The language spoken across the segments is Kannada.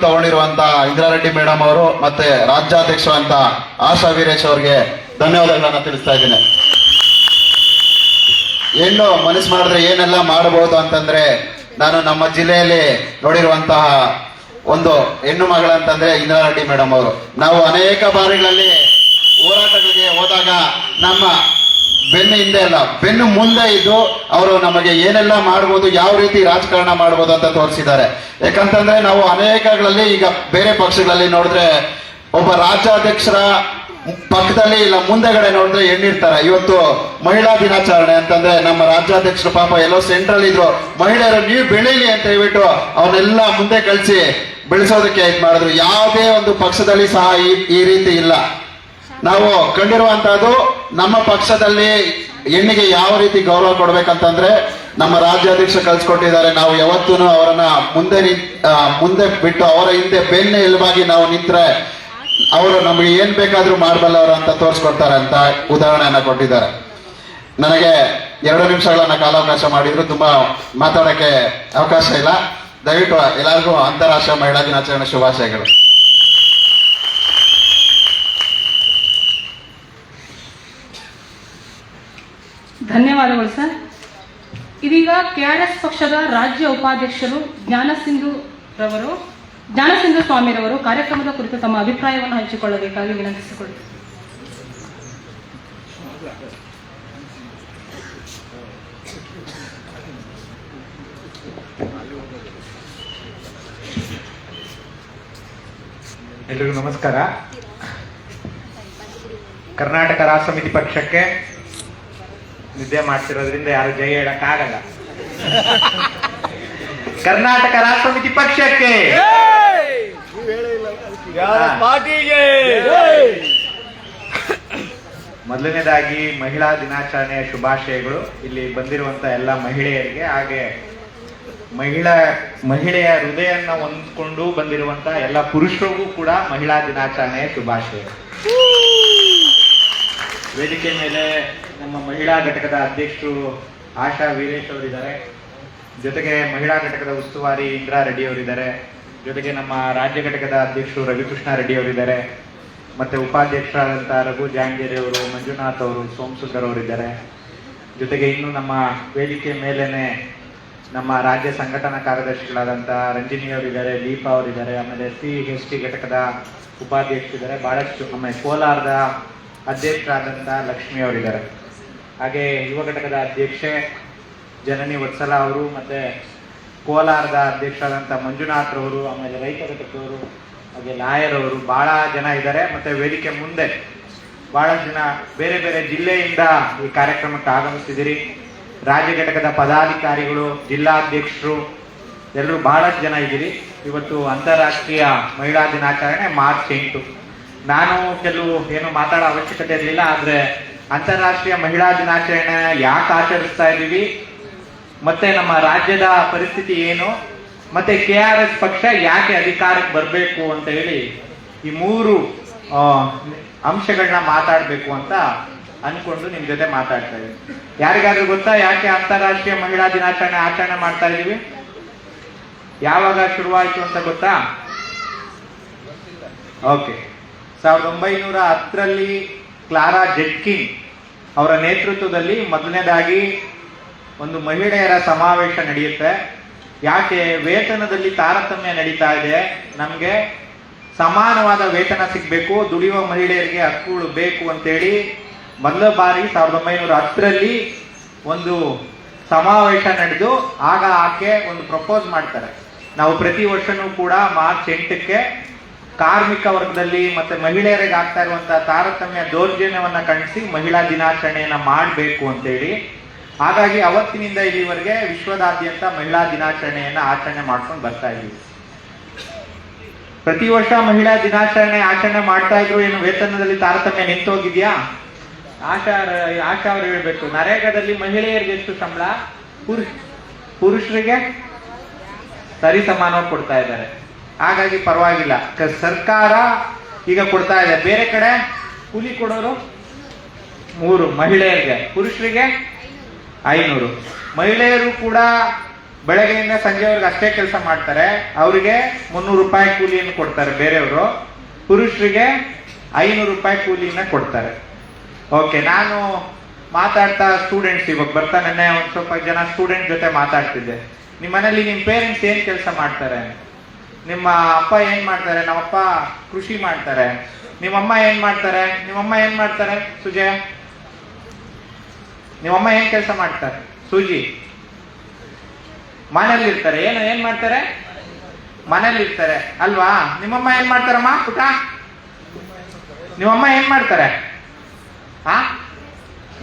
ತಗೊಂಡಿರುವಂತ ಇಂದ್ರಾರೆಡ್ಡಿ ಮೇಡಮ್ ಅವರು ಮತ್ತೆ ರಾಜ್ಯಾಧ್ಯಕ್ಷ ಅಂತ ಆಶಾ ವೀರೇಶ್ ಅವರಿಗೆ ಧನ್ಯವಾದಗಳನ್ನ ತಿಳಿಸ್ತಾ ಇದ್ದೀನಿ. ಹೆಣ್ಣು ಮನಸ್ಸು ಮಾಡಿದ್ರೆ ಏನೆಲ್ಲ ಮಾಡಬಹುದು ಅಂತಂದ್ರೆ, ನಾನು ನಮ್ಮ ಜಿಲ್ಲೆಯಲ್ಲಿ ನೋಡಿರುವಂತಹ ಒಂದು ಹೆಣ್ಣು ಮಗಳಂತಂದ್ರೆ ಇಂದ್ರಾರೆಡ್ಡಿ ಮೇಡಮ್ ಅವರು. ನಾವು ಅನೇಕ ಬಾರಿಗಳಲ್ಲಿ ಹೋರಾಟಗಳಿಗೆ ಹೋದಾಗ ನಮ್ಮ ಬೆನ್ನು ಹಿಂದೆ ಅಲ್ಲ, ಬೆನ್ನು ಮುಂದೆ ಇದ್ದು ಅವರು ನಮಗೆ ಏನೆಲ್ಲ ಮಾಡ್ಬೋದು, ಯಾವ ರೀತಿ ರಾಜಕಾರಣ ಮಾಡ್ಬೋದು ಅಂತ ತೋರಿಸಿದ್ದಾರೆ. ಯಾಕಂತಂದ್ರೆ ನಾವು ಅನೇಕಗಳಲ್ಲಿ ಈಗ ಬೇರೆ ಪಕ್ಷಗಳಲ್ಲಿ ನೋಡಿದ್ರೆ ಒಬ್ಬ ರಾಜ್ಯಾಧ್ಯಕ್ಷರ ಪಕ್ಕದಲ್ಲಿ ಇಲ್ಲ ಮುಂದೆಗಡೆ ನೋಡಿದ್ರೆ ಹೆಣ್ಣಿರ್ತಾರೆ. ಇವತ್ತು ಮಹಿಳಾ ದಿನಾಚರಣೆ ಅಂತಂದ್ರೆ ನಮ್ಮ ರಾಜ್ಯಾಧ್ಯಕ್ಷರು ಪಾಪ ಎಲ್ಲೋ ಸೆಂಟ್ರಲ್ ಇದ್ರು, ಮಹಿಳೆಯರು ನೀವು ಬೆಳೀಲಿ ಅಂತ ಹೇಳ್ಬಿಟ್ಟು ಅವನ್ನೆಲ್ಲ ಮುಂದೆ ಕಳಿಸಿ ಬೆಳೆಸೋದಕ್ಕೆ ಇದು ಮಾಡಿದ್ರು. ಯಾವುದೇ ಒಂದು ಪಕ್ಷದಲ್ಲಿ ಸಹ ಈ ರೀತಿ ಇಲ್ಲ. ನಾವು ಕಂಡಿರುವಂತಹದ್ದು ನಮ್ಮ ಪಕ್ಷದಲ್ಲಿ ಹೆಣ್ಣಿಗೆ ಯಾವ ರೀತಿ ಗೌರವ ಕೊಡ್ಬೇಕಂತಂದ್ರೆ ನಮ್ಮ ರಾಜ್ಯಾಧ್ಯಕ್ಷ ಕಲ್ಸ್ಕೊಟ್ಟಿದ್ದಾರೆ. ನಾವು ಯಾವತ್ತೂ ಅವರನ್ನ ಮುಂದೆ ಬಿಟ್ಟು ಅವರ ಹಿಂದೆ ಬೆನ್ನು ಎಲುಬಾಗಿ ನಾವು ನಿಂತ್ರೆ ಅವರು ನಮಗೆ ಏನ್ ಬೇಕಾದ್ರೂ ಮಾಡಬಲ್ಲವರು ಅಂತ ತೋರಿಸ್ಕೊಡ್ತಾರೆ ಅಂತ ಉದಾಹರಣೆಯನ್ನ ಕೊಟ್ಟಿದ್ದಾರೆ. ನನಗೆ 2 ನಿಮಿಷಗಳನ್ನ ಕಾಲಾವಕಾಶ ಮಾಡಿದ್ರು, ತುಂಬಾ ಮಾತಾಡಕ್ಕೆ ಅವಕಾಶ ಇಲ್ಲ. ದಯವಿಟ್ಟು ಎಲ್ಲರಿಗೂ ಅಂತಾರಾಷ್ಟ್ರೀಯ ಮಹಿಳಾ ದಿನಾಚರಣೆ ಶುಭಾಶಯಗಳು. ಧನ್ಯವಾದಗಳು ಸರ್. ಇದೀಗ ಕೆಆರ್ಎಸ್ ಪಕ್ಷದ ರಾಜ್ಯ ಉಪಾಧ್ಯಕ್ಷರು ಜ್ಞಾನಸಿಂಧು ಸ್ವಾಮಿರವರು ಕಾರ್ಯಕ್ರಮದ ಕುರಿತು ತಮ್ಮ ಅಭಿಪ್ರಾಯವನ್ನು ಹಂಚಿಕೊಳ್ಳಬೇಕಾಗಿ ವಿನಂತಿಸಿಕೊಳ್ಳುತ್ತೇವೆ. ಎಲ್ರಿಗೂ ನಮಸ್ಕಾರ. ಕರ್ನಾಟಕ ರಾಷ್ಟ್ರ ಸಮಿತಿ ಪಕ್ಷಕ್ಕೆ ನಿದ್ದೆ ಮಾಡ್ತಿರೋದ್ರಿಂದ ಯಾರು ಜೈ ಹೇಳಕ್ಕಾಗಲ್ಲ. ಕರ್ನಾಟಕ ರಾಷ್ಟ್ರ ಸಮಿತಿ ಪಕ್ಷಕ್ಕೆ ಮೊದಲನೇದಾಗಿ ಮಹಿಳಾ ದಿನಾಚರಣೆಯ ಶುಭಾಶಯಗಳು. ಇಲ್ಲಿ ಬಂದಿರುವಂತ ಎಲ್ಲ ಮಹಿಳೆಯರಿಗೆ, ಹಾಗೆ ಮಹಿಳೆಯ ಹೃದಯನ್ನ ಹೊಂದ್ಕೊಂಡು ಬಂದಿರುವಂತ ಎಲ್ಲ ಪುರುಷರಿಗೂ ಕೂಡ ಮಹಿಳಾ ದಿನಾಚರಣೆಯ ಶುಭಾಶಯಗಳು. ವೇದಿಕೆ ಮೇಲೆ ನಮ್ಮ ಮಹಿಳಾ ಘಟಕದ ಅಧ್ಯಕ್ಷರು ಆಶಾ ವೀರೇಶ್ ಅವರಿದ್ದಾರೆ, ಜೊತೆಗೆ ಮಹಿಳಾ ಘಟಕದ ಉಸ್ತುವಾರಿ ಇಂದ್ರಾ ರೆಡ್ಡಿ ಅವರಿದ್ದಾರೆ, ಜೊತೆಗೆ ನಮ್ಮ ರಾಜ್ಯ ಘಟಕದ ಅಧ್ಯಕ್ಷರು ರವಿಕೃಷ್ಣ ರೆಡ್ಡಿ ಅವರಿದ್ದಾರೆ, ಮತ್ತೆ ಉಪಾಧ್ಯಕ್ಷರಾದಂತಹ ರಘು ಜಾಂಗೇರಿ ಅವರು, ಮಂಜುನಾಥ್ ಅವರು, ಸೋಮಸುಂದರ್ ಅವರಿದ್ದಾರೆ. ಜೊತೆಗೆ ಇನ್ನು ನಮ್ಮ ವೇದಿಕೆ ಮೇಲೇನೆ ನಮ್ಮ ರಾಜ್ಯ ಸಂಘಟನಾ ಕಾರ್ಯದರ್ಶಿಗಳಾದಂತಹ ರಂಜಿನಿ ಅವರಿದ್ದಾರೆ, ದೀಪಾ ಅವರಿದ್ದಾರೆ, ಆಮೇಲೆ SC ಘಟಕದ ಉಪಾಧ್ಯಕ್ಷರಿದ್ದಾರೆ, ಬಹಳಷ್ಟು ಆಮೇಲೆ ಕೋಲಾರದ ಅಧ್ಯಕ್ಷರಾದಂತಹ ಲಕ್ಷ್ಮಿ ಅವರಿದ್ದಾರೆ. ಹಾಗೆ ಯುವ ಘಟಕದ ಅಧ್ಯಕ್ಷೆ ಜನನಿ ವತ್ಸಲ ಅವರು, ಮತ್ತೆ ಕೋಲಾರದ ಅಧ್ಯಕ್ಷರಾದಂತಹ ಮಂಜುನಾಥ್ ರವರು, ಆಮೇಲೆ ರೈತ ಘಟಕದವರು, ಹಾಗೆ ಲಾಯರ್ ಅವರು, ಬಹಳ ಜನ ಇದ್ದಾರೆ. ಮತ್ತೆ ವೇದಿಕೆ ಮುಂದೆ ಬಹಳಷ್ಟು ಜನ ಬೇರೆ ಬೇರೆ ಜಿಲ್ಲೆಯಿಂದ ಈ ಕಾರ್ಯಕ್ರಮಕ್ಕೆ ಆಗಮಿಸಿದಿರಿ. ರಾಜ್ಯ ಘಟಕದ ಪದಾಧಿಕಾರಿಗಳು, ಜಿಲ್ಲಾಧ್ಯಕ್ಷರು ಎಲ್ಲರೂ ಬಹಳಷ್ಟು ಜನ ಇದ್ದೀರಿ. ಇವತ್ತು ಅಂತಾರಾಷ್ಟ್ರೀಯ ಮಹಿಳಾ ದಿನಾಚರಣೆ ಮಾರ್ಚ್ 8. ನಾನು ಏನು ಮಾತಾಡೋ ಅವಶ್ಯಕತೆ ಇರಲಿಲ್ಲ, ಆದ್ರೆ ಅಂತಾರಾಷ್ಟ್ರೀಯ ಮಹಿಳಾ ದಿನಾಚರಣೆ ಯಾಕೆ ಆಚರಿಸ್ತಾ ಇದ್ದೀವಿ, ಮತ್ತೆ ನಮ್ಮ ರಾಜ್ಯದ ಪರಿಸ್ಥಿತಿ ಏನು, ಮತ್ತೆ KRS ಪಕ್ಷ ಯಾಕೆ ಅಧಿಕಾರಕ್ಕೆ ಬರಬೇಕು ಅಂತ ಹೇಳಿ ಈ 3 ಅಂಶಗಳನ್ನ ಮಾತಾಡಬೇಕು ಅಂತ ಅನ್ಕೊಂಡು ನಿಮ್ ಜೊತೆ ಮಾತಾಡ್ತಾ ಇದ್ದೀವಿ. ಯಾರಿಗಾದ್ರೂ ಗೊತ್ತಾ ಯಾಕೆ ಅಂತಾರಾಷ್ಟ್ರೀಯ ಮಹಿಳಾ ದಿನಾಚರಣೆ ಆಚರಣೆ ಮಾಡ್ತಾ ಇದೀವಿ? ಯಾವಾಗ ಶುರುವಾಯಿತು ಅಂತ ಗೊತ್ತಾ? ಓಕೆ, 1910ರಲ್ಲಿ ಕ್ಲಾರಾ ಜೆಟ್ಕಿನ್ ಅವರ ನೇತೃತ್ವದಲ್ಲಿ ಮೊದಲನೇದಾಗಿ ಒಂದು ಮಹಿಳೆಯರ ಸಮಾವೇಶ ನಡೆಯುತ್ತೆ. ಯಾಕೆ ವೇತನದಲ್ಲಿ ತಾರತಮ್ಯ ನಡೀತಾ ಇದೆ, ನಮ್ಗೆ ಸಮಾನವಾದ ವೇತನ ಸಿಗ್ಬೇಕು, ದುಡಿಯುವ ಮಹಿಳೆಯರಿಗೆ ಹಕ್ಕುಗಳು ಬೇಕು ಅಂತೇಳಿ ಮೊದಲ ಬಾರಿ 1910ರಲ್ಲಿ ಒಂದು ಸಮಾವೇಶ ನಡೆದು ಆಗ ಆಕೆ ಒಂದು ಪ್ರಪೋಸ್ ಮಾಡ್ತಾರೆ. ನಾವು ಪ್ರತಿ ವರ್ಷನೂ ಕೂಡ ಮಾರ್ಚ್ 8ಕ್ಕೆ ಕಾರ್ಮಿಕ ವರ್ಗದಲ್ಲಿ ಮತ್ತೆ ಮಹಿಳೆಯರಿಗೆ ಆಗ್ತಾ ಇರುವಂತಹ ತಾರತಮ್ಯ ದೌರ್ಜನ್ಯವನ್ನ ಖಂಡಿಸಿ ಮಹಿಳಾ ದಿನಾಚರಣೆಯನ್ನ ಮಾಡಬೇಕು ಅಂತೇಳಿ. ಹಾಗಾಗಿ ಅವತ್ತಿನಿಂದ ಇಲ್ಲಿವರೆಗೆ ವಿಶ್ವದಾದ್ಯಂತ ಮಹಿಳಾ ದಿನಾಚರಣೆಯನ್ನ ಆಚರಣೆ ಮಾಡ್ಕೊಂಡು ಬರ್ತಾ ಇದ್ದೀವಿ. ಪ್ರತಿ ವರ್ಷ ಮಹಿಳಾ ದಿನಾಚರಣೆ ಆಚರಣೆ ಮಾಡ್ತಾ ಇದ್ರು, ಏನು ವೇತನದಲ್ಲಿ ತಾರತಮ್ಯ ನಿಂತೋಗಿದ್ಯಾ? ಆಶಾ ಅವ್ರು ಹೇಳ್ಬೇಕು, ನರೇಗಾದಲ್ಲಿ ಮಹಿಳೆಯರಿಗೆ ಎಷ್ಟು ಸಂಬಳ, ಪುರುಷರಿಗೆ ಸರಿ ಸಮಾನವಾಗಿ ಕೊಡ್ತಾ ಇದ್ದಾರೆ. ಹಾಗಾಗಿ ಪರವಾಗಿಲ್ಲ, ಸರ್ಕಾರ ಈಗ ಕೊಡ್ತಾ ಇದೆ. ಬೇರೆ ಕಡೆ ಕೂಲಿ ಕೊಡೋರು 3, ಮಹಿಳೆಯರಿಗೆ, ಪುರುಷರಿಗೆ 500. ಮಹಿಳೆಯರು ಕೂಡ ಬೆಳಗ್ಗೆಯಿಂದ ಸಂಜೆವರೆಗೆ ಅಷ್ಟೇ ಕೆಲಸ ಮಾಡ್ತಾರೆ, ಅವರಿಗೆ 300 ರೂಪಾಯಿ ಕೂಲಿಯನ್ನು ಕೊಡ್ತಾರೆ ಬೇರೆಯವರು. ಪುರುಷರಿಗೆ 500 ರೂಪಾಯಿ ಕೂಲಿಯನ್ನ ಕೊಡ್ತಾರೆ. ಓಕೆ, ನಾನು ಮಾತಾಡ್ತಾ ಸ್ಟೂಡೆಂಟ್ಸ್ ಇವಾಗ ಬರ್ತಾ ನೆನ್ನೆ ಒಂದು ಸ್ವಲ್ಪ ಜನ ಸ್ಟೂಡೆಂಟ್ ಜೊತೆ ಮಾತಾಡ್ತಿದ್ದೆ. ನಿಮ್ಮ ಮನೇಲಿ ನಿಮ್ಮ ಪೇರೆಂಟ್ಸ್ ಏನ್ ಕೆಲಸ ಮಾಡ್ತಾರೆ? ನಿಮ್ಮ ಅಪ್ಪ ಏನ್ ಮಾಡ್ತಾರೆ? ನಮ್ಮಪ್ಪ ಕೃಷಿ ಮಾಡ್ತಾರೆ. ನಿಮ್ಮಮ್ಮ ಏನ್ ಮಾಡ್ತಾರೆ? ನಿಮ್ಮಮ್ಮ ಏನ್ ಮಾಡ್ತಾರೆ? ಸುಜಯ, ನಿಮ್ಮಮ್ಮ ಏನ್ ಕೆಲಸ ಮಾಡ್ತಾರೆ? ಸೂಜಿ, ಮನೇಲಿ ಇರ್ತಾರೆ. ಏನ್ ಮಾಡ್ತಾರೆ? ಮನೇಲಿ ಇರ್ತಾರೆ ಅಲ್ವಾ? ನಿಮ್ಮಮ್ಮ ಏನ್ ಮಾಡ್ತಾರಮ್ಮ ಪುಟ? ನಿಮ್ಮಮ್ಮ ಏನ್ ಮಾಡ್ತಾರೆ?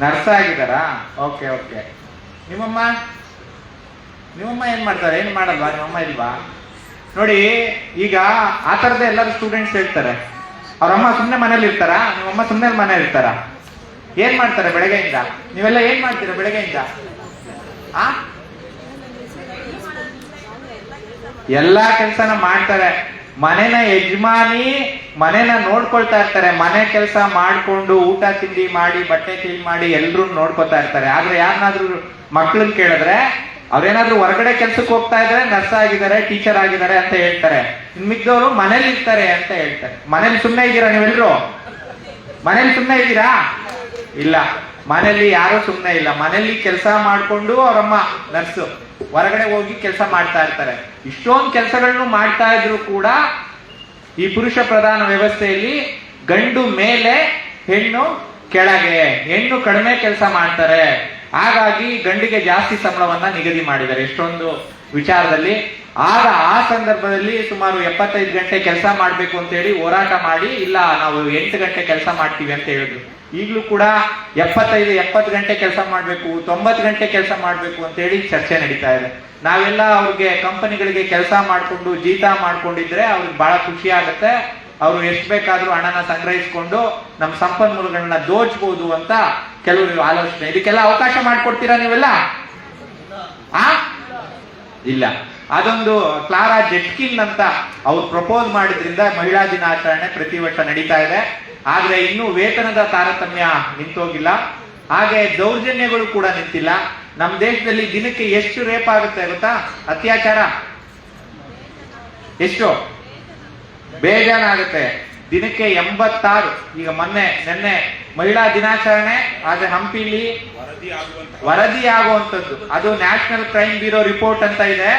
ನರ್ಸ್ ಆಗಿದಾರಾ? Okay okay. ನಿಮ್ಮಮ್ಮ ಏನ್ ಮಾಡ್ತಾರೆ? ಏನ್ ಮಾಡಲ್ವಾ? ನಿಮ್ಮಮ್ಮ ಇಲ್ವಾ? ನೋಡಿ, ಈಗ ಆ ತರದ ಎಲ್ಲರೂ ಸ್ಟೂಡೆಂಟ್ಸ್ ಹೇಳ್ತಾರೆ, ಅವ್ರಮ್ಮ ಸುಮ್ನೆ ಮನೇಲಿ ಇರ್ತಾರ, ನಿಮ್ಮಮ್ಮ ಸುಮ್ನೆ ಮನೇಲಿ ಇರ್ತಾರ? ಏನ್ ಮಾಡ್ತಾರೆ ಬೆಳಗ್ಗೆಯಿಂದ? ನೀವೆಲ್ಲ ಏನ್ ಮಾಡ್ತೀರಾ ಬೆಳಗ್ಗೆಯಿಂದ? ಎಲ್ಲಾ ಕೆಲ್ಸನ ಮಾಡ್ತಾರೆ. ಮನೆನ ಯಜಮಾನಿ ಮನೆನ ನೋಡ್ಕೊಳ್ತಾ ಇರ್ತಾರೆ. ಮನೆ ಕೆಲಸ ಮಾಡ್ಕೊಂಡು ಊಟ ತಿಂಡಿ ಮಾಡಿ ಬಟ್ಟೆ ಕ್ಲೀನ್ ಮಾಡಿ ಎಲ್ರು ನೋಡ್ಕೊತಾ ಇರ್ತಾರೆ. ಆದ್ರೆ ಯಾರನ್ನಾದ್ರೂ ಮಕ್ಳನ್ನ ಕೇಳಿದ್ರೆ ಅವ್ರೇನಾದ್ರೂ ಹೊರಗಡೆ ಕೆಲ್ಸಕ್ಕೆ ಹೋಗ್ತಾ ಇದ್ರೆ ನರ್ಸ್ ಆಗಿದ್ದಾರೆ, ಟೀಚರ್ ಆಗಿದ್ದಾರೆ ಅಂತ ಹೇಳ್ತಾರೆ. ಇನ್ ಮಿಕ್ಕದವರು ಮನೇಲಿ ಇರ್ತಾರೆ ಅಂತ ಹೇಳ್ತಾರೆ. ಮನೇಲಿ ಸುಮ್ನೆ ಇದ್ದೀರಾ ನೀವೆಲ್ರು? ಮನೇಲಿ ಸುಮ್ನೆ ಇದ್ದೀರಾ? ಇಲ್ಲ, ಮನೇಲಿ ಯಾರು ಸುಮ್ನೆ ಇಲ್ಲ. ಮನೇಲಿ ಕೆಲಸ ಮಾಡ್ಕೊಂಡು ಅವರಮ್ಮ ನರ್ಸು ಹೊರಗಡೆ ಹೋಗಿ ಕೆಲಸ ಮಾಡ್ತಾ ಇರ್ತಾರೆ. ಇಷ್ಟೊಂದು ಕೆಲಸಗಳನ್ನು ಮಾಡ್ತಾ ಇದ್ರು ಕೂಡ ಈ ಪುರುಷ ಪ್ರಧಾನ ವ್ಯವಸ್ಥೆಯಲ್ಲಿ ಗಂಡು ಮೇಲೆ ಹೆಣ್ಣು ಕೆಳಗೆ, ಹೆಣ್ಣು ಕಡಿಮೆ ಕೆಲಸ ಮಾಡ್ತಾರೆ. ಹಾಗಾಗಿ ಗಂಡಿಗೆ ಜಾಸ್ತಿ ಸಂಬಳವನ್ನ ನಿಗದಿ ಮಾಡಿದ್ದಾರೆ ಎಷ್ಟೊಂದು ವಿಚಾರದಲ್ಲಿ. ಆಗ ಆ ಸಂದರ್ಭದಲ್ಲಿ ಸುಮಾರು 75 ಗಂಟೆ ಕೆಲಸ ಮಾಡ್ಬೇಕು ಅಂತ ಹೇಳಿ ಹೋರಾಟ ಮಾಡಿ, ಇಲ್ಲ ನಾವು 8 ಗಂಟೆ ಕೆಲಸ ಮಾಡ್ತೀವಿ ಅಂತ ಹೇಳಿದ್ರು. ಈಗಲೂ ಕೂಡ 70 ಗಂಟೆ ಕೆಲಸ ಮಾಡ್ಬೇಕು, 90 ಗಂಟೆ ಕೆಲಸ ಮಾಡ್ಬೇಕು ಅಂತ ಹೇಳಿ ಚರ್ಚೆ ನಡೀತಾ ಇದೆ. ನಾವೆಲ್ಲ ಅವ್ರಿಗೆ ಕಂಪನಿಗಳಿಗೆ ಕೆಲಸ ಮಾಡ್ಕೊಂಡು ಜೀತ ಮಾಡ್ಕೊಂಡಿದ್ರೆ ಅವ್ರಿಗೆ ಬಹಳ ಖುಷಿ ಆಗುತ್ತೆ. ಅವರು ಎಷ್ಟು ಬೇಕಾದ್ರೂ ಹಣನ ಸಂಗ್ರಹಿಸಿಕೊಂಡು ನಮ್ಮ ಸಂಪನ್ಮೂಲಗಳನ್ನ ದೋಚಬಹುದು ಅಂತ ಕೆಲವರು ಆಲೋಚನೆ. ಇದಕ್ಕೆಲ್ಲ ಅವಕಾಶ ಮಾಡ್ಕೊಡ್ತೀರಾ ನೀವೆಲ್ಲ? ಇಲ್ಲ. ಅದೊಂದು ಕ್ಲಾರಾ ಜೆಟ್ಕಿನ್ ಅಂತ ಅವ್ರು ಪ್ರಪೋಸ್ ಮಾಡಿದ್ರಿಂದ ಮಹಿಳಾ ದಿನಾಚರಣೆ ಪ್ರತಿ ವರ್ಷ ನಡೀತಾ ಇದೆ. ಆದ್ರೆ ಇನ್ನೂ ವೇತನದ ತಾರತಮ್ಯ ನಿಂತೋಗಿಲ್ಲ, ಹಾಗೆ ದೌರ್ಜನ್ಯಗಳು ಕೂಡ ನಿಂತಿಲ್ಲ. ನಮ್ಮ ದೇಶದಲ್ಲಿ ದಿನಕ್ಕೆ ಎಷ್ಟು ರೇಪ್ ಆಗುತ್ತೆ ಗೊತ್ತಾ? ಅತ್ಯಾಚಾರ ಎಷ್ಟು ಬೇಜಾನಾಗುತ್ತೆ. ದಿನಕ್ಕೆ 86. ಈಗ ನಿನ್ನೆ ಮಹಿಳಾ ದಿನಾಚರಣೆ ಆದ್ರೆ ಹಂಪಿಲಿ ವರದಿ ಆಗುವಂತದ್ದು, ಅದು ನ್ಯಾಷನಲ್ ಕ್ರೈಮ್ ಬ್ಯೂರೋ ರಿಪೋರ್ಟ್ ಅಂತ ಇದೆ.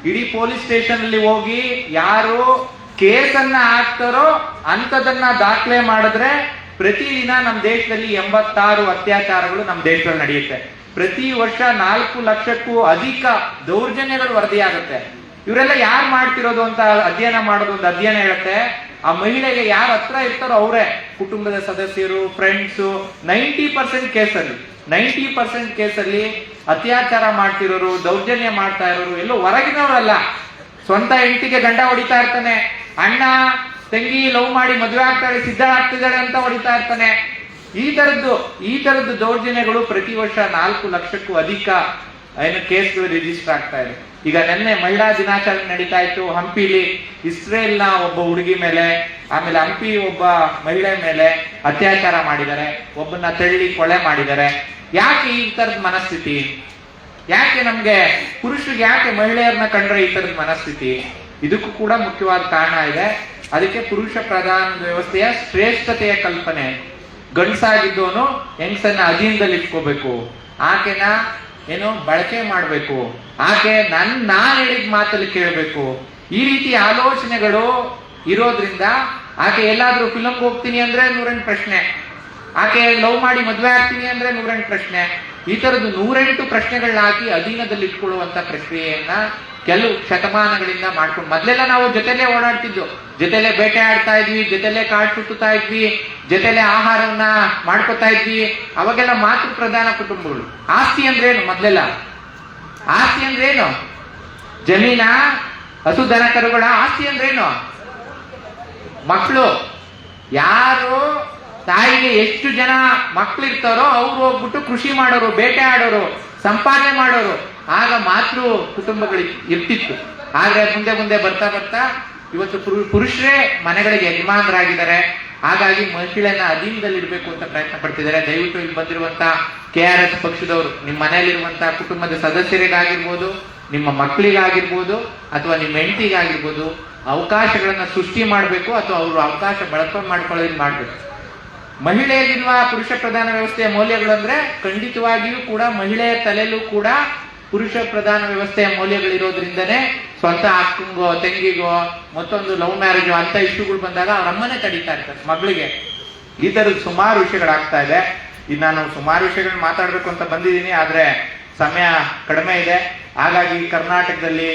ಇಡೀ ಪೊಲೀಸ್ ಸ್ಟೇಷನ್ ಅಲ್ಲಿ ಹೋಗಿ ಯಾರು ಕೇಸನ್ನ ಹಾಕ್ತಾರೋ ಅಂತದನ್ನ ದಾಖಲೆ ಮಾಡಿದ್ರೆ ಪ್ರತಿದಿನ ನಮ್ಮ ದೇಶದಲ್ಲಿ 86 ಅತ್ಯಾಚಾರಗಳು ನಮ್ಮ ದೇಶದಲ್ಲಿ ನಡೆಯುತ್ತೆ. ಪ್ರತಿ ವರ್ಷ 4 ಲಕ್ಷಕ್ಕೂ ಅಧಿಕ ದೌರ್ಜನ್ಯಗಳು ವರದಿಯಾಗುತ್ತೆ. ಇವರೆಲ್ಲ ಯಾರು ಮಾಡ್ತಿರೋದು ಅಂತ ಅಧ್ಯಯನ ಮಾಡೋದು ಒಂದು ಅಧ್ಯಯನ ಹೇಳುತ್ತೆ. ಆ ಮಹಿಳೆಗೆ ಯಾರ ಹತ್ರ ಇರ್ತಾರೋ ಅವರೇ, ಕುಟುಂಬದ ಸದಸ್ಯರು, ಫ್ರೆಂಡ್ಸು. 90% ಕೇಸಲ್ಲಿ ಅತ್ಯಾಚಾರ ಮಾಡ್ತಿರೋರು, ದೌರ್ಜನ್ಯ ಮಾಡ್ತಾ ಇರೋರು ಎಲ್ಲೋ ಹೊರಗಿನವರಲ್ಲ, ಸ್ವಂತ ಹೆಂಡತಿಗೆ ಗಂಡ ಹೊಡಿತಾ ಇರ್ತಾನೆ, ಅಣ್ಣ ತಂಗಿ ಲವ್ ಮಾಡಿ ಮದುವೆ ಆಗ್ತಾಳೆ, ಸಿದ್ಧ ಆಗ್ತಿದ್ದಾಳೆ ಅಂತ ಹೊಡಿತಾ ಇರ್ತಾನೆ. ಈ ತರದ್ದು ದೌರ್ಜನ್ಯಗಳು ಪ್ರತಿ ವರ್ಷ 4 ಲಕ್ಷಕ್ಕೂ ಅಧಿಕ ಕೇಸ್ಗಳು ರಿಜಿಸ್ಟರ್ ಆಗ್ತಾ ಇದೆ. ಈಗ ನಿನ್ನೆ ಮಹಿಳಾ ದಿನಾಚರಣೆ ನಡೀತಾ ಇತ್ತು ಹಂಪಿಲಿ. ಇಸ್ರೇಲ್ನ ಒಬ್ಬ ಹುಡುಗಿ ಮೇಲೆ, ಆಮೇಲೆ ಹಂಪಿ ಒಬ್ಬ ಮಹಿಳೆ ಮೇಲೆ ಅತ್ಯಾಚಾರ ಮಾಡಿದ್ದಾರೆ, ಒಬ್ಬನ ತಳ್ಳಿ ಕೊಲೆ ಮಾಡಿದ್ದಾರೆ. ಯಾಕೆ ಈ ತರದ ಮನಸ್ಥಿತಿ? ಯಾಕೆ ನಮ್ಗೆ ಪುರುಷರಿಗೆ ಯಾಕೆ ಮಹಿಳೆಯರನ್ನ ಕಂಡ್ರೆ ಈ ತರದ ಮನಸ್ಥಿತಿ? ಇದಕ್ಕೂ ಕೂಡ ಮುಖ್ಯವಾದ ಕಾರಣ ಇದೆ. ಅದಕ್ಕೆ ಪುರುಷ ಪ್ರಧಾನ ವ್ಯವಸ್ಥೆಯ ಶ್ರೇಷ್ಠತೆಯ ಕಲ್ಪನೆ. ಗಂಡಸಾಗಿದ್ದವನು ಹೆಂಗಸನ್ನ ಅಧೀನದಲ್ಲಿ ಇಟ್ಕೋಬೇಕು, ಆಕೆನ ಬಳಕೆ ಮಾಡ್ಬೇಕು, ಆಕೆ ನಾನ್ ಹೇಳಿದ ಮಾತಲ್ಲಿ ಕೇಳಬೇಕು. ಈ ರೀತಿ ಆಲೋಚನೆಗಳು ಇರೋದ್ರಿಂದ ಆಕೆ ಎಲ್ಲಾದ್ರೂ ಫಿಲಮ್ಗೆ ಹೋಗ್ತೀನಿ ಅಂದ್ರೆ 108 ಪ್ರಶ್ನೆ, ಆಕೆ ಲವ್ ಮಾಡಿ ಮದ್ವೆ ಆಗ್ತೀನಿ ಅಂದ್ರೆ 108 ಪ್ರಶ್ನೆ. ಈ ತರದ್ದು 108 ಪ್ರಶ್ನೆಗಳನ್ನ ಹಾಕಿ ಅಧೀನದಲ್ಲಿ ಇಟ್ಕೊಳ್ಳುವಂತ ಪ್ರಕ್ರಿಯೆಯನ್ನ ಕೆಲವು ಶತಮಾನಗಳಿಂದ ಮಾಡ್ಕೊಂಡು, ಮೊದ್ಲೆಲ್ಲ ನಾವು ಜೊತೆಲೆ ಓಡಾಡ್ತಿದ್ವು, ಜೊತೆಲೆ ಬೇಟೆ ಆಡ್ತಾ ಇದ್ವಿ, ಜೊತೆಲೆ ಕಾಡು ಸುತ್ತುತ್ತಾ ಇದ್ವಿ, ಜೊತೆಲೆ ಆಹಾರವನ್ನ ಮಾಡ್ಕೊತಾ ಇದ್ವಿ. ಅವಾಗೆಲ್ಲ ಮಾತೃ ಪ್ರಧಾನ ಕುಟುಂಬಗಳು. ಆಸ್ತಿ ಅಂದ್ರೇನು? ಮೊದ್ಲೆಲ್ಲ ಆಸ್ತಿ ಅಂದ್ರೇನು? ಜಮೀನ, ಹಸು ದನ ಕರುಗಳ ಆಸ್ತಿ ಅಂದ್ರೇನು? ಮಕ್ಕಳು. ಯಾರು ತಾಯಿಗೆ ಎಷ್ಟು ಜನ ಮಕ್ಳಿರ್ತಾರೋ ಅವ್ರು ಹೋಗ್ಬಿಟ್ಟು ಕೃಷಿ ಮಾಡೋರು, ಬೇಟೆ ಆಡೋರು, ಸಂಪಾದನೆ ಮಾಡೋರು. ಆಗ ಮಾತೃ ಕುಟುಂಬಗಳು ಇರ್ತಿತ್ತು. ಆದ್ರೆ ಮುಂದೆ ಬರ್ತಾ ಇವತ್ತು ಪುರುಷರೇ ಮನೆಗಳಿಗೆ ಯಜಮಾನರಾಗಿದ್ದಾರೆ. ಹಾಗಾಗಿ ಮಹಿಳೆಯನ್ನ ಅಧೀನದಲ್ಲಿ ಇಡಬೇಕು ಅಂತ ಪ್ರಯತ್ನ ಪಡ್ತಿದ್ದಾರೆ. ದಯವಿಟ್ಟು ಇಲ್ಲಿ ಬಂದಿರುವಂತ KRS ಪಕ್ಷದವರು ನಿಮ್ಮ ಮನೆಯಲ್ಲಿರುವಂತಹ ಕುಟುಂಬದ ಸದಸ್ಯರಿಗಾಗಿರ್ಬೋದು ನಿಮ್ಮ ಮಕ್ಕಳಿಗಾಗಿರ್ಬೋದು ಅಥವಾ ನಿಮ್ಮ ಹೆಂಡತಿಗಾಗಿರ್ಬೋದು ಅವಕಾಶಗಳನ್ನ ಸೃಷ್ಟಿ ಮಾಡಬೇಕು ಅಥವಾ ಅವರು ಅವಕಾಶ ಬಳಕೆ ಮಾಡ್ಕೊಳ್ಳೋದನ್ನ ಮಾಡಬೇಕು. ಮಹಿಳೆಯರಿರುವ ಪುರುಷ ಪ್ರಧಾನ ವ್ಯವಸ್ಥೆಯ ಮೌಲ್ಯಗಳು ಅಂದ್ರೆ ಖಂಡಿತವಾಗಿಯೂ ಕೂಡ ಮಹಿಳೆಯ ತಲೆಯಲ್ಲೂ ಕೂಡ ಪುರುಷ ಪ್ರಧಾನ ವ್ಯವಸ್ಥೆಯ ಮೌಲ್ಯಗಳಿರೋದ್ರಿಂದನೇ ಸ್ವಂತ ಅಕ್ಕಂಗೋ ತಂಗಿಗೋ ಮತ್ತೊಂದು ಲವ್ ಮ್ಯಾರೇಜು ಅಂತ ಇಷ್ಟುಗಳು ಬಂದಾಗ ಅವ್ರ ಅಮ್ಮನೇ ತಡೀತಾ ಇರ್ತಾರೆ ಮಗಳಿಗೆ. ಈ ತರದ ಸುಮಾರು ವಿಷಯಗಳಾಗ್ತಾ ಇದೆ. ಇದು ನಾನು ಸುಮಾರು ವಿಷಯಗಳನ್ನ ಮಾತಾಡ್ಬೇಕು ಅಂತ ಬಂದಿದ್ದೀನಿ, ಆದ್ರೆ ಸಮಯ ಕಡಿಮೆ ಇದೆ. ಹಾಗಾಗಿ ಕರ್ನಾಟಕದಲ್ಲಿ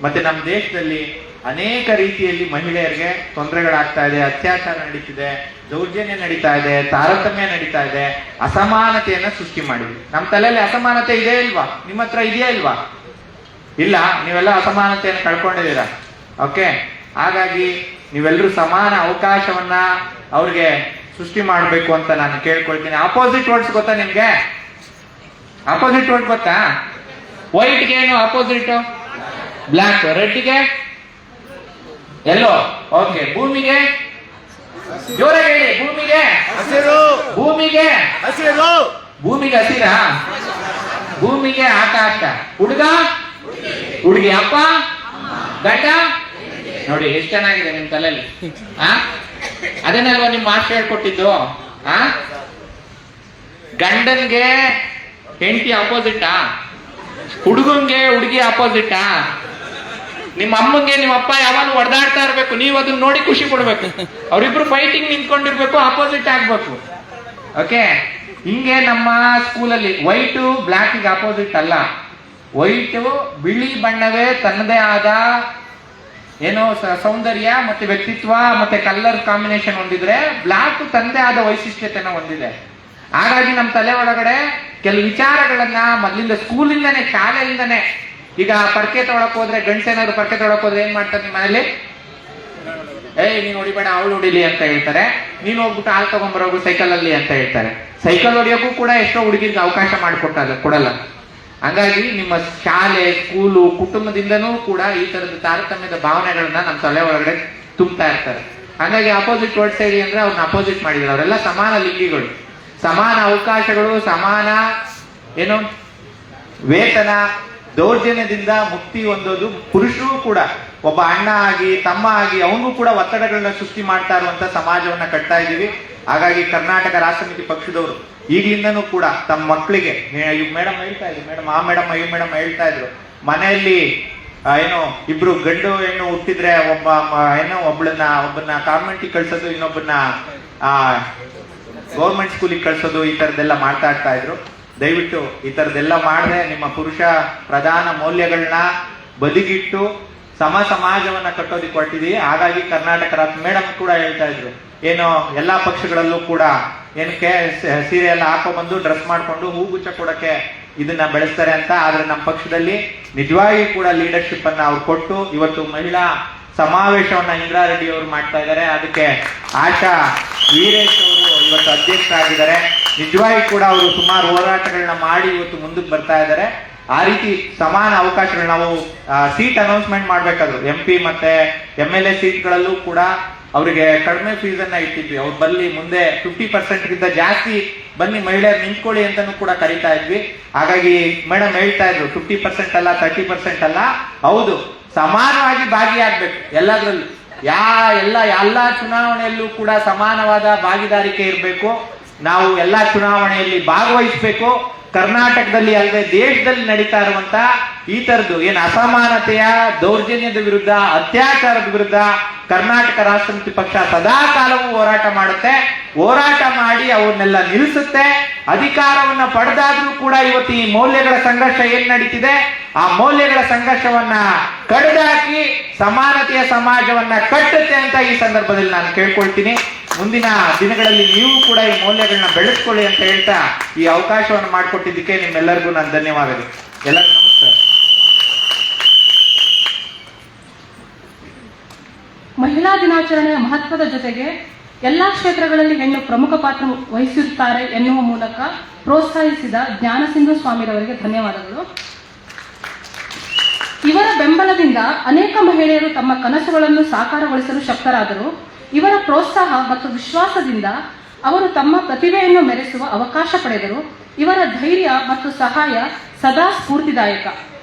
ಮತ್ತೆ ನಮ್ಮ ದೇಶದಲ್ಲಿ ಅನೇಕ ರೀತಿಯಲ್ಲಿ ಮಹಿಳೆಯರಿಗೆ ತೊಂದರೆಗಳಾಗ್ತಾ ಇದೆ, ಅತ್ಯಾಚಾರ ನಡೀತಿದೆ, ದೌರ್ಜನ್ಯ ನಡೀತಾ ಇದೆ, ತಾರತಮ್ಯ ನಡೀತಾ ಇದೆ, ಅಸಮಾನತೆಯನ್ನ ಸೃಷ್ಟಿ ಮಾಡಿದ್ವಿ. ನಮ್ಮ ತಲೆಯಲ್ಲಿ ಅಸಮಾನತೆ ಇದೆ ಇಲ್ವಾ? ನಿಮ್ಮ ಹತ್ರ ಇದೆಯಾ ಇಲ್ವಾ? ಇಲ್ಲ, ನೀವೆಲ್ಲ ಅಸಮಾನತೆಯನ್ನು ಕಳ್ಕೊಂಡಿದ್ದೀರಾ. ಓಕೆ, ಹಾಗಾಗಿ ನೀವೆಲ್ಲರೂ ಸಮಾನ ಅವಕಾಶವನ್ನ ಅವ್ರಿಗೆ ಸೃಷ್ಟಿ ಮಾಡಬೇಕು ಅಂತ ನಾನು ಕೇಳ್ಕೊಳ್ತೀನಿ. ಆಪೋಸಿಟ್ ವರ್ಡ್ಸ್ ಗೊತ್ತಾ ನಿಮ್ಗೆ? ಆಪೋಸಿಟ್ ವರ್ಡ್ ಗೊತ್ತಾ? ವೈಟ್ಗೆ ಏನು ಆಪೋಸಿಟ್? ಬ್ಲ್ಯಾಕ್. ರೆಡ್ಗೆ ಎಲ್ಲೋ. ಓಕೆ, ಭೂಮಿಗೆ ಜೋರಾಗಿ ಹೇಳಿ. ಭೂಮಿಗೆ ಹಸಿರು. ಭೂಮಿಗೆ ಹಸಿರು. ಭೂಮಿಗೆ ಹಸಿರಾ? ಭೂಮಿಗೆ ಆಕಾಶ. ಹುಡುಗ ಹುಡುಗಿ, ಅಪ್ಪ ಗಂಡ. ನೋಡಿ ಎಷ್ಟು ಚೆನ್ನಾಗಿದೆ ನಿಮ್ ತಲೆಯಲ್ಲಿ. ಅದೇನಲ್ವಾ ನಿಮ್ ಮಾಸ್ಟರ್ ಹೇಳ್ಕೊಟ್ಟಿದ್ದು? ಗಂಡನ್ಗೆ ಹೆಂಡತಿ ಅಪೋಸಿಟಾ? ಹುಡುಗನ್ಗೆ ಹುಡುಗಿ ಅಪೋಸಿಟಾ? ನಿಮ್ಮ ಅಮ್ಮಂಗೆ ನಿಮ್ಮ ಅಪ್ಪ ಯಾವಾಗಲೂ ಹೊಡೆದಾಡ್ತಾ ಇರ್ಬೇಕು, ನೀವು ಅದನ್ನ ನೋಡಿ ಖುಷಿ ಪಡ್ಬೇಕು. ಅವರಿಬ್ರು ಫೈಟಿಂಗ್ ನಿಂತ್ಕೊಂಡಿರ್ಬೇಕು, ಅಪೋಸಿಟ್ ಆಗ್ಬೇಕು. ಓಕೆ, ಹಿಂಗೆ ನಮ್ಮ ಸ್ಕೂಲಲ್ಲಿ ವೈಟು ಬ್ಲ್ಯಾಕ್ ಅಪೋಸಿಟ್ ಅಲ್ಲ. ವೈಟು ಬಿಳಿ ಬಣ್ಣವೇ ತನ್ನದೇ ಆದ ಏನೋ ಸೌಂದರ್ಯ ಮತ್ತೆ ವ್ಯಕ್ತಿತ್ವ ಮತ್ತೆ ಕಲರ್ ಕಾಂಬಿನೇಷನ್ ಹೊಂದಿದ್ರೆ, ಬ್ಲ್ಯಾಕ್ ತನ್ನದೇ ಆದ ವೈಶಿಷ್ಟ್ಯತೆನ ಹೊಂದಿದೆ. ಹಾಗಾಗಿ ನಮ್ಮ ತಲೆ ಒಳಗಡೆ ಕೆಲವು ವಿಚಾರಗಳನ್ನ ಮೊದಲಿಂದ ಸ್ಕೂಲಿಂದಾನೆ, ಶಾಲೆಯಿಂದಾನೆ. ಈಗ ಪರ್ಕೆ ತೊಗೊಳಕ್ ಹೋದ್ರೆ, ಗಂಟೆನಾದ್ರು ಪರ್ಕೆ ತೊಗೊಳಕ್ ಹೋದ್ರೆ ಏನ್ ಮಾಡ್ತಾರೆ ನಿಮ್ಮ ಮನೇಲಿ? ನೀನ್ ಹೊಡಿಬೇಡ, ಅವಳು ಹೊಡಿಲಿ ಅಂತ ಹೇಳ್ತಾರೆ. ನೀನ್ ಹೋಗ್ಬಿಟ್ಟು ಹಾಲು ತಗೊಂಡ್ಬರೋಗು ಸೈಕಲ್ ಅಲ್ಲಿ ಅಂತ ಹೇಳ್ತಾರೆ. ಸೈಕಲ್ ಹೊಡಿಯೋಕ್ಕೂ ಕೂಡ ಎಷ್ಟೋ ಹುಡುಗಿರ್ಗೆ ಅವಕಾಶ ಕೊಡಲ್ಲ. ಹಾಗಾಗಿ ನಿಮ್ಮ ಶಾಲೆ, ಸ್ಕೂಲು, ಕುಟುಂಬದಿಂದನೂ ಕೂಡ ಈ ತರದ ತಾರತಮ್ಯದ ಭಾವನೆಗಳನ್ನ ನಮ್ಮ ತಲೆ ಒಳಗಡೆ ತುಂಬ್ತಾ ಇರ್ತಾರೆ. ಹಾಗಾಗಿ ಅಪೋಸಿಟ್ ವರ್ಡ್ಸ್ ಹೇಳಿ ಅಂದ್ರೆ ಅವ್ರನ್ನ ಅಪೋಸಿಟ್ ಮಾಡಿದ್ರು. ಅವರೆಲ್ಲ ಸಮಾನ ಲಿಂಗಿಗಳು, ಸಮಾನ ಅವಕಾಶಗಳು, ಸಮಾನ ಏನು ವೇತನ, ದೌರ್ಜನ್ಯದಿಂದ ಮುಕ್ತಿ ಹೊಂದೋದು. ಪುರುಷರು ಕೂಡ ಒಬ್ಬ ಅಣ್ಣ ಆಗಿ ತಮ್ಮ ಆಗಿ ಅವನಿಗೂ ಕೂಡ ಒತ್ತಡಗಳನ್ನ ಸೃಷ್ಟಿ ಮಾಡ್ತಾ ಇರುವಂತ ಸಮಾಜವನ್ನ ಕಟ್ತಾ ಇದೀವಿ. ಹಾಗಾಗಿ ಕರ್ನಾಟಕ ರಾಷ್ಟ್ರ ಸಮಿತಿ ಪಕ್ಷದವರು ಈಗಲಿಂದನೂ ಕೂಡ ತಮ್ಮ ಮಕ್ಕಳಿಗೆ, ಮೇಡಮ್ ಹೇಳ್ತಾ ಇದ್ರು, ಮೇಡಮ್ ಆ ಮೇಡಮ್ ಈ ಮೇಡಮ್ ಹೇಳ್ತಾ ಇದ್ರು, ಮನೆಯಲ್ಲಿ ಏನೋ ಇಬ್ರು ಗಂಡು ಹೆಣ್ಣು ಹುಟ್ಟಿದ್ರೆ ಒಬ್ಬನ್ನ ಕಾನ್ವೆಂಟಿಗೆ ಕಳ್ಸೋದು, ಇನ್ನೊಬ್ಬನ್ನ ಗೌರ್ಮೆಂಟ್ ಸ್ಕೂಲಿಗೆ ಕಳ್ಸೋದು, ಈ ತರದೆಲ್ಲ ಮಾತಾಡ್ತಾ ಇದ್ರು. ದಯವಿಟ್ಟು ಈ ತರದೆಲ್ಲ ಮಾಡದೆ ನಿಮ್ಮ ಪುರುಷ ಪ್ರಧಾನ ಮೌಲ್ಯಗಳನ್ನ ಬದಿಗಿಟ್ಟು ಸಮಾಜವನ್ನ ಕಟ್ಟೋದಿಕ್ಕೆ ಹೊರಟಿದೀವಿ. ಹಾಗಾಗಿ ಕರ್ನಾಟಕ ರಾಜ್ಯ ಮೇಡಮ್ ಕೂಡ ಹೇಳ್ತಾ ಇದ್ರು, ಏನೋ ಎಲ್ಲಾ ಪಕ್ಷಗಳಲ್ಲೂ ಕೂಡ ಏನಕ್ಕೆ ಸೀರೆ ಎಲ್ಲ ಹಾಕೊಂಡ್ಬಂದು ಡ್ರೆಸ್ ಮಾಡ್ಕೊಂಡು ಹೂಗುಚ್ಚ ಕೊಡಕ್ಕೆ ಇದನ್ನ ಬೆಳೆಸ್ತಾರೆ ಅಂತ. ಆದ್ರೆ ನಮ್ಮ ಪಕ್ಷದಲ್ಲಿ ನಿಜವಾಗಿ ಕೂಡ ಲೀಡರ್ಶಿಪ್ ಅನ್ನ ಅವ್ರು ಕೊಟ್ಟು ಇವತ್ತು ಮಹಿಳಾ ಸಮಾವೇಶವನ್ನ ಇಂದ್ರಾ ರೆಡ್ಡಿ ಅವರು ಮಾಡ್ತಾ ಇದ್ದಾರೆ. ಅದಕ್ಕೆ ಆಶಾ ವೀರೇಶ್ ಅವರು ಇವತ್ತು ಅಧ್ಯಕ್ಷರಾಗಿದ್ದಾರೆ. ನಿಜವಾಗಿ ಕೂಡ ಅವರು ಸುಮಾರು ಹೋರಾಟಗಳನ್ನ ಮಾಡಿ ಇವತ್ತು ಮುಂದಕ್ಕೆ ಬರ್ತಾ ಇದ್ದಾರೆ. ಆ ರೀತಿ ಸಮಾನ ಅವಕಾಶಗಳು ನಾವು ಸೀಟ್ ಅನೌನ್ಸ್ಮೆಂಟ್ ಮಾಡ್ಬೇಕಾದ್ರು MP ಮತ್ತೆ MLA ಸೀಟ್ಗಳಲ್ಲೂ ಕೂಡ ಅವರಿಗೆ ಕಡಿಮೆ ಫೀಸ್ ಅನ್ನ ಇಟ್ಟಿದ್ವಿ. ಅವ್ರು ಬಲ್ಲಿ ಮುಂದೆ 50% ಗಿಂತ ಜಾಸ್ತಿ ಬನ್ನಿ ಮಹಿಳೆಯರು ನಿಂತ್ಕೊಳ್ಳಿ ಅಂತಾನು ಕೂಡ ಕರಿತಾ ಇದ್ವಿ. ಹಾಗಾಗಿ ಮೇಡಮ್ ಹೇಳ್ತಾ ಇದ್ರು 50% ಅಲ್ಲ 30% ಅಲ್ಲ, ಹೌದು ಸಮಾನವಾಗಿ ಭಾಗಿಯಾಗ್ಬೇಕು ಎಲ್ಲದ್ರಲ್ಲೂ. ಎಲ್ಲಾ ಚುನಾವಣೆಯಲ್ಲೂ ಕೂಡ ಸಮಾನವಾದ ಭಾಗಿದಾರಿಕೆ ಇರಬೇಕು. ನಾವು ಎಲ್ಲಾ ಚುನಾವಣೆಯಲ್ಲಿ ಭಾಗವಹಿಸಬೇಕು. ಕರ್ನಾಟಕದಲ್ಲಿ ಅಲ್ಲದೆ ದೇಶದಲ್ಲಿ ನಡೀತಾ ಇರುವಂತ ಈ ತರದ್ದು ಏನು ಅಸಮಾನತೆಯ, ದೌರ್ಜನ್ಯದ ವಿರುದ್ಧ, ಅತ್ಯಾಚಾರದ ವಿರುದ್ಧ ಕರ್ನಾಟಕ ರಾಷ್ಟ್ರ ಸಮಿತಿ ಪಕ್ಷ ಸದಾ ಕಾಲವೂ ಹೋರಾಟ ಮಾಡುತ್ತೆ. ಹೋರಾಟ ಮಾಡಿ ಅವನ್ನೆಲ್ಲ ನಿಲ್ಲಿಸುತ್ತೆ. ಅಧಿಕಾರವನ್ನ ಪಡೆದಾದ್ರೂ ಕೂಡ ಇವತ್ತು ಈ ಮೌಲ್ಯಗಳ ಸಂಘರ್ಷ ಏನ್ ನಡೀತಿದೆ, ಆ ಮೌಲ್ಯಗಳ ಸಂಘರ್ಷವನ್ನ ಕಡಿದಾಕಿ ಸಮಾನತೆಯ ಸಮಾಜವನ್ನ ಕಟ್ಟುತ್ತೆ ಅಂತ ಈ ಸಂದರ್ಭದಲ್ಲಿ ನಾನು ಕೇಳ್ಕೊಳ್ತೀನಿ. ಮುಂದಿನ ದಿನಗಳಲ್ಲಿ ನೀವು ಕೂಡ ಈ ಮೌಲ್ಯಗಳನ್ನ ಬೆಳೆಸ್ಕೊಳ್ಳಿ ಅಂತ ಹೇಳ್ತಾ ಈ ಅವಕಾಶವನ್ನು ಮಾಡಿಕೊಟ್ಟಿದ್ದಕ್ಕೆ ನಿಮ್ಮೆಲ್ಲರಿಗೂ ನಾನು ಧನ್ಯವಾದಗಳು. ಎಲ್ಲರಿಗೂ ನಮಸ್ಕಾರ. ಮಹಿಳಾ ದಿನಾಚರಣೆಯ ಮಹತ್ವದ ಜೊತೆಗೆ ಎಲ್ಲಾ ಕ್ಷೇತ್ರಗಳಲ್ಲಿ ಹೆಣ್ಣು ಪ್ರಮುಖ ಪಾತ್ರ ವಹಿಸಿರುತ್ತಾರೆ ಎನ್ನುವ ಮೂಲಕ ಪ್ರೋತ್ಸಾಹಿಸಿದ ಜ್ಞಾನಸಿಂಧು ಸ್ವಾಮಿರವರಿಗೆ ಧನ್ಯವಾದಗಳು. ಇವರ ಬೆಂಬಲದಿಂದ ಅನೇಕ ಮಹಿಳೆಯರು ತಮ್ಮ ಕನಸುಗಳನ್ನು ಸಾಕಾರಗೊಳಿಸಲು ಶಕ್ತರಾದರು. ಇವರ ಪ್ರೋತ್ಸಾಹ ಮತ್ತು ವಿಶ್ವಾಸದಿಂದ ಅವರು ತಮ್ಮ ಪ್ರತಿಭೆಯನ್ನು ಮೆರೆಸುವ ಅವಕಾಶ ಪಡೆದರು. ಇವರ ಧೈರ್ಯ ಮತ್ತು ಸಹಾಯ ಸದಾ ಸ್ಫೂರ್ತಿದಾಯಕ.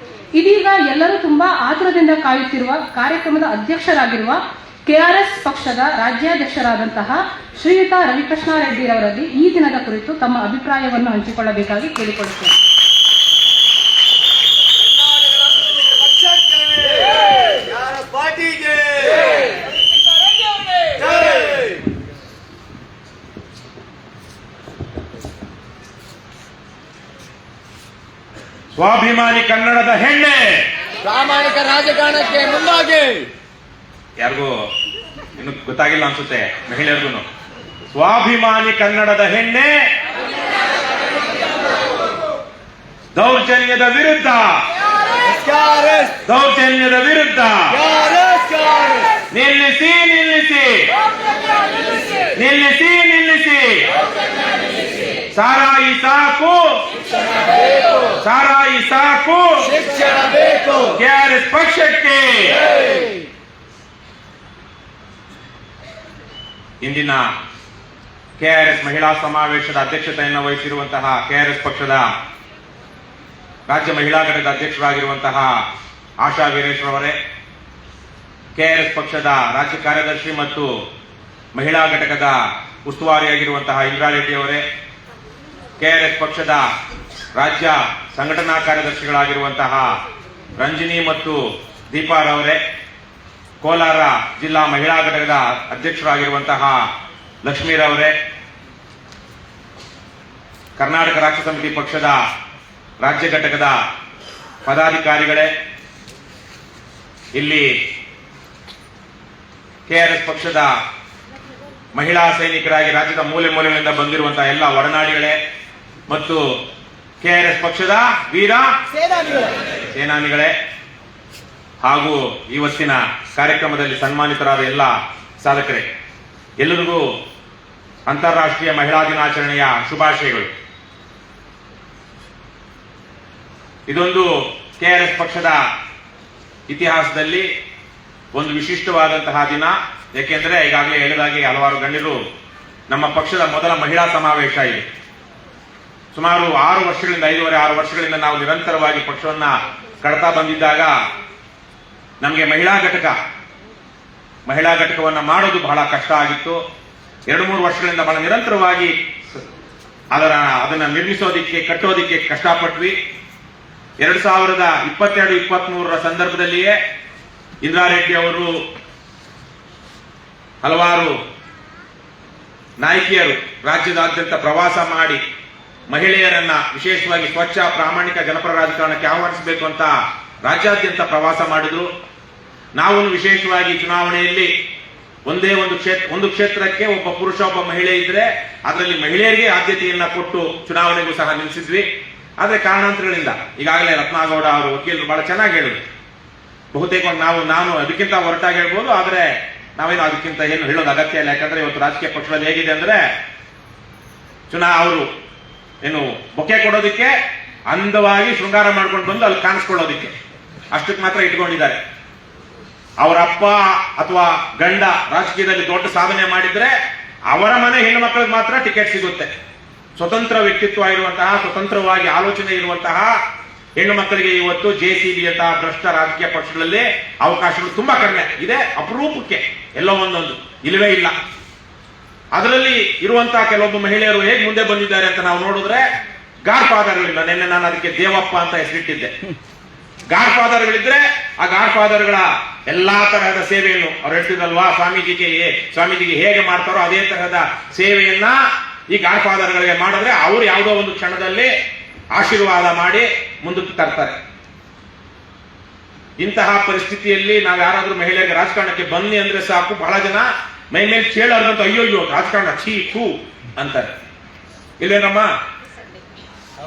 ಇದೀಗ ಎಲ್ಲರೂ ತುಂಬಾ ಆತುರದಿಂದ ಕಾಯುತ್ತಿರುವ ಕಾರ್ಯಕ್ರಮದ ಅಧ್ಯಕ್ಷರಾಗಿರುವ ಕೆಆರ್ಎಸ್ ಪಕ್ಷದ ರಾಜ್ಯಾಧ್ಯಕ್ಷರಾದಂತಹ ಶ್ರೀಯುತ ರವಿಕೃಷ್ಣ ರೆಡ್ಡಿರವರಲ್ಲಿ ಈ ದಿನದ ಕುರಿತು ತಮ್ಮ ಅಭಿಪ್ರಾಯವನ್ನು ಹಂಚಿಕೊಳ್ಳಬೇಕಾಗಿ ಕೇಳಿಕೊಳ್ಳುತ್ತೇನೆ. ಸ್ವಾಭಿಮಾನಿ ಕನ್ನಡದ ಹೆಣ್ಣೆ ಪ್ರಾಮಾಣಿಕ ರಾಜಕಾರಣಕ್ಕೆ ಮುಂದಾಗಿ. ಯಾರಿಗೂ ಇನ್ನು ಗೊತ್ತಾಗಿಲ್ಲ ಅನ್ಸುತ್ತೆ ಮಹಿಳೆಯರಿಗೂ. ಸ್ವಾಭಿಮಾನಿ ಕನ್ನಡದ ಹೆಣ್ಣೆ ದೌರ್ಜನ್ಯದ ವಿರುದ್ಧ ನಿಲ್ಲಿಸಿ ನಿಲ್ಲಿಸಿ ನಿಲ್ಲಿಸಿ ನಿಲ್ಲಿಸಿ. ಸಾರಾಯಿ ಸಾಕು, ಸಾರಾಯಿ ಸಾಕು, ಶಿಕ್ಷಣ ಬೇಕು. ಕೆಆರ್ಎಸ್ ಪಕ್ಷಕ್ಕೆ. ಇಂದಿನ ಕೆಆರ್ಎಸ್ ಮಹಿಳಾ ಸಮಾವೇಶದ ಅಧ್ಯಕ್ಷತೆಯನ್ನು ವಹಿಸಿರುವಂತಹ ಕೆಆರ್ಎಸ್ ಪಕ್ಷದ ರಾಜ್ಯ ಮಹಿಳಾ ಘಟಕದ ಅಧ್ಯಕ್ಷರಾಗಿರುವಂತಹ ಆಶಾ ವೀರೇಶ್ವರ್ ಅವರೇ, ಕೆಆರ್ಎಸ್ ಪಕ್ಷದ ರಾಜ್ಯ ಕಾರ್ಯದರ್ಶಿ ಮತ್ತು ಮಹಿಳಾ ಘಟಕದ ಉಸ್ತುವಾರಿಯಾಗಿರುವಂತಹ ಇಂದ್ರಾ ರೆಡ್ಡಿ ಅವರೇ, ಕೆಆರ್ಎಸ್ ಪಕ್ಷದ ರಾಜ್ಯ ಸಂಘಟನಾ ಕಾರ್ಯದರ್ಶಿಗಳಾಗಿರುವಂತಹ ರಂಜಿನಿ ಮತ್ತು ದೀಪಾರವರೇ, ಕೋಲಾರ ಜಿಲ್ಲಾ ಮಹಿಳಾ ಘಟಕದ ಅಧ್ಯಕ್ಷರಾಗಿರುವಂತಹ ಲಕ್ಷ್ಮೀರವರೇ, ಕರ್ನಾಟಕ ರಾಷ್ಟ್ರ ಸಮಿತಿ ಪಕ್ಷದ ರಾಜ್ಯ ಘಟಕದ ಪದಾಧಿಕಾರಿಗಳೇ, ಇಲ್ಲಿ ಕೆಆರ್ಎಸ್ ಪಕ್ಷದ ಮಹಿಳಾ ಸೈನಿಕರಾಗಿ ರಾಜ್ಯದ ಮೂಲೆ ಮೂಲೆಗಳಿಂದ ಬಂದಿರುವಂತಹ ಎಲ್ಲ ಒಡನಾಡಿಗಳೇ ಮತ್ತು ಕೆಆರ್ಎಸ್ ಪಕ್ಷದ ವೀರ ಸೇನಾನಿಗಳೇ ಹಾಗೂ ಇವತ್ತಿನ ಕಾರ್ಯಕ್ರಮದಲ್ಲಿ ಸನ್ಮಾನಿತರಾದ ಎಲ್ಲ ಸಾಧಕರೇ, ಎಲ್ಲರಿಗೂ ಅಂತಾರಾಷ್ಟ್ರೀಯ ಮಹಿಳಾ ದಿನಾಚರಣೆಯ ಶುಭಾಶಯಗಳು. ಇದೊಂದು ಕೆಆರ್ಎಸ್ ಪಕ್ಷದ ಇತಿಹಾಸದಲ್ಲಿ ಒಂದು ವಿಶಿಷ್ಟವಾದಂತಹ ದಿನ. ಏಕೆಂದರೆ ಈಗಾಗಲೇ ಹೇಳಿದಾಗೆ ಹಲವಾರು ಗಣ್ಯರು ನಮ್ಮ ಪಕ್ಷದ ಮೊದಲ ಮಹಿಳಾ ಸಮಾವೇಶ ಇದೆ. ಸುಮಾರು 6 ವರ್ಷಗಳಿಂದ 5.5-6 ವರ್ಷಗಳಿಂದ ನಾವು ನಿರಂತರವಾಗಿ ಪಕ್ಷವನ್ನ ಕಡ್ತಾ ಬಂದಿದ್ದಾಗ ನಮಗೆ ಮಹಿಳಾ ಘಟಕವನ್ನ ಮಾಡೋದು ಬಹಳ ಕಷ್ಟ ಆಗಿತ್ತು. 2-3 ವರ್ಷಗಳಿಂದ ಬಹಳ ನಿರಂತರವಾಗಿ ಅದನ್ನ ನಿರ್ಮಿಸೋದಿಕ್ಕೆ ಕಟ್ಟೋದಿಕ್ಕೆ ಕಷ್ಟಪಟ್ವಿ. 2022-23 ಸಂದರ್ಭದಲ್ಲಿಯೇ ಇಂದ್ರಾ ರೆಡ್ಡಿ ಅವರು ಹಲವಾರು ನಾಯಕಿಯರು ರಾಜ್ಯದಾದ್ಯಂತ ಪ್ರವಾಸ ಮಾಡಿ ಮಹಿಳೆಯರನ್ನ ವಿಶೇಷವಾಗಿ ಸ್ವಚ್ಛ ಪ್ರಾಮಾಣಿಕ ಜನಪರ ರಾಜಕಾರಣಕ್ಕೆ ಆಹ್ವಾನಿಸಬೇಕು ಅಂತ ರಾಜ್ಯಾದ್ಯಂತ ಪ್ರವಾಸ ಮಾಡಿದ್ರು. ನಾವು ವಿಶೇಷವಾಗಿ ಚುನಾವಣೆಯಲ್ಲಿ ಒಂದು ಕ್ಷೇತ್ರಕ್ಕೆ ಒಬ್ಬ ಪುರುಷ ಒಬ್ಬ ಮಹಿಳೆ ಇದ್ರೆ ಅದರಲ್ಲಿ ಮಹಿಳೆಯರಿಗೆ ಆದ್ಯತೆಯನ್ನ ಕೊಟ್ಟು ಚುನಾವಣೆಗೂ ಸಹ ನಿಲ್ಲಿಸಿದ್ವಿ. ಆದ್ರೆ ಕಾರಣಾಂತರಗಳಿಂದ ಈಗಾಗಲೇ ರತ್ನಾಗೌಡ ಅವರು ವಕೀಲರು ಬಹಳ ಚೆನ್ನಾಗಿ ಹೇಳಿದ್ರು. ಬಹುತೇಕ ನಾನು ಅದಕ್ಕಿಂತ ಹೊರಟಾಗಿ ಹೇಳ್ಬೋದು, ಆದ್ರೆ ನಾವೇನು ಅದಕ್ಕಿಂತ ಏನು ಹೇಳೋದು ಅಗತ್ಯ ಇಲ್ಲ. ಯಾಕಂದ್ರೆ ಇವತ್ತು ರಾಜಕೀಯ ಪಕ್ಷದಲ್ಲಿ ಹೇಗಿದೆ ಅಂದ್ರೆ ಅವರು ಏನು ಬೊಕ್ಕೆ ಕೊಡೋದಿಕ್ಕೆ ಅಂದವಾಗಿ ಶೃಂಗಾರ ಮಾಡ್ಕೊಂಡು ಬಂದು ಅಲ್ಲಿ ಕಾಣಿಸ್ಕೊಳ್ಳೋದಿಕ್ಕೆ ಅಷ್ಟಕ್ಕೆ ಮಾತ್ರ ಇಟ್ಕೊಂಡಿದ್ದಾರೆ. ಅವರ ಅಪ್ಪ ಅಥವಾ ಗಂಡ ರಾಜಕೀಯದಲ್ಲಿ ದೊಡ್ಡ ಸಾಧನೆ ಮಾಡಿದ್ರೆ ಅವರ ಮನೆ ಹೆಣ್ಣು ಮಕ್ಕಳಿಗೆ ಮಾತ್ರ ಟಿಕೆಟ್ ಸಿಗುತ್ತೆ. ಸ್ವತಂತ್ರ ವ್ಯಕ್ತಿತ್ವ ಇರುವಂತಹ, ಸ್ವತಂತ್ರವಾಗಿ ಆಲೋಚನೆ ಇರುವಂತಹ ಹೆಣ್ಣು ಮಕ್ಕಳಿಗೆ ಇವತ್ತು ಜೆಸಿಬಿ ಅಂತಹ ಭ್ರಷ್ಟ ರಾಜಕೀಯ ಪಕ್ಷಗಳಲ್ಲಿ ಅವಕಾಶಗಳು ತುಂಬಾ ಕಡಿಮೆ ಇದೆ. ಅಪರೂಪಕ್ಕೆ ಎಲ್ಲೋ ಒಂದೊಂದು ಇಲ್ಲವೇ ಇಲ್ಲ. ಅದರಲ್ಲಿ ಇರುವಂತಹ ಕೆಲವೊಬ್ಬ ಮಹಿಳೆಯರು ಹೇಗೆ ಮುಂದೆ ಬಂದಿದ್ದಾರೆ ಅಂತ ನಾವು ನೋಡಿದ್ರೆ ಗಾಡ್ ಫಾದರ್ಗಳಿಂದ, ನಿನ್ನೆ ನಾನು ಅದಕ್ಕೆ ದೇವಪ್ಪ ಅಂತ ಹೆಸರಿಟ್ಟಿದ್ದೆ. ಗಾಡ್ ಫಾದರ್ಗಳಿದ್ರೆ ಆ ಗಾಡ್ ಫಾದರ್ಗಳ ಎಲ್ಲಾ ತರಹದ ಸೇವೆಯನ್ನು ಅವ್ರು ಹೇಳ್ತಿದ್ದಲ್ವಾ, ಸ್ವಾಮೀಜಿಗೆ ಹೇಗೆ ಮಾಡ್ತಾರೋ ಅದೇ ತರಹದ ಸೇವೆಯನ್ನ ಈ ಗಾಡ್ ಫಾದರ್ಗಳಿಗೆ ಮಾಡಿದ್ರೆ ಅವ್ರು ಯಾವುದೋ ಒಂದು ಕ್ಷಣದಲ್ಲಿ ಆಶೀರ್ವಾದ ಮಾಡಿ ಮುಂದಕ್ಕೆ ತರ್ತಾರೆ. ಇಂತಹ ಪರಿಸ್ಥಿತಿಯಲ್ಲಿ ನಾವು ಯಾರಾದ್ರೂ ಮಹಿಳೆಯರಿಗೆ ರಾಜಕಾರಣಕ್ಕೆ ಬನ್ನಿ ಅಂದ್ರೆ ಸಾಕು, ಬಹಳ ಜನ ಮೈ ಮೇಲೆ ಚೇಳರ್ದಂತ ಅಯ್ಯೋ ರಾಜಕಾರಣ ಛೀ ಥೂ ಅಂತಾರೆ. ಇಲ್ವೇನಮ್ಮ?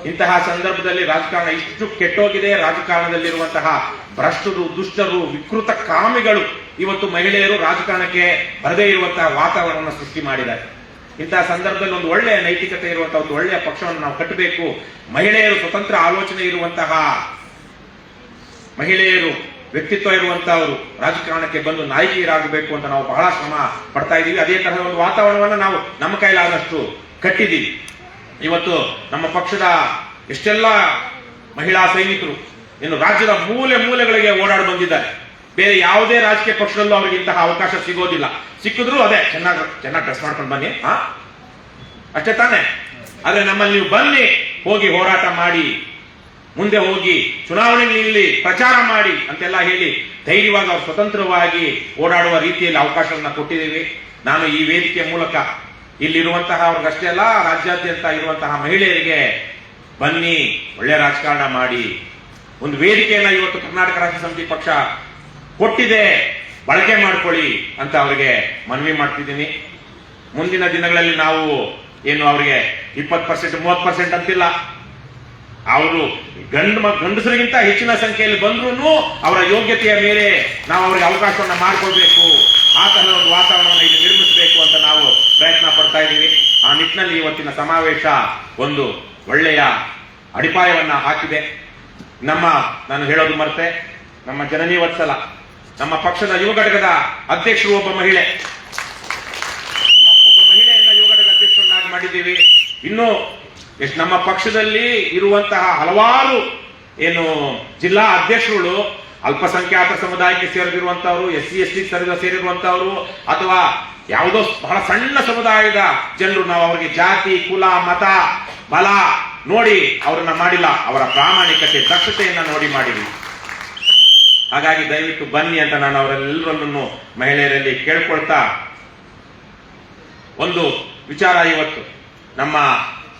ಇಂತಹ ಸಂದರ್ಭದಲ್ಲಿ ರಾಜಕಾರಣ ಇಷ್ಟು ಕೆಟ್ಟೋಗಿದೆ. ರಾಜಕಾರಣದಲ್ಲಿರುವಂತಹ ಭ್ರಷ್ಟರು, ದುಷ್ಟರು, ವಿಕೃತ ಕಾಮಿಗಳು ಇವತ್ತು ಮಹಿಳೆಯರು ರಾಜಕಾರಣಕ್ಕೆ ಬರದೇ ಇರುವಂತಹ ವಾತಾವರಣವನ್ನು ಸೃಷ್ಟಿ ಮಾಡಿದ್ದಾರೆ. ಇಂತಹ ಸಂದರ್ಭದಲ್ಲಿ ಒಂದು ಒಳ್ಳೆಯ ನೈತಿಕತೆ ಇರುವಂತಹ ಒಂದು ಒಳ್ಳೆಯ ಪಕ್ಷವನ್ನು ನಾವು ಕಟ್ಟಬೇಕು. ಮಹಿಳೆಯರು ಸ್ವತಂತ್ರ ಆಲೋಚನೆ ಇರುವಂತಹ ಮಹಿಳೆಯರು, ವ್ಯಕ್ತಿತ್ವ ಇರುವಂತಹವರು ರಾಜಕಾರಣಕ್ಕೆ ಬಂದು ನಾಯಕಿಯರಾಗಬೇಕು ಅಂತ ನಾವು ಬಹಳ ಶ್ರಮ ಪಡ್ತಾ ಇದ್ದೀವಿ. ಅದೇ ತರಹದ ಒಂದು ವಾತಾವರಣವನ್ನು ನಾವು ನಮ್ಮ ಕೈಲಾದಷ್ಟು ಕಟ್ಟಿದ್ದೀವಿ. ಇವತ್ತು ನಮ್ಮ ಪಕ್ಷದ ಎಷ್ಟೆಲ್ಲ ಮಹಿಳಾ ಸೈನಿಕರು ಇನ್ನು ರಾಜ್ಯದ ಮೂಲೆ ಮೂಲೆಗಳಿಗೆ ಓಡಾಡಿ ಬಂದಿದ್ದಾರೆ. ಬೇರೆ ಯಾವುದೇ ರಾಜಕೀಯ ಪಕ್ಷದಲ್ಲೂ ಅವರಿಗೆ ಇಂತಹ ಅವಕಾಶ ಸಿಗೋದಿಲ್ಲ. ಸಿಕ್ಕಿದ್ರು ಅದೇ ಚೆನ್ನಾಗಿ ಡ್ರೆಸ್ ಮಾಡ್ಕೊಂಡು ಬನ್ನಿ, ಅಷ್ಟೇ ತಾನೆ. ಆದ್ರೆ ನಮ್ಮಲ್ಲಿ ನೀವು ಬನ್ನಿ, ಹೋಗಿ ಹೋರಾಟ ಮಾಡಿ, ಮುಂದೆ ಹೋಗಿ ಚುನಾವಣೆಗೆ ನಿಲ್ಲಿ, ಪ್ರಚಾರ ಮಾಡಿ ಅಂತೆಲ್ಲ ಹೇಳಿ ಧೈರ್ಯವಾಗಿ ಅವರು ಸ್ವತಂತ್ರವಾಗಿ ಓಡಾಡುವ ರೀತಿಯಲ್ಲಿ ಅವಕಾಶವನ್ನ ಕೊಟ್ಟಿದ್ದೀವಿ. ನಾನು ಈ ವೇದಿಕೆಯ ಮೂಲಕ ಇಲ್ಲಿರುವಂತಹ ಅವ್ರಿಗಷ್ಟೇ ಅಲ್ಲ, ರಾಜ್ಯಾದ್ಯಂತ ಇರುವಂತಹ ಮಹಿಳೆಯರಿಗೆ ಬನ್ನಿ, ಒಳ್ಳೆ ರಾಜಕಾರಣ ಮಾಡಿ, ಒಂದು ವೇದಿಕೆಯನ್ನ ಇವತ್ತು ಕರ್ನಾಟಕ ರಾಜ್ಯ ಸಮಿತಿ ಪಕ್ಷ ಕೊಟ್ಟಿದೆ, ಬಳಕೆ ಮಾಡ್ಕೊಳ್ಳಿ ಅಂತ ಅವರಿಗೆ ಮನವಿ ಮಾಡ್ತಿದ್ದೀನಿ. ಮುಂದಿನ ದಿನಗಳಲ್ಲಿ ನಾವು ಏನು ಅವರಿಗೆ 20% 30% ಅಂತಿಲ್ಲ, ಅವರು ಗಂಡಸರಿಗಿಂತ ಹೆಚ್ಚಿನ ಸಂಖ್ಯೆಯಲ್ಲಿ ಬಂದ್ರೂ ಅವರ ಯೋಗ್ಯತೆಯ ಮೇಲೆ ನಾವು ಅವರಿಗೆ ಅವಕಾಶವನ್ನ ಮಾಡಿಕೊಳ್ಬೇಕು, ಆ ತರಹದ ಒಂದು ವಾತಾವರಣವನ್ನು ಇಲ್ಲಿ ನಿರ್ಮಿಸಬೇಕು ಅಂತ ನಾವು ಪ್ರಯತ್ನ ಪಡ್ತಾ ಇದ್ದೀವಿ. ಆ ನಿಟ್ಟಿನಲ್ಲಿ ಇವತ್ತಿನ ಸಮಾವೇಶ ಒಂದು ಒಳ್ಳೆಯ ಅಡಿಪಾಯವನ್ನ ಹಾಕಿದೆ. ನಾನು ಹೇಳೋದು ಮರೆತೆ, ನಮ್ಮ ಜನನಿ ವತ್ಸಲ, ನಮ್ಮ ಪಕ್ಷದ ಯುವ ಘಟಕದ ಅಧ್ಯಕ್ಷರು ಒಬ್ಬ ಮಹಿಳೆಯನ್ನ ಯುವ ಘಟಕದ ಅಧ್ಯಕ್ಷರನ್ನಾಗಿ ಮಾಡಿದ್ದೀವಿ. ಇನ್ನು ಎಷ್ಟು ನಮ್ಮ ಪಕ್ಷದಲ್ಲಿ ಇರುವಂತಹ ಹಲವಾರು ಏನು ಜಿಲ್ಲಾ ಅಧ್ಯಕ್ಷರುಗಳು ಅಲ್ಪಸಂಖ್ಯಾತ ಸಮುದಾಯಕ್ಕೆ ಸೇರಿರುವಂತವರು, SC ST ಸೇರಿರುವಂತವರು, ಅಥವಾ ಯಾವುದೋ ಬಹಳ ಸಣ್ಣ ಸಮುದಾಯದ ಜನರು, ನಾವು ಅವರಿಗೆ ಜಾತಿ, ಕುಲ, ಮತ, ಬಲ ನೋಡಿ ಅವರನ್ನ ಮಾಡಿಲ್ಲ, ಅವರ ಪ್ರಾಮಾಣಿಕತೆ, ದಕ್ಷತೆಯನ್ನ ನೋಡಿ ಮಾಡಿದ್ವಿ. ಹಾಗಾಗಿ ದಯವಿಟ್ಟು ಬನ್ನಿ ಅಂತ ನಾನು ಅವರೆಲ್ಲರನ್ನು ಮಹಿಳೆಯರಲ್ಲಿ ಕೇಳ್ಕೊಳ್ತಾ, ಒಂದು ವಿಚಾರ, ಇವತ್ತು ನಮ್ಮ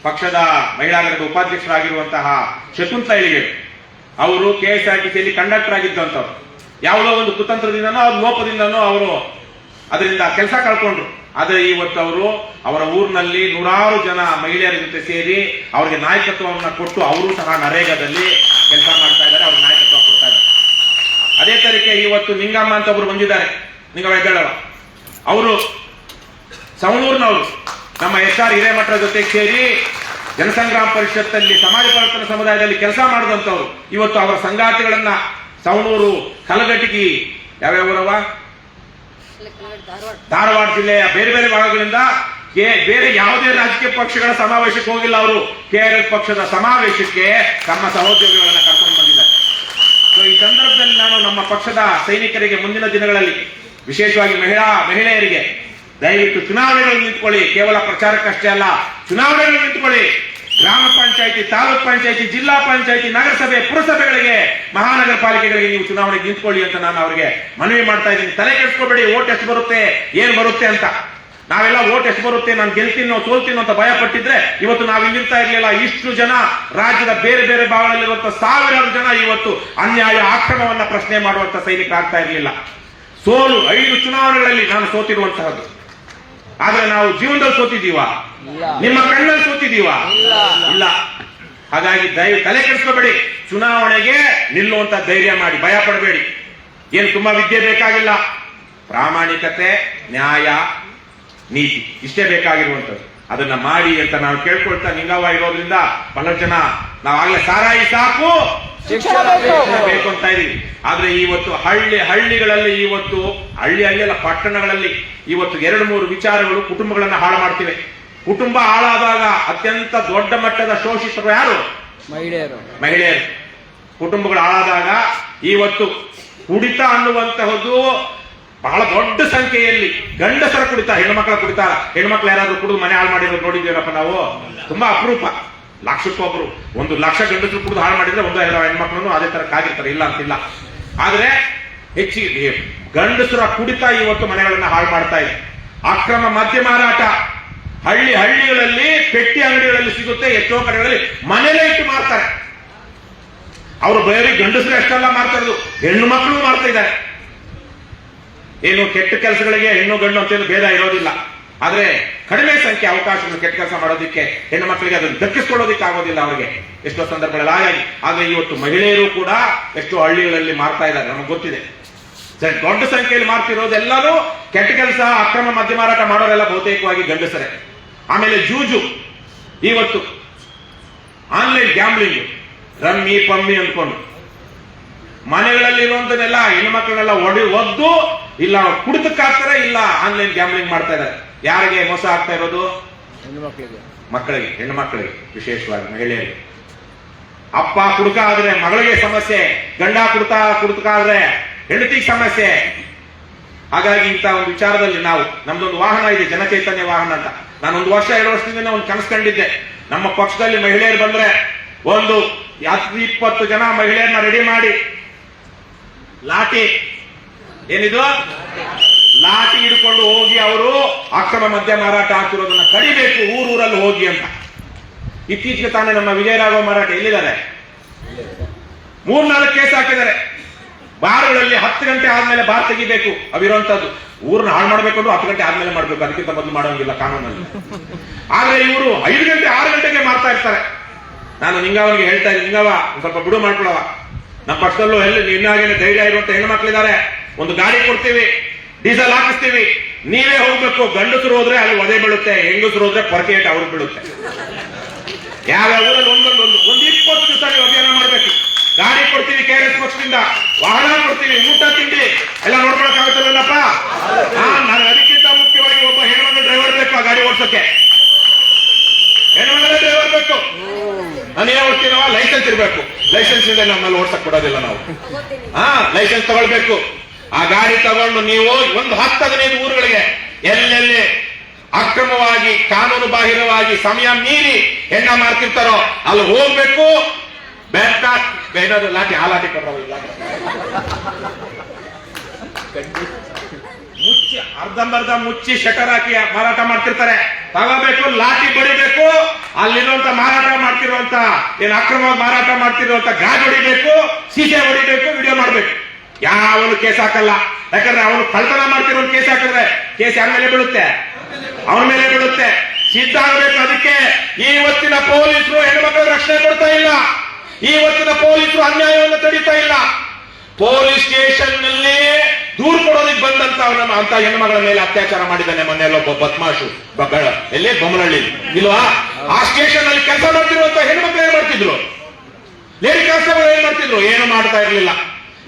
ಪಕ್ಷದ ಮಹಿಳಾ ಘಟಕದ ಉಪಾಧ್ಯಕ್ಷರಾಗಿರುವಂತಹ ಶಕುಂತಲಾ ಇಳಿಗೇರು ಅವರು KSRTCಯಲ್ಲಿ ಕಂಡಕ್ಟರ್ ಆಗಿದ್ದಂಥವ್ರು. ಯಾವುದೋ ಒಂದು ಕುತಂತ್ರದಿಂದನೋ ಅವ್ರ ಲೋಪದಿಂದನೋ ಅವರು ಅದರಿಂದ ಕೆಲಸ ಕಳ್ಕೊಂಡ್ರು. ಆದರೆ ಇವತ್ತು ಅವರು ಅವರ ಊರಿನಲ್ಲಿ ನೂರಾರು ಜನ ಮಹಿಳೆಯರ ಜೊತೆ ಸೇರಿ ಅವರಿಗೆ ನಾಯಕತ್ವವನ್ನು ಕೊಟ್ಟು ಅವರು ಸಹ ನರೇಗಾದಲ್ಲಿ ಕೆಲಸ ಮಾಡ್ತಾ ಇದ್ದಾರೆ, ಅವ್ರಿಗೆ ನಾಯಕತ್ವ ಕೊಡ್ತಾ ಇದ್ದಾರೆ. ಅದೇ ತರೀಕೆ ಇವತ್ತು ನಿಂಗಮ್ಮ ಅಂತ ಒಬ್ರು ಬಂದಿದ್ದಾರೆ, ನಿಂಗಮ್ಮ ಹೆಗ್ಗಳವ, ಅವರು ಸವಣೂರಿನವರು, ನಮ್ಮ SR ಹಿರೇಮಠರ ಜೊತೆ ಸೇರಿ ಜನಸಂಗ್ರಾಮ ಪರಿಷತ್ತಲ್ಲಿ ಸಮಾಜ ಪರಿವರ್ತನ ಸಮುದಾಯದಲ್ಲಿ ಕೆಲಸ ಮಾಡಿದಂಥವ್ರು. ಇವತ್ತು ಅವರ ಸಂಗಾತಿಗಳನ್ನ ಸವಣೂರು, ಕಲಘಟಗಿ, ಯಾವ್ಯಾವರವ, ಧಾರವಾಡ ಜಿಲ್ಲೆಯ ಬೇರೆ ಬೇರೆ ಭಾಗಗಳಿಂದ ಬೇರೆ ಯಾವುದೇ ರಾಜಕೀಯ ಪಕ್ಷಗಳ ಸಮಾವೇಶಕ್ಕೆ ಹೋಗಿಲ್ಲ, ಅವರು KRS ಪಕ್ಷದ ಸಮಾವೇಶಕ್ಕೆ ತಮ್ಮ ಸಹೋದ್ಯೋಗಿಗಳನ್ನ ಕರ್ಕೊಂಡು ಬಂದಿದ್ದಾರೆ. ಸೊ ಈ ಸಂದರ್ಭದಲ್ಲಿ ನಾನು ನಮ್ಮ ಪಕ್ಷದ ಸೈನಿಕರಿಗೆ ಮುಂದಿನ ದಿನಗಳಲ್ಲಿ, ವಿಶೇಷವಾಗಿ ಮಹಿಳೆಯರಿಗೆ, ದಯವಿಟ್ಟು ಚುನಾವಣೆಗಳಲ್ಲಿ ನಿಂತ್ಕೊಳ್ಳಿ. ಕೇವಲ ಪ್ರಚಾರಕ್ಕಷ್ಟೇ ಅಲ್ಲ, ಚುನಾವಣೆಗಳಲ್ಲಿ ನಿಂತ್ಕೊಳ್ಳಿ. ಗ್ರಾಮ ಪಂಚಾಯಿತಿ, ತಾಲೂಕ್ ಪಂಚಾಯಿತಿ, ಜಿಲ್ಲಾ ಪಂಚಾಯಿತಿ, ನಗರಸಭೆ, ಪುರಸಭೆಗಳಿಗೆ, ಮಹಾನಗರ ಪಾಲಿಕೆಗಳಿಗೆ ನೀವು ಚುನಾವಣೆಗೆ ನಿಂತ್ಕೊಳ್ಳಿ ಅಂತ ನಾನು ಅವರಿಗೆ ಮನವಿ ಮಾಡ್ತಾ ಇದ್ದೀನಿ. ತಲೆ ಕೆಡಿಸ್ಕೋಬೇಡಿ, ಓಟ್ ಎಷ್ಟು ಬರುತ್ತೆ, ಏನ್ ಬರುತ್ತೆ ಅಂತ. ನಾವೆಲ್ಲ ಓಟ್ ಎಷ್ಟು ಬರುತ್ತೆ, ನಾನು ಗೆಲ್ತೀನೋ ಸೋಲ್ತೀನೋ ಅಂತ ಭಯ ಪಟ್ಟಿದ್ರೆ ಇವತ್ತು ನಾವು ಇಲ್ಲಿರ್ತಾ ಇರ್ಲಿಲ್ಲ. ಇಷ್ಟು ಜನ ರಾಜ್ಯದ ಬೇರೆ ಬೇರೆ ಭಾಗಗಳಲ್ಲಿರುವಂತಹ ಸಾವಿರಾರು ಜನ ಇವತ್ತು ಅನ್ಯಾಯ, ಅಕ್ರಮವನ್ನ ಪ್ರಶ್ನೆ ಮಾಡುವಂತ ಸೈನಿಕರಾಗ್ತಾ ಇರಲಿಲ್ಲ. ಸೋಲು 5 ಚುನಾವಣೆಗಳಲ್ಲಿ ನಾನು ಸೋತಿರುವಂತಹದ್ದು. ಆದ್ರೆ ನಾವು ಜೀವನದಲ್ಲಿ ಸೋತಿದ್ದೀವ? ನಿಮ್ಮ ಕಣ್ಣಲ್ಲಿ ಸೋತಿದ್ದೀವ? ಇಲ್ಲ. ಹಾಗಾಗಿ ತಲೆ ಕೆಡಿಸ್ಕೋಬೇಡಿ, ಚುನಾವಣೆಗೆ ನಿಲ್ಲುವಂತ ಧೈರ್ಯ ಮಾಡಿ, ಭಯ ಪಡಬೇಡಿ. ಏನು ತುಂಬಾ ವಿದ್ಯೆ ಬೇಕಾಗಿಲ್ಲ, ಪ್ರಾಮಾಣಿಕತೆ, ನ್ಯಾಯ, ನೀತಿ ಇಷ್ಟೇ ಬೇಕಾಗಿರುವಂತದ್ದು. ಅದನ್ನ ಮಾಡಿ ಅಂತ ನಾವು ಕೇಳ್ಕೊಳ್ತಾ, ನಿಂಗವ್ವ ಇರೋದ್ರಿಂದ ಬಹಳ ಜನ ನಾವಾಗ್ಲೇ ಸಾರಾಯಿ ಸಾಕು ಬೇಕು ಅಂತ ಇದೀವಿ. ಆದ್ರೆ ಇವತ್ತು ಹಳ್ಳಿಗಳಲ್ಲಿ, ಇವತ್ತು ಹಳ್ಳಿಯಲ್ಲ ಪಟ್ಟಣಗಳಲ್ಲಿ ಇವತ್ತು 2-3 ವಿಚಾರಗಳು ಕುಟುಂಬಗಳನ್ನ ಹಾಳು ಮಾಡ್ತಿವೆ. ಕುಟುಂಬ ಹಾಳಾದಾಗ ಅತ್ಯಂತ ದೊಡ್ಡ ಮಟ್ಟದ ಶೋಷಿತರು ಯಾರು? ಮಹಿಳೆಯರು. ಕುಟುಂಬಗಳು ಹಾಳಾದಾಗ ಇವತ್ತು ಕುಡಿತ ಅನ್ನುವಂತಹದ್ದು ಬಹಳ ದೊಡ್ಡ ಸಂಖ್ಯೆಯಲ್ಲಿ ಗಂಡಸರ ಕುಡಿತ, ಹೆಣ್ಮಕ್ಳ ಕುಡಿತ. ಹೆಣ್ಮಕ್ಳು ಯಾರಾದ್ರೂ ಕುಡಿದು ಮನೆ ಹಾಳು ಮಾಡಿರೋದು ನೋಡಿದ್ದೀರಪ್ಪ ನಾವು? ತುಂಬಾ ಅಪರೂಪ. ಲಕ್ಷಕ್ಕೊಬ್ರು, 1 ಲಕ್ಷ ಗಂಡಸರು ಕುಡಿದು ಹಾಳು ಮಾಡಿದ್ರೆ 1-2 ಹೆಣ್ಮಕ್ಳನ್ನು ಅದೇ ತರ ಕಾದಿರ್ತಾರೆ, ಇಲ್ಲ ಅಂತಿಲ್ಲ. ಆದ್ರೆ ಹೆಚ್ಚಿಗೆ ಗಂಡಸರ ಕುಡಿತ ಇವತ್ತು ಮನೆಗಳನ್ನ ಹಾಳು ಮಾಡ್ತಾ ಇದೆ. ಅಕ್ರಮ ಮದ್ಯ ಮಾರಾಟ ಹಳ್ಳಿಗಳಲ್ಲಿ ಪೆಟ್ಟಿ ಅಂಗಡಿಗಳಲ್ಲಿ ಸಿಗುತ್ತೆ, ಎಷ್ಟೋ ಕಡೆಗಳಲ್ಲಿ ಮನೆಯಲ್ಲೇ ಇಟ್ಟು ಮಾರ್ತಾರೆ. ಅವರು ಬೇರೆ ಗಂಡಸರು ಎಷ್ಟೆಲ್ಲ ಮಾರ್ತಾ ಇರೋದು, ಹೆಣ್ಣು ಮಕ್ಕಳು ಮಾರ್ತಾ ಇದ್ದಾರೆ. ಏನು ಕೆಟ್ಟ ಕೆಲಸಗಳಿಗೆ ಹೆಣ್ಣು ಗಂಡು ಅಂತೇನು ಭೇದ ಇರೋದಿಲ್ಲ. ಆದ್ರೆ ಕಡಿಮೆ ಸಂಖ್ಯೆ ಅವಕಾಶಗಳು ಕೆಟ್ಟ ಕೆಲಸ ಮಾಡೋದಕ್ಕೆ, ಹೆಣ್ಣು ಮಕ್ಕಳಿಗೆ ಅದನ್ನು ದಕ್ಕಿಸ್ಕೊಳ್ಳೋದಕ್ಕೆ ಆಗೋದಿಲ್ಲ ಅವರಿಗೆ ಎಷ್ಟೋ ಸಂದರ್ಭಗಳಲ್ಲಿ ಆಗಿ. ಆದ್ರೆ ಇವತ್ತು ಮಹಿಳೆಯರು ಕೂಡ ಎಷ್ಟೋ ಹಳ್ಳಿಗಳಲ್ಲಿ ಮಾರ್ತಾ ಇದ್ದಾರೆ, ನಮಗೆ ಗೊತ್ತಿದೆ. ದೊಡ್ಡ ಸಂಖ್ಯೆಯಲ್ಲಿ ಮಾರ್ತಿರೋದೆಲ್ಲರೂ ಕೆಟ್ಟ ಕೆಲಸ, ಅಕ್ರಮ ಮದ್ಯ ಮಾರಾಟ ಮಾಡೋರೆಲ್ಲ ಬಹುತೇಕವಾಗಿ ಗಂಡಸರೇ. ಆಮೇಲೆ ಜೂಜು, ಇವತ್ತು ಆನ್ಲೈನ್ ಗ್ಯಾಮ್ಲಿಂಗ್, ರಮ್ಮಿ ಪಮ್ಮಿ ಅಂದ್ಕೊಂಡು ಮನೆಗಳಲ್ಲಿ ಇರುವಂತದೆಲ್ಲ ಹೆಣ್ಮಕ್ಳನ್ನೆಲ್ಲ ಒದ್ದು ಇಲ್ಲ ಕುಡಿತಕ್ಕಾಗ್ತಾರೆ, ಇಲ್ಲ ಆನ್ಲೈನ್ ಗ್ಯಾಮ್ಲಿಂಗ್ ಮಾಡ್ತಾ ಇದ್ದಾರೆ. ಯಾರಿಗೆ ಮೋಸ ಆಗ್ತಾ ಇರೋದು? ಮಕ್ಕಳಿಗೆ, ಹೆಣ್ಣು ಮಕ್ಕಳಿಗೆ, ವಿಶೇಷವಾಗಿ ಮಹಿಳೆಯರಿಗೆ. ಅಪ್ಪ ಕುಡುಕ ಆದ್ರೆ ಮಗಳಿಗೆ ಸಮಸ್ಯೆ, ಗಂಡ ಕುಡುಕ ಆದ್ರೆ ಹೆಂಡತಿಗೆ ಸಮಸ್ಯೆ. ಹಾಗಾಗಿ ಇಂಥ ಒಂದು ವಿಚಾರದಲ್ಲಿ ನಾವು, ನಮ್ದೊಂದು ವಾಹನ ಇದೆ, ಜನಚೈತನ್ಯ ವಾಹನ ಅಂತ. ನಾನು 1 ವರ್ಷ 2 ವರ್ಷದಿಂದ ಒಂದು ಕನಸು ಕಂಡಿದ್ದೆ, ನಮ್ಮ ಪಕ್ಷದಲ್ಲಿ ಮಹಿಳೆಯರು ಬಂದ್ರೆ ಒಂದು 10-20 ಜನ ಮಹಿಳೆಯರನ್ನ ರೆಡಿ ಮಾಡಿ ಲಾಠಿ, ಏನಿದು ಲಾಠಿ ಹಿಡ್ಕೊಂಡು ಹೋಗಿ ಅವರು ಅಕ್ರಮ ಮದ್ಯ ಮಾರಾಟ ಆಗ್ತಿರೋದನ್ನ ತಡಿಬೇಕು ಊರೂರಲ್ಲಿ ಹೋಗಿ ಅಂತ. ಇತ್ತೀಚೆಗೆ ತಾನೇ ನಮ್ಮ ವಿಜಯರಾಘವ ಮಾರಾಟ ಎಲ್ಲಿದ್ದಾರೆ, 3-4 ಕೇಸ್ ಹಾಕಿದ್ದಾರೆ. ಬಾರ್ಗಳಲ್ಲಿ 10 ಗಂಟೆ ಆದ್ಮೇಲೆ ಬಾರ್ ತೆಗಿಬೇಕು, ಅವಿರುವಂತದ್ದು. ಊರನ್ನ ಹಾಳು ಮಾಡ್ಬೇಕು ಅಂದ್ರೆ 10 ಗಂಟೆ ಆದ್ಮೇಲೆ ಮಾಡ್ಬೇಕು, ಅದಕ್ಕಿಂತ ಮೊದಲು ಮಾಡೋಂಗಿಲ್ಲ ಕಾನೂನಲ್ಲಿ. ಆದ್ರೆ ಇವರು 5 ಗಂಟೆ 6 ಗಂಟೆಗೆ ಮಾಡ್ತಾ ಇರ್ತಾರೆ. ನಾನು ನಿಂಗವನಿಗೆ ಹೇಳ್ತಾ ಇದ್ದೀನಿ, ನಿಂಗವ ಒಂದ್ ಸ್ವಲ್ಪ ಬಿಡು ಮಾಡ್ಕೊಳವ, ನಮ್ಮ ಪಕ್ಷದಲ್ಲೂ ಎಲ್ಲಿ ನಿನ್ನಾಗೇನೆ ಧೈರ್ಯ ಇರುವಂತ ಹೆಣ್ಣು ಮಕ್ಕಳಿದ್ದಾರೆ, ಒಂದು ಗಾಡಿ ಕೊಡ್ತೀವಿ, ಡೀಸೆಲ್ ಹಾಕಿಸ್ತೀವಿ, ನೀವೇ ಹೋಗ್ಬೇಕು. ಗಂಡಸರು ಹೋದ್ರೆ ಅಲ್ಲಿ ಒದೆ ಬೀಳುತ್ತೆ, ಹೆಂಗಸರು ಹೋದ್ರೆ ಪೊರಕೆ ಇಟ್ಟು ಅವ್ರಿಗೆ ಬೀಳುತ್ತೆ. ಯಾವ್ಯಾವ ಊರಲ್ಲಿ ಒಂದೊಂದು 20 ದಿವಸ ನೀವು ಅಭಿಯಾನ ಮಾಡ್ಬೇಕು. ಗಾಡಿ ಕೊಡ್ತೀವಿ KRS ಪಕ್ಷದಿಂದ, ವಾಹನ ಕೊಡ್ತೀವಿ, ಊಟ ತಿಂಡಿ ಎಲ್ಲ ನೋಡ್ಕೊಳಕ್ಕಾಗುತ್ತಲ್ಲಪ್ಪ. ನಾನು ಅದಕ್ಕಿಂತ ಮುಖ್ಯವಾಗಿ ಒಬ್ಬ ಹೆಣ್ಮಗಳ ಡ್ರೈವರ್ ಬೇಕು ಆ ಗಾಡಿ ಓಡಿಸೋಕೆ. ಹೆಣ್ಮಗಳ ಡ್ರೈವರ್ ಬೇಕು. ನಾನು ಏನ್ ಓಡ್ತೀನವ, ಲೈಸೆನ್ಸ್ ಇರಬೇಕು. ಲೈಸೆನ್ಸ್ ಇದೆ ನಮ್ಮಲ್ಲಿ ಓಡ್ಸಕ್ ಕೊಡೋದಿಲ್ಲ ನಾವು. ಲೈಸೆನ್ಸ್ ತಗೊಳ್ಬೇಕು. ಆ ಗಾಡಿ ತಗೊಂಡು ನೀವು ಒಂದು 10-15 ಊರುಗಳಿಗೆ ಎಲ್ಲೆಲ್ಲಿ ಅಕ್ರಮವಾಗಿ ಕಾನೂನು ಬಾಹಿರವಾಗಿ ಸಮಯ ಮೀರಿ ಹೆಣ್ಣ ಮಾರ್ತಿರ್ತಾರೋ ಅಲ್ಲಿ ಹೋಗ್ಬೇಕು. ಬೇನಾದ್ರು ಲಾಠಿ, ಆ ಲಾಠಿ ಕೊಡ್ರಲ್ಲ, ಮುಚ್ಚಿ ಅರ್ಧಂಬರ್ಧ ಮುಚ್ಚಿ ಶಟರ್ ಹಾಕಿ ಮಾರಾಟ ಮಾಡ್ತಿರ್ತಾರೆ. ತಗೋಬೇಕು, ಲಾಠಿ ಬಡಿಬೇಕು. ಅಲ್ಲಿರುವಂತ ಮಾರಾಟ ಮಾಡ್ತಿರುವಂತ ಏನ್ ಅಕ್ರಮವಾಗಿ ಮಾರಾಟ ಮಾಡ್ತಿರುವಂತ ಗಾಜ್ ಹೊಡಿಬೇಕು, ಸೀಸೆ ಹೊಡಿಬೇಕು, ವಿಡಿಯೋ ಮಾಡ್ಬೇಕು. ಯಾವನು ಕೇಸ್ ಹಾಕಲ್ಲ. ಯಾಕಂದ್ರೆ ಅವನು ಕಳ್ತನ ಮಾಡ್ತಿರೋ ಕೇಸ್ ಹಾಕಿದ್ರೆ ಕೇಸ್ ಯಾರ ಮೇಲೆ ಬೀಳುತ್ತೆ, ಅವನ ಮೇಲೆ ಬೀಳುತ್ತೆ. ಸಿದ್ಧ ಆಗಬೇಕು. ಅದಕ್ಕೆ ಇವತ್ತಿನ ಪೊಲೀಸರು ಹೆಣ್ಮಕ್ಳ ರಕ್ಷಣೆ ಕೊಡ್ತಾ ಇಲ್ಲ. ಇವತ್ತಿನ ಪೊಲೀಸರು ಅನ್ಯಾಯವನ್ನು ತಡೀತಾ ಇಲ್ಲ. ಪೊಲೀಸ್ ಸ್ಟೇಷನ್ ನಲ್ಲಿ ದೂರು ಕೊಡೋದಕ್ಕೆ ಬಂದಂತ ನಮ್ಮ ಅಂತ ಹೆಣ್ಮಗಳ ಮೇಲೆ ಅತ್ಯಾಚಾರ ಮಾಡಿದ್ದಾನೆ ಮೊನ್ನೆಲ್ಲ ಒಬ್ಬ ಬದ್ಮಾಶು ಎಲ್ಲೇ ಬೊಮ್ಮನಹಳ್ಳಿ ಇಲ್ವಾ. ಆ ಸ್ಟೇಷನ್ ಅಲ್ಲಿ ಕೆಲಸ ಮಾಡ್ತಿರುವಂತ ಹೆಣ್ಮಕ್ಳು ಏನ್ ಮಾಡ್ತಿದ್ರು, ಲೇಡಿ ಕಾನ್ಸ್ಟೇಬಲ್ ಏನ್ ಮಾಡ್ತಿದ್ರು, ಏನು ಮಾಡ್ತಾ ಇರ್ಲಿಲ್ಲ.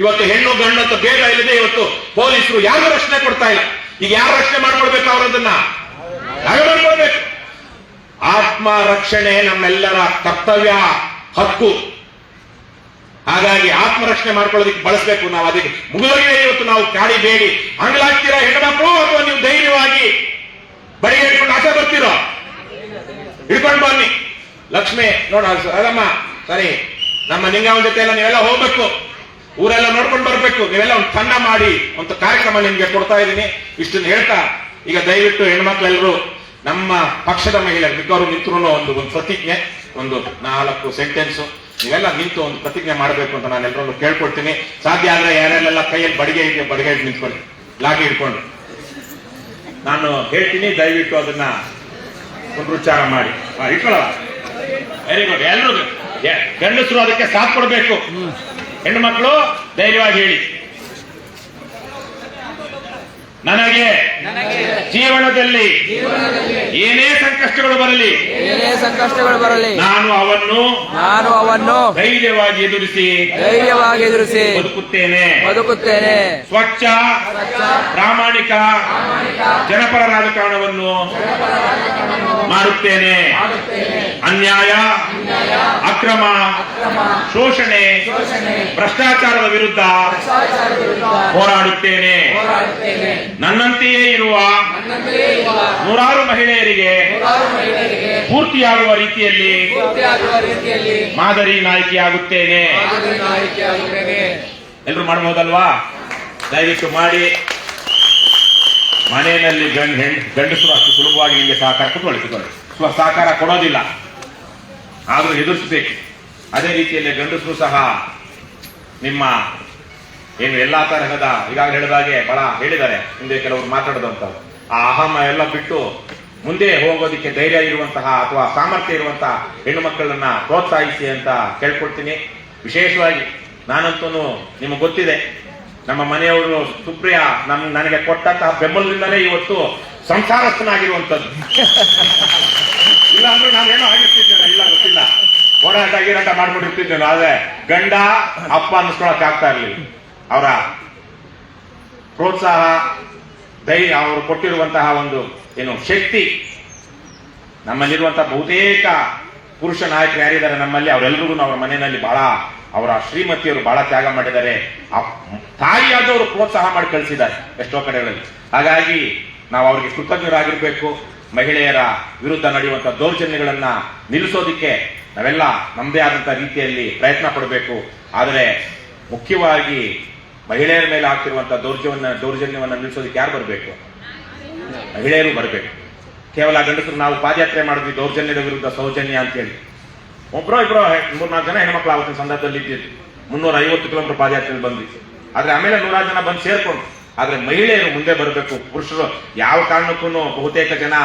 ಇವತ್ತು ಹೆಣ್ಣು ಗಂಡು ಅಂತ ಭೇದ ಇಲ್ಲದೆ ಇವತ್ತು ಪೊಲೀಸರು ಯಾರು ರಕ್ಷಣೆ ಕೊಡ್ತಾ ಇಲ್ಲ. ಈಗ ಯಾರು ರಕ್ಷಣೆ ಮಾಡ್ಕೊಳ್ಬೇಕು, ಅವರದನ್ನ ನಾವೇ ಮಾಡ್ಕೊಳ್ಬೇಕು. ಆತ್ಮ ರಕ್ಷಣೆ ನಮ್ಮೆಲ್ಲರ ಕರ್ತವ್ಯ, ಹಕ್ಕು. ಹಾಗಾಗಿ ಆತ್ಮರಕ್ಷಣೆ ಮಾಡ್ಕೊಳ್ಳೋದಕ್ಕೆ ಬಳಸಬೇಕು ನಾವು. ಅದಕ್ಕೆ ಮುಗಿದೋಗಿದೆ ಇವತ್ತು ನಾವು ಕಾಡಿ ಬೇಡಿ ಹಂಗ್ಲಾಗ್ತೀರಾ ಹೆಣ್ಮಕ್ಳು, ಅಥವಾ ನೀವು ಧೈರ್ಯವಾಗಿ ಬಡಿ ಹಿಡ್ಕೊಂಡು ಆಚೆ ಬರ್ತೀರೋ, ಹಿಡ್ಕೊಂಡು ಬನ್ನಿ. ಲಕ್ಷ್ಮಿ ನೋಡ ಅದಮ್ಮ ಸರಿ, ನಮ್ಮ ನಿಂಗವನ ಜೊತೆ ಎಲ್ಲ ನೀವೆಲ್ಲ ಹೋಗ್ಬೇಕು, ಊರೆಲ್ಲ ನೋಡ್ಕೊಂಡು ಬರ್ಬೇಕು. ನೀವೆಲ್ಲ ಒಂದು ತಂಡ ಮಾಡಿ ಒಂದು ಕಾರ್ಯಕ್ರಮ ನಿಮ್ಗೆ ಕೊಡ್ತಾ ಇದ್ದೀನಿ. ಇಷ್ಟನ್ನು ಹೇಳ್ತಾ ಈಗ ದಯವಿಟ್ಟು ಹೆಣ್ಮಕ್ಳೆಲ್ಲರೂ ನಮ್ಮ ಪಕ್ಷದ ಮಹಿಳೆಯರು ಮಿಕ್ಕವರು ನಿಂತರೂ ಒಂದು ಪ್ರತಿಜ್ಞೆ, ಒಂದು 4 ಸೆಂಟೆನ್ಸ್ ನೀವೆಲ್ಲ ನಿಂತು ಒಂದು ಪ್ರತಿಜ್ಞೆ ಮಾಡಬೇಕು ಅಂತ ನಾನು ಎಲ್ಲರನ್ನು ಕೇಳ್ಕೊಡ್ತೀನಿ. ಸಾಧ್ಯ ಆದ್ರೆ ಯಾರೆಲ್ಲ ಕೈಯಲ್ಲಿ ಬಡಿಗೆ ಇದೆ ಬಡಿಗೆ ನಿಂತ್ಕೊಳ್ಳಿ, ಲಾಗಿ ಹಿಡ್ಕೊಂಡು ನಾನು ಹೇಳ್ತೀನಿ. ದಯವಿಟ್ಟು ಅದನ್ನ ಪುನರುಚ್ಚಾರ ಮಾಡಿ ಇಟ್ಕೊಳ್ಳ. Very good. ಎಲ್ಲರೂ ಗಂಡಸರು ಅದಕ್ಕೆ ಸಾಥ್ ಕೊಡಬೇಕು. ಹೆಣ್ಣು ಮಕ್ಕಳು ಧೈರ್ಯವಾಗಿ ಹೇಳಿ, ನನಗೆ ಜೀವನದಲ್ಲಿ ಏನೇ ಸಂಕಷ್ಟಗಳು ಬರಲಿ ನಾನು ಅವನ್ನು ಧೈರ್ಯವಾಗಿ ಎದುರಿಸಿ ಬದುಕುತ್ತೇನೆ. ಸ್ವಚ್ಛ ಪ್ರಾಮಾಣಿಕ ಜನಪರ ರಾಜಕಾರಣವನ್ನು ಮಾಡುತ್ತೇನೆ. ಅನ್ಯಾಯ, ಅಕ್ರಮ, ಶೋಷಣೆ, ಭ್ರಷ್ಟಾಚಾರದ ವಿರುದ್ಧ ಹೋರಾಡುತ್ತೇನೆ. ನನ್ನಂತೆಯೇ ಇರುವ ನೂರಾರು ಮಹಿಳೆಯರಿಗೆ ಪೂರ್ತಿಯಾಗುವ ರೀತಿಯಲ್ಲಿ ಮಾದರಿ ನಾಯಕಿಯಾಗುತ್ತೇನೆ. ಎಲ್ಲರೂ ಮಾಡಬಹುದಲ್ವಾ? ದಯವಿಟ್ಟು ಮಾಡಿ. ಮನೆಯಲ್ಲಿ ಗಂಡಸರು ಅಷ್ಟು ಸುಲಭವಾಗಿ ನಿಮಗೆ ಸಹಕಾರ ಕುತ್ಕೊಳ್ಳಿ, ಸಹಕಾರ ಕೊಡೋದಿಲ್ಲ, ಆದ್ರೂ ಎದುರಿಸಬೇಕು. ಅದೇ ರೀತಿಯಲ್ಲಿ ಗಂಡಸರು ಸಹ ನಿಮ್ಮ ಏನು ಎಲ್ಲಾ ತರಹದ ಈಗಾಗಲೇ ಹೇಳಿದಾಗೆ ಬಹಳ ಹೇಳಿದ್ದಾರೆ, ಹಿಂದೆ ಕೆಲವರು ಮಾತಾಡೋದಂತ ಆ ಅಹಮ ಎಲ್ಲ ಬಿಟ್ಟು ಮುಂದೆ ಹೋಗೋದಿಕ್ಕೆ ಧೈರ್ಯ ಇರುವಂತಹ ಅಥವಾ ಸಾಮರ್ಥ್ಯ ಇರುವಂತಹ ಹೆಣ್ಣು ಮಕ್ಕಳನ್ನ ಪ್ರೋತ್ಸಾಹಿಸಿ ಅಂತ ಕೇಳ್ಕೊಳ್ತೀನಿ. ವಿಶೇಷವಾಗಿ ನಾನಂತೂ ನಿಮಗೆ ಗೊತ್ತಿದೆ, ನಮ್ಮ ಮನೆಯವರು ಸುಪ್ರಿಯಾ ನನಗೆ ಕೊಟ್ಟಂತಹ ಬೆಂಬಲದಿಂದಲೇ ಇವತ್ತು ಸಂಸಾರಸ್ಥನಾಗಿರುವಂತದ್ದು. ಇಲ್ಲ ಅಂದ್ರೆ ನಾನೇನೋ ಆಗಿರ್ತಿದ್ದೇನೆ, ಇಲ್ಲ ಗೊತ್ತಿಲ್ಲ, ಹೋರಾಟ ಗೀರಾಟ ಮಾಡ್ಕೊಂಡಿರ್ತಿದ್ದೇನೆ. ಆದ್ರೆ ಗಂಡ ಅಪ್ಪ ಅನ್ನಿಸ್ಕೊಳಕ್ ಆಗ್ತಾ ಇರ್ಲಿಲ್ಲ. ಅವರ ಪ್ರೋತ್ಸಾಹ, ಧೈರ್ಯ, ಅವರು ಕೊಟ್ಟಿರುವಂತಹ ಒಂದು ಏನು ಶಕ್ತಿ, ನಮ್ಮಲ್ಲಿರುವಂತಹ ಬಹುತೇಕ ಪುರುಷ ನಾಯಕರು ಯಾರಿದ್ದಾರೆ ನಮ್ಮಲ್ಲಿ ಅವರೆಲ್ಲರಿಗೂ ಅವರ ಮನೆಯಲ್ಲಿ ಬಹಳ ಅವರ ಶ್ರೀಮತಿಯರು ಬಹಳ ತ್ಯಾಗ ಮಾಡಿದ್ದಾರೆ. ಆ ತಾಯಿಯಾದವರು ಪ್ರೋತ್ಸಾಹ ಮಾಡಿ ಕಳಿಸಿದ್ದಾರೆ ಎಷ್ಟೋ ಕಡೆಗಳಲ್ಲಿ. ಹಾಗಾಗಿ ನಾವು ಅವರಿಗೆ ಕೃತಜ್ಞರಾಗಿರ್ಬೇಕು. ಮಹಿಳೆಯರ ವಿರುದ್ಧ ನಡೆಯುವಂತಹ ದೌರ್ಜನ್ಯಗಳನ್ನ ನಿಲ್ಲಿಸೋದಿಕ್ಕೆ ನಾವೆಲ್ಲ ನಮ್ಮದೇ ಆದಂತಹ ರೀತಿಯಲ್ಲಿ ಪ್ರಯತ್ನ ಪಡಬೇಕು. ಆದರೆ ಮುಖ್ಯವಾಗಿ ಮಹಿಳೆಯರ ಮೇಲೆ ಆಗ್ತಿರುವಂತಹ ದೌರ್ಜನ್ಯವನ್ನ ನಿಲ್ಲಿಸೋದಕ್ಕೆ ಯಾರು ಬರಬೇಕು? ಮಹಿಳೆಯರು ಬರಬೇಕು. ಕೇವಲ ಗಂಡಸರು ನಾವು ಪಾದಯಾತ್ರೆ ಮಾಡಿದ್ವಿ ದೌರ್ಜನ್ಯದ ವಿರುದ್ಧ ಸೌಜನ್ಯ ಅಂತೇಳಿ. ಒಬ್ಬರೋ ಇಬ್ಬರೋ 3-4 ಜನ ಹೆಣ್ಮಕ್ಳು ಆವತ್ತಿನ ಸಂದರ್ಭದಲ್ಲಿ ಇದ್ದಿದ್ದು 350 ಕಿಲೋಮೀಟರ್ ಪಾದಯಾತ್ರೆ ಬಂದ್ವಿ. ಆದ್ರೆ ಆಮೇಲೆ 100 ಜನ ಬಂದು ಸೇರ್ಕೊಂಡು. ಆದ್ರೆ ಮಹಿಳೆಯರು ಮುಂದೆ ಬರಬೇಕು. ಪುರುಷರು ಯಾವ ಕಾರಣಕ್ಕೂ ಬಹುತೇಕ ಜನ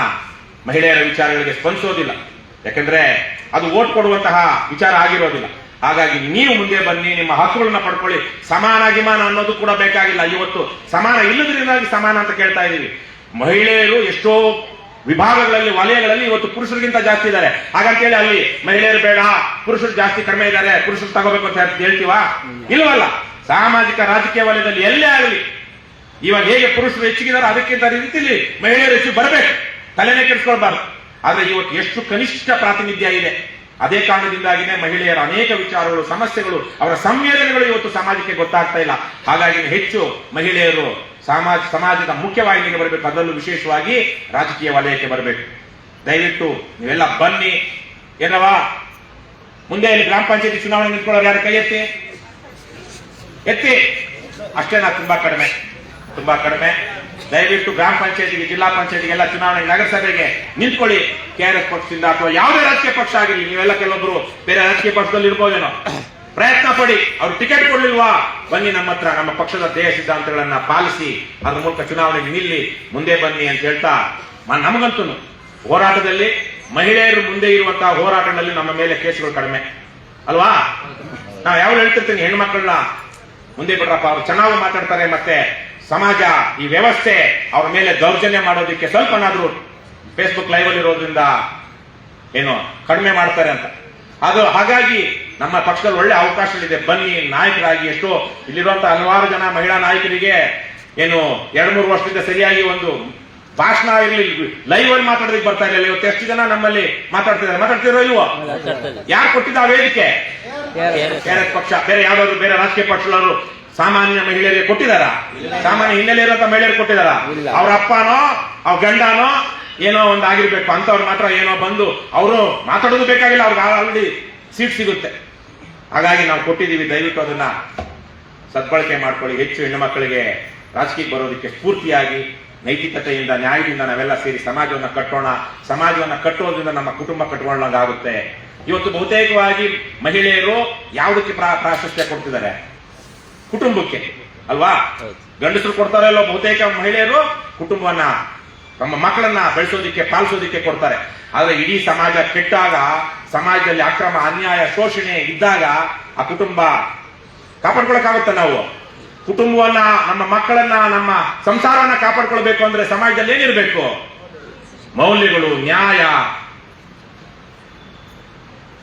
ಮಹಿಳೆಯರ ವಿಚಾರಗಳಿಗೆ ಸ್ಪಂದಿಸೋದಿಲ್ಲ. ಯಾಕಂದ್ರೆ ಅದು ಓಟ್ ಕೊಡುವಂತಹ ವಿಚಾರ ಆಗಿರೋದಿಲ್ಲ. ಹಾಗಾಗಿ ನೀವು ಮುಂದೆ ಬನ್ನಿ, ನಿಮ್ಮ ಹಕ್ಕುಗಳನ್ನ ಪಡ್ಕೊಳ್ಳಿ. ಸಮಾನ ಗಿಮಾನ ಅನ್ನೋದು ಕೂಡ ಬೇಕಾಗಿಲ್ಲ. ಇವತ್ತು ಸಮಾನ ಇಲ್ಲದ್ರಿಂದಾಗಿ ಸಮಾನ ಅಂತ ಕೇಳ್ತಾ ಇದೀವಿ. ಮಹಿಳೆಯರು ಎಷ್ಟೋ ವಿಭಾಗಗಳಲ್ಲಿ ವಲಯಗಳಲ್ಲಿ ಇವತ್ತು ಪುರುಷರಿಗಿಂತ ಜಾಸ್ತಿ ಇದ್ದಾರೆ. ಹಾಗಂತೇಳಿ ಅಲ್ಲಿ ಮಹಿಳೆಯರು ಬೇಡ, ಪುರುಷರು ಜಾಸ್ತಿ ಕಡಿಮೆ ಇದ್ದಾರೆ, ಪುರುಷರು ತಗೋಬೇಕು ಅಂತ ಹೇಳ್ತೀವಾ? ಇಲ್ವಲ್ಲ. ಸಾಮಾಜಿಕ ರಾಜಕೀಯ ವಲಯದಲ್ಲಿ ಎಲ್ಲೇ ಆಗಲಿ ಇವಾಗ ಹೇಗೆ ಪುರುಷರು ಹೆಚ್ಚಿಗಿದ್ದಾರೆ ಅದಕ್ಕಿಂತ ರೀತಿಯಲ್ಲಿ ಮಹಿಳೆಯರು ಹೆಚ್ಚು ಬರಬೇಕು. ತಲೆನೇ ಕೆಡಿಸ್ಕೊಳ್ಬಾರ್ದು. ಆದ್ರೆ ಇವತ್ತು ಎಷ್ಟು ಕನಿಷ್ಠ ಪ್ರಾತಿನಿಧ್ಯ ಇದೆ. ಅದೇ ಕಾರಣದಿಂದಾಗಿನೇ ಮಹಿಳೆಯರ ಅನೇಕ ವಿಚಾರಗಳು, ಸಮಸ್ಯೆಗಳು, ಅವರ ಸಂವೇದನೆಗಳು ಇವತ್ತು ಸಮಾಜಕ್ಕೆ ಗೊತ್ತಾಗ್ತಾ ಇಲ್ಲ. ಹಾಗಾಗಿ ಹೆಚ್ಚು ಮಹಿಳೆಯರು ಸಮಾಜದ ಮುಖ್ಯವಾಹಿನಿಗೆ ಬರಬೇಕು. ಅದರಲ್ಲೂ ವಿಶೇಷವಾಗಿ ರಾಜಕೀಯ ವಲಯಕ್ಕೆ ಬರಬೇಕು. ದಯವಿಟ್ಟು ನೀವೆಲ್ಲ ಬನ್ನಿ. ಏನವಾ ಮುಂದೆ ಇಲ್ಲಿ ಗ್ರಾಮ ಪಂಚಾಯತಿ ಚುನಾವಣೆ ನಿಂತ್ಕೊಳ್ಳೋರು ಯಾರು? ಕೈ ಎತ್ತಿ ಎತ್ತಿ. ಅಷ್ಟೇನಾ? ತುಂಬಾ ಕಡಿಮೆ. ದಯವಿಟ್ಟು ಗ್ರಾಮ ಪಂಚಾಯತಿಗೆ, ಜಿಲ್ಲಾ ಪಂಚಾಯತಿಗೆಲ್ಲ ಚುನಾವಣೆ, ನಗರಸಭೆಗೆ ನಿಂತ್ಕೊಳ್ಳಿ. KRS ಪಕ್ಷದಿಂದ ಅಥವಾ ಯಾವುದೇ ರಾಜಕೀಯ ಪಕ್ಷ ಆಗಿರಲಿ. ನೀವೆಲ್ಲ ಕೆಲವೊಬ್ರು ಬೇರೆ ರಾಜಕೀಯ ಪಕ್ಷದಲ್ಲಿ ಇರ್ಬೋದೇನೋ, ಪ್ರಯತ್ನ ಪಡಿ. ಅವ್ರು ಟಿಕೆಟ್ ಕೊಡ್ಲಿಲ್ವಾ? ಬನ್ನಿ ನಮ್ಮ ಹತ್ರ. ನಮ್ಮ ಪಕ್ಷದ ಧ್ಯೇಯ ಸಿದ್ಧಾಂತಗಳನ್ನ ಪಾಲಿಸಿ ಅದ್ರ ಮೂಲಕ ಚುನಾವಣೆಗೆ ನಿಲ್ಲಿ, ಮುಂದೆ ಬನ್ನಿ ಅಂತ ಹೇಳ್ತಾ, ನಮಗಂತೂ ಹೋರಾಟದಲ್ಲಿ ಮಹಿಳೆಯರು ಮುಂದೆ ಇರುವಂತಹ ಹೋರಾಟಗಳಲ್ಲಿ ನಮ್ಮ ಮೇಲೆ ಕೇಸುಗಳು ಕಡಿಮೆ ಅಲ್ವಾ? ನಾವು ಯಾವಾಗ ಹೇಳ್ತಿರ್ತೀನಿ, ಹೆಣ್ಮಕ್ಳನ್ನ ಮುಂದೆ ಬಿಡ್ರಪ್ಪ, ಅವ್ರು ಚೆನ್ನಾಗಿ ಮಾತಾಡ್ತಾರೆ, ಮತ್ತೆ ಸಮಾಜ, ಈ ವ್ಯವಸ್ಥೆ ಅವ್ರ ಮೇಲೆ ದೌರ್ಜನ್ಯ ಮಾಡೋದಕ್ಕೆ ಸ್ವಲ್ಪನಾದ್ರೂ ಫೇಸ್ಬುಕ್ ಲೈವ್ ಅಲ್ಲಿ ಇರೋದ್ರಿಂದ ಏನು ಕಡಿಮೆ ಮಾಡ್ತಾರೆ ಅಂತ. ಅದು ಹಾಗಾಗಿ ನಮ್ಮ ಪಕ್ಷದಲ್ಲಿ ಒಳ್ಳೆ ಅವಕಾಶಗಳಿದೆ. ಬನ್ನಿ, ನಾಯಕರಾಗಿ. ಎಷ್ಟೋ ಇಲ್ಲಿರುವಂತಹ ಹಲವಾರು ಜನ ಮಹಿಳಾ ನಾಯಕರಿಗೆ ಏನು 2-3 ವರ್ಷದಿಂದ ಸರಿಯಾಗಿ ಒಂದು ಭಾಷಣ ಇರಲಿ, ಲೈವ್ ಅಲ್ಲಿ ಮಾತಾಡೋದಕ್ಕೆ ಬರ್ತಾ ಇರಲಿಲ್ಲ. ಇವತ್ತು ಎಷ್ಟು ಜನ ನಮ್ಮಲ್ಲಿ ಮಾತಾಡ್ತಿರೋ ಇಲ್ವೋ? ಯಾರು ಕೊಟ್ಟಿದ್ದ ವೇದಿಕೆ? KRS ಪಕ್ಷ. ಬೇರೆ ಯಾವ್ದಾದ್ರು ಬೇರೆ ರಾಜಕೀಯ ಪಕ್ಷದವರು ಸಾಮಾನ್ಯ ಮಹಿಳೆಯರಿಗೆ ಕೊಟ್ಟಿದಾರ? ಸಾಮಾನ್ಯ ಹಿನ್ನೆಲೆ ಇರುವಂತ ಮಹಿಳೆಯರಿಗೆ ಕೊಟ್ಟಿದಾರ? ಅವ್ರ ಅಪ್ಪನೋ ಅವ್ರ ಗಂಡನೋ ಏನೋ ಒಂದು ಆಗಿರ್ಬೇಕು ಅಂತವ್ರು ಮಾತ್ರ ಏನೋ ಬಂದು ಅವರು ಮಾತಾಡೋದು ಬೇಕಾಗಿಲ್ಲ. ಅವ್ರಿಗೆ ಆಲ್ರೆಡಿ ಸೀಟ್ ಸಿಗುತ್ತೆ. ಹಾಗಾಗಿ ನಾವು ಕೊಟ್ಟಿದ್ದೀವಿ. ದಯವಿಟ್ಟು ಅದನ್ನ ಸದ್ಬಳಕೆ ಮಾಡ್ಕೊಳ್ಳಿ. ಹೆಚ್ಚು ಹೆಣ್ಣು ಮಕ್ಕಳಿಗೆ ರಾಜಕೀಯಕ್ಕೆ ಬರೋದಕ್ಕೆ ಸ್ಫೂರ್ತಿಯಾಗಿ, ನೈತಿಕತೆಯಿಂದ, ನ್ಯಾಯದಿಂದ ನಾವೆಲ್ಲ ಸೇರಿ ಸಮಾಜವನ್ನ ಕಟ್ಟೋಣ. ಸಮಾಜವನ್ನ ಕಟ್ಟೋದ್ರಿಂದ ನಮ್ಮ ಕುಟುಂಬ ಕಟ್ಕೊಂಡಂಗಾಗುತ್ತೆ. ಇವತ್ತು ಬಹುತೇಕವಾಗಿ ಮಹಿಳೆಯರು ಯಾವುದಕ್ಕೆ ಪ್ರಾಶಸ್ತ್ಯ ಕೊಡ್ತಿದ್ದಾರೆ? ಕುಟುಂಬಕ್ಕೆ ಅಲ್ವಾ? ಗಂಡಸರು ಕೊಡ್ತಾರೆ ಅಲ್ವಾ? ಬಹುತೇಕ ಮಹಿಳೆಯರು ಕುಟುಂಬವನ್ನ, ನಮ್ಮ ಮಕ್ಕಳನ್ನ ಬೆಳೆಸೋದಿಕ್ಕೆ, ಪಾಲಿಸೋದಿಕ್ಕೆ ಕೊಡ್ತಾರೆ. ಆದ್ರೆ ಇಡೀ ಸಮಾಜ ಕೆಟ್ಟಾಗ, ಸಮಾಜದಲ್ಲಿ ಅಕ್ರಮ, ಅನ್ಯಾಯ, ಶೋಷಣೆ ಇದ್ದಾಗ ಆ ಕುಟುಂಬ ಕಾಪಾಡ್ಕೊಳಕ್ಕಾಗುತ್ತೆ? ನಾವು ಕುಟುಂಬವನ್ನ, ನಮ್ಮ ಮಕ್ಕಳನ್ನ, ನಮ್ಮ ಸಂಸಾರವನ್ನ ಕಾಪಾಡ್ಕೊಳ್ಬೇಕು ಅಂದ್ರೆ ಸಮಾಜದಲ್ಲಿ ಏನಿರ್ಬೇಕು? ಮೌಲ್ಯಗಳು, ನ್ಯಾಯ,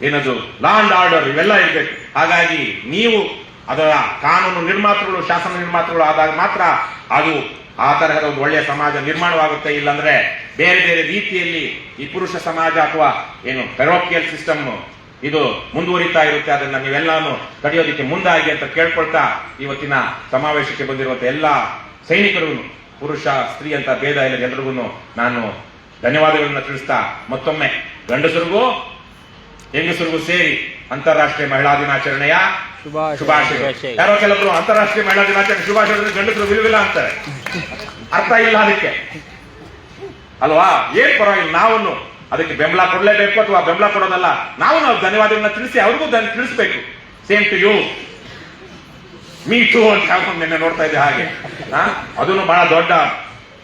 ಏನದು ಲಾ ಅಂಡ್ ಆರ್ಡರ್, ಇವೆಲ್ಲ ಇರ್ಬೇಕು. ಹಾಗಾಗಿ ನೀವು ಅದರ ಕಾನೂನು ನಿರ್ಮಾತೃಗಳು, ಶಾಸನ ನಿರ್ಮಾತೃಗಳು ಆದಾಗ ಮಾತ್ರ ಅದು ಆ ತರಹದ ಒಂದು ಒಳ್ಳೆಯ ಸಮಾಜ ನಿರ್ಮಾಣವಾಗುತ್ತೆ. ಇಲ್ಲಾಂದ್ರೆ ಬೇರೆ ಬೇರೆ ರೀತಿಯಲ್ಲಿ ಈ ಪುರುಷ ಸಮಾಜ ಅಥವಾ ಏನು ಪೆರೋಕಿಯಲ್ ಸಿಸ್ಟಮ್ ಇದು ಮುಂದುವರಿತಾ ಇರುತ್ತೆ. ಅದನ್ನ ನೀವೆಲ್ಲಾನು ತಡೆಯೋದಿಕ್ಕೆ ಮುಂದಾಗಿ ಅಂತ ಕೇಳ್ಕೊಳ್ತಾ, ಇವತ್ತಿನ ಸಮಾವೇಶಕ್ಕೆ ಬಂದಿರುವಂತ ಎಲ್ಲಾ ಸೈನಿಕರಿಗೂ, ಪುರುಷ ಸ್ತ್ರೀ ಅಂತ ಭೇದ ಇಲ್ಲ, ಎಲ್ರಿಗೂ ನಾನು ಧನ್ಯವಾದಗಳನ್ನ ತಿಳಿಸ್ತಾ, ಮತ್ತೊಮ್ಮೆ ಗಂಡಸರಿಗೂ ಹೆಂಗಸರಿಗೂ ಸೇರಿ ಅಂತಾರಾಷ್ಟ್ರೀಯ ಮಹಿಳಾ ದಿನಾಚರಣೆಯ ಶುಭಾಶಯಗಳು. ಯಾರೋ ಕೆಲವರು ಅಂತಾರಾಷ್ಟ್ರೀಯ ಮಹಿಳಾ ದಿನಾಚರಣೆ ಶುಭಾಶಯ ಗಂಡಸರು ವಿಲ್ವಿಲ್ಲ ಅಂತಾರೆ. ಅರ್ಥ ಇಲ್ಲ ಅದಕ್ಕೆ ಅಲ್ವಾ? ಏನ್ ಪರವಾಗಿಲ್ಲ, ನಾವು ಅದಕ್ಕೆ ಬೆಂಬಲ ಕೊಡ್ಲೇಬೇಕು ಅಥವಾ ಬೆಂಬಲ ಕೊಡೋದಲ್ಲ, ನಾವು ಧನ್ಯವಾದಗಳನ್ನ ತಿಳಿಸಿ ಅವ್ರಿಗೂ ತಿಳಿಸ್ಬೇಕು. Same to you, me too ಅಂತ ನಿನ್ನೆ ನೋಡ್ತಾ ಇದ್ದೆ. ಹಾಗೆ ಅದನ್ನು ಬಹಳ ದೊಡ್ಡ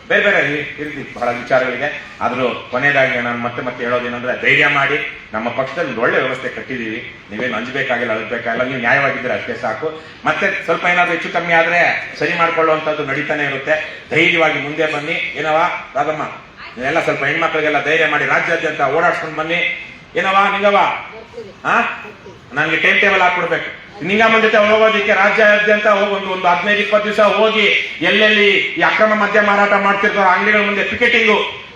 ಬೇರೆ ಬೇರೆ ಇರ್ತಿ ಬಹಳ ವಿಚಾರಗಳಿಗೆ. ಆದ್ರೂ ಕೊನೆಯದಾಗಿ ನಾನು ಮತ್ತೆ ಹೇಳೋದೇನಂದ್ರೆ, ಧೈರ್ಯ ಮಾಡಿ. ನಮ್ಮ ಪಕ್ಷದಲ್ಲಿ ಒಂದು ಒಳ್ಳೆ ವ್ಯವಸ್ಥೆ ಕಟ್ಟಿದೀವಿ. ನೀವೇನು ಅಂಜಬೇಕಾಗಿಲ್ಲ, ಅಳಬೇಕಾಗಿಲ್ಲ. ನೀವು ನ್ಯಾಯವಾಗಿದ್ರೆ ಅಷ್ಟೇ ಸಾಕು. ಮತ್ತೆ ಸ್ವಲ್ಪ ಏನಾದ್ರು ಹೆಚ್ಚು ಕಮ್ಮಿ ಆದ್ರೆ ಸರಿ ಮಾಡ್ಕೊಳ್ಳುವಂಥದ್ದು ನಡೀತಾನೆ ಇರುತ್ತೆ. ಧೈರ್ಯವಾಗಿ ಮುಂದೆ ಬನ್ನಿ. ಏನವಾ ರಾಧಮ್ಮ, ನೀವೆಲ್ಲ ಸ್ವಲ್ಪ ಹೆಣ್ಮಕ್ಳಿಗೆಲ್ಲ ಧೈರ್ಯ ಮಾಡಿ ರಾಜ್ಯಾದ್ಯಂತ ಓಡಾಡ್ಸ್ಕೊಂಡು ಬನ್ನಿ. ಏನವಾ ನಿಂಗವ, ನನ್ಗೆ ಟೈಮ್ ಟೇಬಲ್ ಹಾಕೊಡ್ಬೇಕು. ನಿಂಗಮ್ಮನ ಜೊತೆ ಹೋಗೋದಿಕ್ಕೆ ರಾಜ್ಯಾದ್ಯಂತ ಹೋಗಿ ಒಂದು 15-20 ದಿವಸ ಹೋಗಿ ಎಲ್ಲೆಲ್ಲಿ ಈ ಅಕ್ರಮ ಮದ್ಯ ಮಾರಾಟ ಮಾಡ್ತಿರ್ತಾರೋ ಅಂಗಡಿಗಳ ಮುಂದೆ ಪಿಕೆಟಿಂಗು,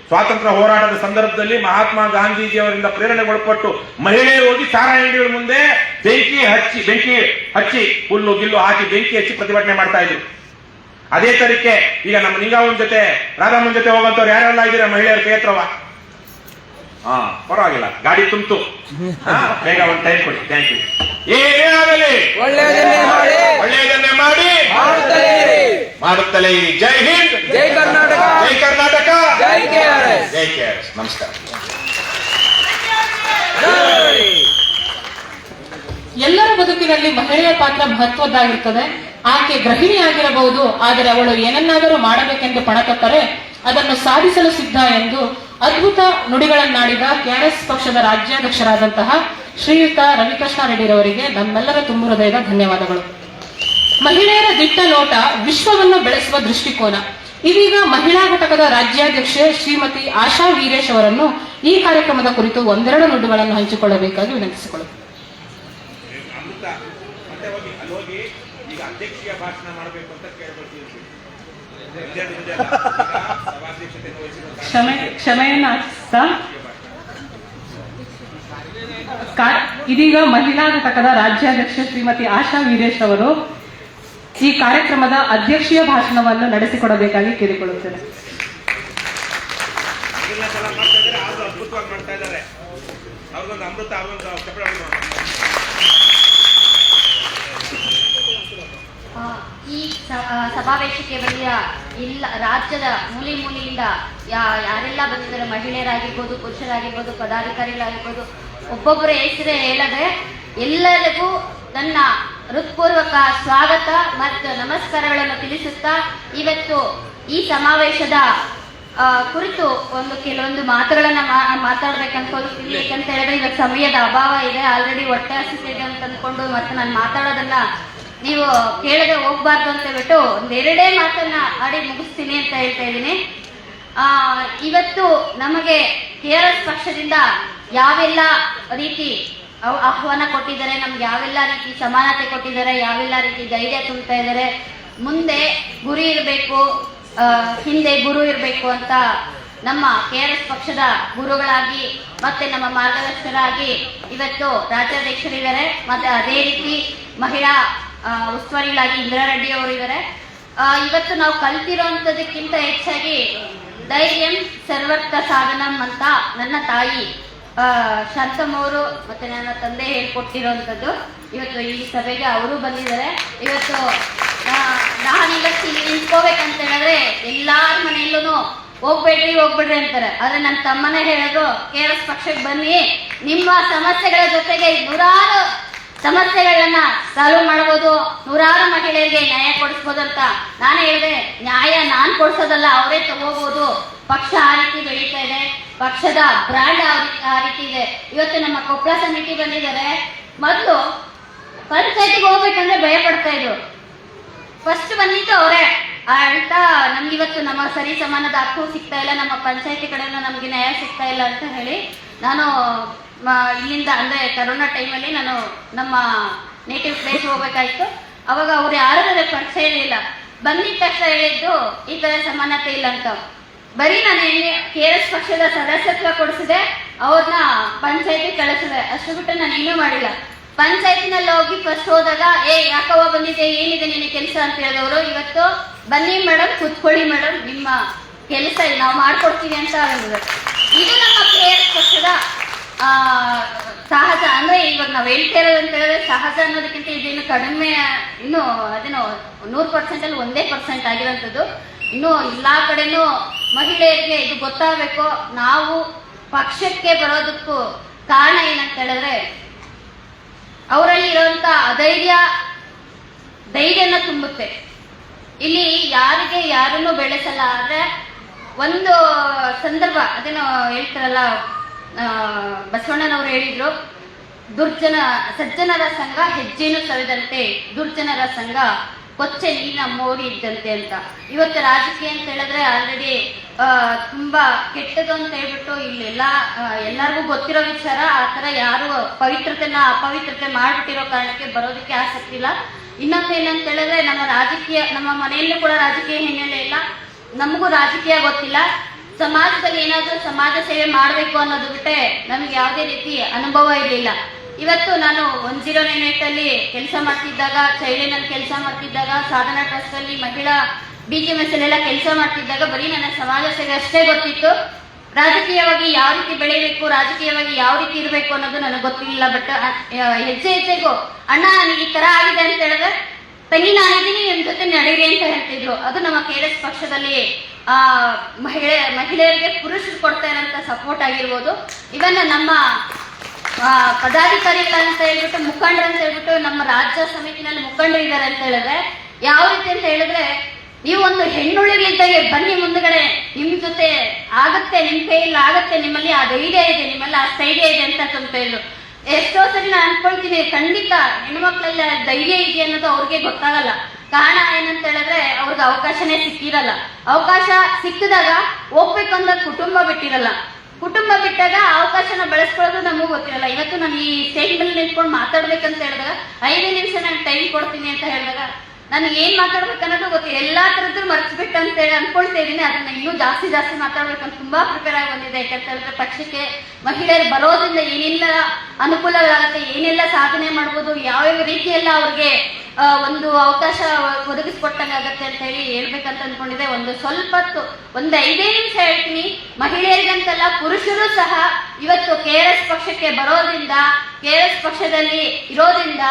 ಸ್ವಾತಂತ್ರ್ಯ ಹೋರಾಟದ ಸಂದರ್ಭದಲ್ಲಿ ಮಹಾತ್ಮ ಗಾಂಧೀಜಿಯವರಿಂದ ಪ್ರೇರಣೆಗೊಳಪಟ್ಟು ಮಹಿಳೆಯರು ಹೋಗಿ ಸಾರಾಯಿ ಅಂಗಡಿಗಳ ಮುಂದೆ ಬೆಂಕಿ ಹಚ್ಚಿ ಹುಲ್ಲು ಗಿಲ್ಲು ಹಾಕಿ ಬೆಂಕಿ ಹಚ್ಚಿ ಪ್ರತಿಭಟನೆ ಮಾಡ್ತಾ ಇದ್ರು. ಅದೇ ತರಕ್ಕೆ ಈಗ ನಮ್ಮ ನಿಂಗಾವನ್ ಜೊತೆ ರಾಧಾಮನ್ ಜೊತೆ ಹೋಗುವಂತವ್ರು ಯಾರೆಲ್ಲ ಇದ್ದೀರಾ ಮಹಿಳೆಯರ ಕೈತ್ರವ? ಪರವಾಗಿಲ್ಲ, ಗಾಡಿ ತುಂಬಿತು. ಬೇಗ ಒಂದು ಟೈಮ್ ಕೊಡಿ. Thank you. ಏನೇ ಆಗಲಿ ಒಳ್ಳೆಯದನ್ನೇ ಮಾಡಿ ಒಳ್ಳೆಯದನ್ನೇ ಮಾಡಿ ಮಾಡುತ್ತಲೇ ಇರಿ. ಜೈ ಹಿಂದ್, ಜೈ ಕರ್ನಾಟಕ, ಜೈ ಕರ್ನಾಟಕ, ಜೈ KRS. ಜೈ KRS. ನಮಸ್ಕಾರ. ಎಲ್ಲರ ಬದುಕಿನಲ್ಲಿ ಮಹಿಳೆಯ ಪಾತ್ರ ಮಹತ್ವದ್ದಾಗಿರುತ್ತದೆ. ಆಕೆ ಗೃಹಿಣಿಯಾಗಿರಬಹುದು, ಆದರೆ ಅವಳು ಏನನ್ನಾದರೂ ಮಾಡಬೇಕೆಂದು ಪಣತೊಟ್ಟರೆ ಅದನ್ನು ಸಾಧಿಸಲು ಸಿದ್ಧ ಎಂದು ಅದ್ಭುತ ನುಡಿಗಳನ್ನಾಡಿದ KRS ಪಕ್ಷದ ರಾಜ್ಯಾಧ್ಯಕ್ಷರಾದಂತಹ ಶ್ರೀಯುತ ರವಿಕೃಷ್ಣ ರೆಡ್ಡಿರವರಿಗೆ ನಮ್ಮೆಲ್ಲರ ತುಂಬು ಹೃದಯದ ಧನ್ಯವಾದಗಳು. ಮಹಿಳೆಯರ ದಿಟ್ಟ ನೋಟ ವಿಶ್ವವನ್ನು ಬೆಳೆಸುವ ದೃಷ್ಟಿಕೋನ. ಇದೀಗ ಮಹಿಳಾ ಘಟಕದ ರಾಜ್ಯಾಧ್ಯಕ್ಷೆ ಶ್ರೀಮತಿ ಆಶಾ ವೀರೇಶ್ ಅವರನ್ನು ಈ ಕಾರ್ಯಕ್ರಮದ ಕುರಿತು ಒಂದೆರಡು ನುಡಿಗಳನ್ನು ಹಂಚಿಕೊಳ್ಳಬೇಕಾಗಿ ವಿನಂತಿಸಿಕೊಳ್ಳುತ್ತೇನೆ. ಈಗ ಅಧ್ಯಕ್ಷೀಯ ಭಾಷಣ ಮಾಡಬೇಕು ಅಂತ ಕೇಳ್ಕೊಳ್ತೀವಿ. ಕ್ಷಮೆಯನ್ನು ಯಾಚಿಸ್ತಾ ಇದೀಗ ಮಹಿಳಾ ಘಟಕದ ರಾಜ್ಯಾಧ್ಯಕ್ಷೆ ಶ್ರೀಮತಿ ಆಶಾ ವೀರೇಶ್ ಅವರು ಈ ಕಾರ್ಯಕ್ರಮದ ಅಧ್ಯಕ್ಷೀಯ ಭಾಷಣವನ್ನು ನಡೆಸಿಕೊಡಬೇಕಾಗಿ ಕೇಳಿಕೊಳ್ಳುತ್ತೇನೆ. ಸಲ ಮಾಡ್ತಾ ಇದ್ದಾರೆ, ಆದ್ರೂ ಅದ್ಭುತವಾಗಿ ಮಾಡ್ತಾ ಇದ್ದಾರೆ. ಅವ್ರಿಗೊಂದು ಅಮೃತ, ಅವ್ರಿಗೊಂದು ಚಪ್ಪಳ. ಈ ಸಮಾವೇಶಕ್ಕೆ ಬಂದಿರ ಇಲ್ಲ ರಾಜ್ಯದ ಮೂಲೆ ಮೂಲೆಯಿಂದ ಯಾರೆಲ್ಲ ಬಂದಿದ್ದಾರೆ, ಮಹಿಳೆಯರಾಗಿರ್ಬೋದು, ಪುರುಷರಾಗಿರ್ಬೋದು, ಪದಾಧಿಕಾರಿಗಳಾಗಿರ್ಬೋದು, ಒಬ್ಬೊಬ್ಬರ ಹೆಸರೇ ಹೇಳದೆ ಎಲ್ಲರಿಗೂ ನನ್ನ ಹೃತ್ಪೂರ್ವಕ ಸ್ವಾಗತ ಮತ್ತು ನಮಸ್ಕಾರಗಳನ್ನು ತಿಳಿಸುತ್ತಾ ಇವತ್ತು ಈ ಸಮಾವೇಶದ ಕುರಿತು ಕೆಲವೊಂದು ಮಾತುಗಳನ್ನ ಮಾತಾಡ್ಬೇಕಂತ ಯಾಕಂತ ಹೇಳಿದ್ರೆ ಇವತ್ತು ಸಮಯದ ಅಭಾವ ಇದೆ. ಆಲ್ರೆಡಿ ಹೊಟ್ಟೆ ಹಸಿತಿದೆ ಅಂತ ಅಂದ್ಕೊಂಡು ಮತ್ತೆ ನಾನು ಮಾತಾಡೋದನ್ನ ನೀವು ಕೇಳದೆ ಹೋಗ್ಬಾರ್ದು ಅಂತ ಹೇಳ್ಬಿಟ್ಟು ಒಂದೆರಡೇ ಮಾತನ್ನ ಆಡಿ ಮುಗಿಸ್ತೀನಿ ಅಂತ ಹೇಳ್ತಾ ಇದ್ದೀನಿ. ಇವತ್ತು ನಮಗೆ KRS ಪಕ್ಷದಿಂದ ಯಾವೆಲ್ಲ ರೀತಿ ಆಹ್ವಾನ ಕೊಟ್ಟಿದ್ದಾರೆ, ನಮ್ಗೆ ಯಾವೆಲ್ಲ ರೀತಿ ಸಮಾನತೆ ಕೊಟ್ಟಿದ್ದಾರೆ, ಯಾವೆಲ್ಲ ರೀತಿ ಧೈರ್ಯ ತುಂಬ್ತಾ ಇದ್ದಾರೆ, ಮುಂದೆ ಗುರಿ ಇರಬೇಕು, ಹಿಂದೆ ಗುರು ಇರಬೇಕು ಅಂತ ನಮ್ಮ KRS ಪಕ್ಷದ ಗುರುಗಳಾಗಿ ಮತ್ತೆ ನಮ್ಮ ಮಾರ್ಗದರ್ಶಕರಾಗಿ ಇವತ್ತು ರಾಜ್ಯಾಧ್ಯಕ್ಷರಿದ್ದಾರೆ. ಮತ್ತೆ ಅದೇ ರೀತಿ ಮಹಿಳಾ ಉಸ್ತುವಾರಿಗಳಾಗಿ ಇಂದಿರಾ ರೆಡ್ಡಿ ಅವರು ಇದ್ದಾರೆ. ಇವತ್ತು ನಾವು ಕಲ್ತಿರೋಂಥದಕ್ಕಿಂತ ಹೆಚ್ಚಾಗಿ ಧೈರ್ಯಂ ಸರ್ವರ್ಥ ಸಾಧನಂ ಅಂತ ನನ್ನ ತಾಯಿ ಶಾಂತಮ್ಮ ಅವರು ಮತ್ತೆ ನನ್ನ ತಂದೆ ಹೇಳ್ಕೊಟ್ಟಿರೋಂಥದ್ದು. ಇವತ್ತು ಈ ಸಭೆಗೆ ಅವರು ಬಂದಿದ್ದಾರೆ. ಇವತ್ತು ನಾನೀವತ್ತು ಇಲ್ಲಿ ನಿಂತ್ಕೋಬೇಕಂತ ಹೇಳಿದ್ರೆ ಎಲ್ಲಾರ ಮನೆಯಲ್ಲೂ ಹೋಗ್ಬೇಡ್ರಿ ಅಂತಾರೆ. ಆದ್ರೆ ನನ್ನ ತಮ್ಮನೇ ಹೇಳಿದ್ರು, KRS ಪಕ್ಷಕ್ಕೆ ಬನ್ನಿ, ನಿಮ್ಮ ಸಮಸ್ಯೆಗಳ ಜೊತೆಗೆ ನೂರಾರು ಸಮಸ್ಯೆಗಳನ್ನ ಸಾಲ್ವ್ ಮಾಡಬಹುದು, ನೂರಾರು ಮಹಿಳೆಯರಿಗೆ ನ್ಯಾಯ ಕೊಡಿಸ್ಬೋದು ಅಂತ. ನಾನು ಹೇಳಿದೆ, ನ್ಯಾಯ ನಾನ್ ಕೊಡ್ಸೋದಲ್ಲ, ಅವರೇ ತಗೋಬಹುದು. ಪಕ್ಷ ಆ ರೀತಿ ಬೆಳೀತಾ ಇದೆ, ಪಕ್ಷದ ಬ್ರಾಂಡ್ ಆ ರೀತಿ ಇದೆ. ಇವತ್ತು ನಮ್ಮ ಕೊಪ್ಪಳ ಸಮಿತಿ ಬಂದಿದ್ದಾರೆ. ಮೊದಲು ಪಂಚಾಯತಿಗೆ ಹೋಗ್ಬೇಕಂದ್ರೆ ಭಯ ಪಡ್ತಾ ಇದ್ರು. ಫಸ್ಟ್ ಬಂದಿದ್ದು ಅವರೇ ಅಂತ ನಮ್ಗಿವತ್ತು ನಮ್ಮ ಸರಿ ಸಮಾನದ ಹಕ್ಕು ಸಿಗ್ತಾ ಇಲ್ಲ, ನಮ್ಮ ಪಂಚಾಯತಿ ಕಡೆಯಿಂದ ನಮ್ಗೆ ನ್ಯಾಯ ಸಿಗ್ತಾ ಇಲ್ಲ ಅಂತ ಹೇಳಿ ನಾನು ಇಲ್ಲಿಂದ ಅಂದ್ರೆ ಕರೋನಾ ಟೈಮಲ್ಲಿ ನಾನು ನಮ್ಮ ನೇಟಿವ್ ಪ್ಲೇಸ್ ಹೋಗ್ಬೇಕಾಯ್ತು. ಅವಾಗ ಅವ್ರು ಯಾರು ಪರಿಚಯ ಇಲ್ಲ. ಬಂದಿದ್ದ ತಕ್ಷಣ ಹೇಳಿದ್ದು ಈ ತರ ಸಮಾನತೆ ಇಲ್ಲ ಅಂತ. ಬರೀ ನಾನು KRS ಪಕ್ಷದ ಸದಸ್ಯತ್ವ ಕೊಡಿಸಿದೆ, ಅವ್ರನ್ನ ಪಂಚಾಯತಿ ಕಳಿಸಿದೆ, ಅಷ್ಟು ಬಿಟ್ಟು ನಾನು ಏನೂ ಮಾಡಿಲ್ಲ. ಪಂಚಾಯತಿನಲ್ಲಿ ಹೋಗಿ ಫಸ್ಟ್ ಹೋದಾಗ ಯಾಕವ್ವ ಬಂದಿದೆ, ಏನಿದೆ ನಿನ್ನ ಕೆಲಸ ಅಂತ ಹೇಳಿದವರು ಇವತ್ತು ಬನ್ನಿ ಮೇಡಮ್, ಕುತ್ಕೊಳ್ಳಿ ಮೇಡಮ್, ನಿಮ್ಮ ಕೆಲಸ ನಾವು ಮಾಡ್ಕೊಡ್ತೀವಿ ಅಂತ ಹೇಳಿದ್ರು. ಇದು ನಮ್ಮ KRS ಪಕ್ಷದ ಸಹಜ. ಅಂದ್ರೆ ಇವಾಗ ನಾವು ಹೇಳ್ತಾ ಇರೋದು ಅಂತ ಹೇಳಿದ್ರೆ ಸಹಜ ಅನ್ನೋದಕ್ಕಿಂತ ಇದೇನು ಕಡಿಮೆ, ಇನ್ನು ಅದೇನೋ 100% 1% ಆಗಿರೋಂಥದ್ದು. ಇನ್ನು ಎಲ್ಲಾ ಕಡೆನೂ ಮಹಿಳೆಯರಿಗೆ ಇದು ಗೊತ್ತಾಗಬೇಕು. ನಾವು ಪಕ್ಷಕ್ಕೆ ಬರೋದಕ್ಕೂ ಕಾರಣ ಏನಂತ ಹೇಳಿದ್ರೆ ಅವರಲ್ಲಿ ಇರುವಂತ ಧೈರ್ಯನ ತುಂಬುತ್ತೆ. ಇಲ್ಲಿ ಯಾರಿಗೆ ಯಾರನ್ನು ಬೆಳೆಸಲ್ಲ. ಆದ್ರೆ ಒಂದು ಸಂದರ್ಭ ಅದೇನೋ ಹೇಳ್ತಾರಲ್ಲ, ಬಸವಣ್ಣನವರು ಹೇಳಿದ್ರು, ಸಜ್ಜನರ ಸಂಘ ಹೆಜ್ಜೆನು ಸವಿದಂತೆ, ದುರ್ಜನರ ಸಂಘ ಕೊಚ್ಚೆ ನೀರಿನ ಮೋಡಿ ಇದ್ದಂತೆ ಅಂತ. ಇವತ್ತು ರಾಜಕೀಯ ಅಂತ ಹೇಳಿದ್ರೆ ಆಲ್ರೆಡಿ ತುಂಬಾ ಕೆಟ್ಟದು ಅಂತ ಹೇಳ್ಬಿಟ್ಟು ಎಲ್ಲರಿಗೂ ಗೊತ್ತಿರೋ ವಿಚಾರ. ಆ ತರ ಯಾರು ಪವಿತ್ರತೆನ ಅಪವಿತ್ರತೆ ಮಾಡ್ಬಿಟ್ಟಿರೋ ಕಾರಣಕ್ಕೆ ಬರೋದಕ್ಕೆ ಆಸಕ್ತಿ ಇಲ್ಲ. ಇನ್ನೊಂದು ಏನಂತ ಹೇಳಿದ್ರೆ ನಮ್ಮ ಮನೆಯಲ್ಲೂ ಕೂಡ ರಾಜಕೀಯ ಹಿನ್ನೆಲೆ ಇಲ್ಲ, ನಮಗೂ ರಾಜಕೀಯ ಗೊತ್ತಿಲ್ಲ. ಸಮಾಜದಲ್ಲಿ ಏನಾದ್ರೂ ಸಮಾಜ ಸೇವೆ ಮಾಡಬೇಕು ಅನ್ನೋದು ಬಿಟ್ಟೆ ನಮ್ಗೆ ಯಾವುದೇ ರೀತಿ ಅನುಭವ ಇರಲಿಲ್ಲ. ಇವತ್ತು ನಾನು 109 ಅಲ್ಲಿ ಕೆಲಸ ಮಾಡ್ತಿದ್ದಾಗ, ಚೈಲ್ಡ್ಲೈನಲ್ಲಿ ಕೆಲಸ ಮಾಡ್ತಿದ್ದಾಗ, ಸಾಧನಾ ಟ್ರಸ್ಟ್ ಅಲ್ಲಿ ಮಹಿಳಾ BGMS ಅಲ್ಲೆಲ್ಲ ಕೆಲಸ ಮಾಡ್ತಿದ್ದಾಗ ಬರೀ ನನ್ನ ಸಮಾಜ ಸೇವೆ ಅಷ್ಟೇ ಗೊತ್ತಿತ್ತು. ರಾಜಕೀಯವಾಗಿ ಯಾವ ರೀತಿ ಬೆಳೆಯಬೇಕು, ರಾಜಕೀಯವಾಗಿ ಯಾವ ರೀತಿ ಇರಬೇಕು ಅನ್ನೋದು ನನಗೆ ಗೊತ್ತಿರಲಿಲ್ಲ. ಬಟ್ ಹೆಜ್ಜೆ ಹೆಜ್ಜೆಗೂ ಅಣ್ಣ ನನಗೆ ಈ ತರ ಆಗಿದೆ ಅಂತ ಹೇಳಿದ್ರೆ, ತಂಗಿ ನಾನಿದ್ದೀನಿ ನಿಮ್ ಜೊತೆ ನಡೀರಿ ಅಂತ ಹೇಳ್ತಿದ್ರು. ಅದು ನಮ್ಮ KRS ಪಕ್ಷದಲ್ಲಿ ಮಹಿಳೆಯರಿಗೆ ಪುರುಷರು ಕೊಡ್ತಾ ಇರೋಂಥ ಸಪೋರ್ಟ್ ಆಗಿರ್ಬೋದು. ಇವನ್ ನಮ್ಮ ಪದಾಧಿಕಾರಿಗಳಂತ ಹೇಳ್ಬಿಟ್ಟು, ಮುಖಂಡರು ಅಂತ ಹೇಳ್ಬಿಟ್ಟು ನಮ್ಮ ರಾಜ್ಯ ಸಮಿತಿನಲ್ಲಿ ಮುಖಂಡರು ಇದ್ದಾರೆ ಅಂತ ಹೇಳಿದ್ರೆ, ಯಾವ ರೀತಿ ಅಂತ ಹೇಳಿದ್ರೆ, ನೀವು ಒಂದು ಹೆಣ್ಣುಳಿಗಳಿದ್ದಾಗ ಬನ್ನಿ ಮುಂದ್ಗಡೆ, ನಿಮ್ ಜೊತೆ ಆಗತ್ತೆ, ನಿಮ್ ಕೈಯಲ್ಲಿ ಆಗತ್ತೆ, ನಿಮ್ಮಲ್ಲಿ ಆ ಧೈರ್ಯ ಇದೆ, ನಿಮ್ಮಲ್ಲಿ ಆ ಸ್ಥೈರ್ಯ ಇದೆ ಅಂತ ಹೇಳಿದ್ರು. ಎಷ್ಟೋ ಸರಿ ನಾನು ಅನ್ಕೊಳ್ತೀನಿ, ಖಂಡಿತ ಹೆಣ್ಮಕ್ಳಲ್ಲಿ ಧೈರ್ಯ ಇದೆ ಅನ್ನೋದು ಅವ್ರಿಗೆ ಗೊತ್ತಾಗಲ್ಲ. ಕಾರಣ ಏನಂತ ಹೇಳಿದ್ರೆ, ಅವ್ರಿಗೆ ಅವಕಾಶನೇ ಸಿಕ್ಕಿರಲ್ಲ. ಅವಕಾಶ ಸಿಕ್ಕಿದಾಗ ಹೋಗ್ಬೇಕಂದಾಗ ಕುಟುಂಬ ಬಿಟ್ಟಿರಲ್ಲ. ಕುಟುಂಬ ಬಿಟ್ಟಾಗ ಅವಕಾಶನ ಬೆಳೆಸ್ಕೊಳ್ಳೋದು ನಮಗೂ ಗೊತ್ತಿರಲ್ಲ. ಇವತ್ತು ನಾನು ಈ ಸ್ಟೇಜ್ ಮೇಲೆ ನಿಂತ್ಕೊಂಡು ಮಾತಾಡ್ಬೇಕಂತ ಹೇಳಿದಾಗ 5 ನಿಮಿಷ ನಾನು ಟೈಮ್ ಕೊಡ್ತೀನಿ ಅಂತ ಹೇಳಿದಾಗ ನನಗೆ ಏನ್ ಮಾತಾಡ್ಬೇಕನ್ನೋದು ಗೊತ್ತಿಲ್ಲ. ಎಲ್ಲಾ ತರದ್ದು ಮರ್ಚ್ಬಿಟ್ಟು ಅಂತ ಹೇಳಿ ಅನ್ಕೊಳ್ತಾ ಇದ್ದೀನಿ. ಅದನ್ನ ಇನ್ನೂ ಜಾಸ್ತಿ ಮಾತಾಡ್ಬೇಕಂತ ತುಂಬಾ ಪ್ರಿಪೇರ್ ಆಗಿ ಬಂದಿದೆ. ಯಾಕಂತ ಹೇಳಿದ್ರೆ, ಪಕ್ಷಕ್ಕೆ ಮಹಿಳೆಯರು ಬರೋದ್ರಿಂದ ಏನೆಲ್ಲ ಅನುಕೂಲಗಳಾಗುತ್ತೆ, ಏನೆಲ್ಲ ಸಾಧನೆ ಮಾಡ್ಬೋದು, ಯಾವ್ಯಾವ ರೀತಿಯೆಲ್ಲ ಅವ್ರಿಗೆ ಒಂದು ಅವಕಾಶ ಒದಗಿಸ್ಕೊಟ್ಟಂಗಾಗತ್ತೆ ಅಂತ ಹೇಳಿ ಹೇಳ್ಬೇಕಂತ ಅನ್ಕೊಂಡಿದ್ದೆ. ಸ್ವಲ್ಪ ಹೊತ್ತು, 5 ನಿಮಿಷ ಹೇಳ್ತೀನಿ. ಮಹಿಳೆಯರಿಗಂತಲ್ಲ, ಪುರುಷರು ಸಹ ಇವತ್ತು KRS ಪಕ್ಷಕ್ಕೆ ಬರೋದ್ರಿಂದ, KRS ಪಕ್ಷದಲ್ಲಿ ಇರೋದ್ರಿಂದ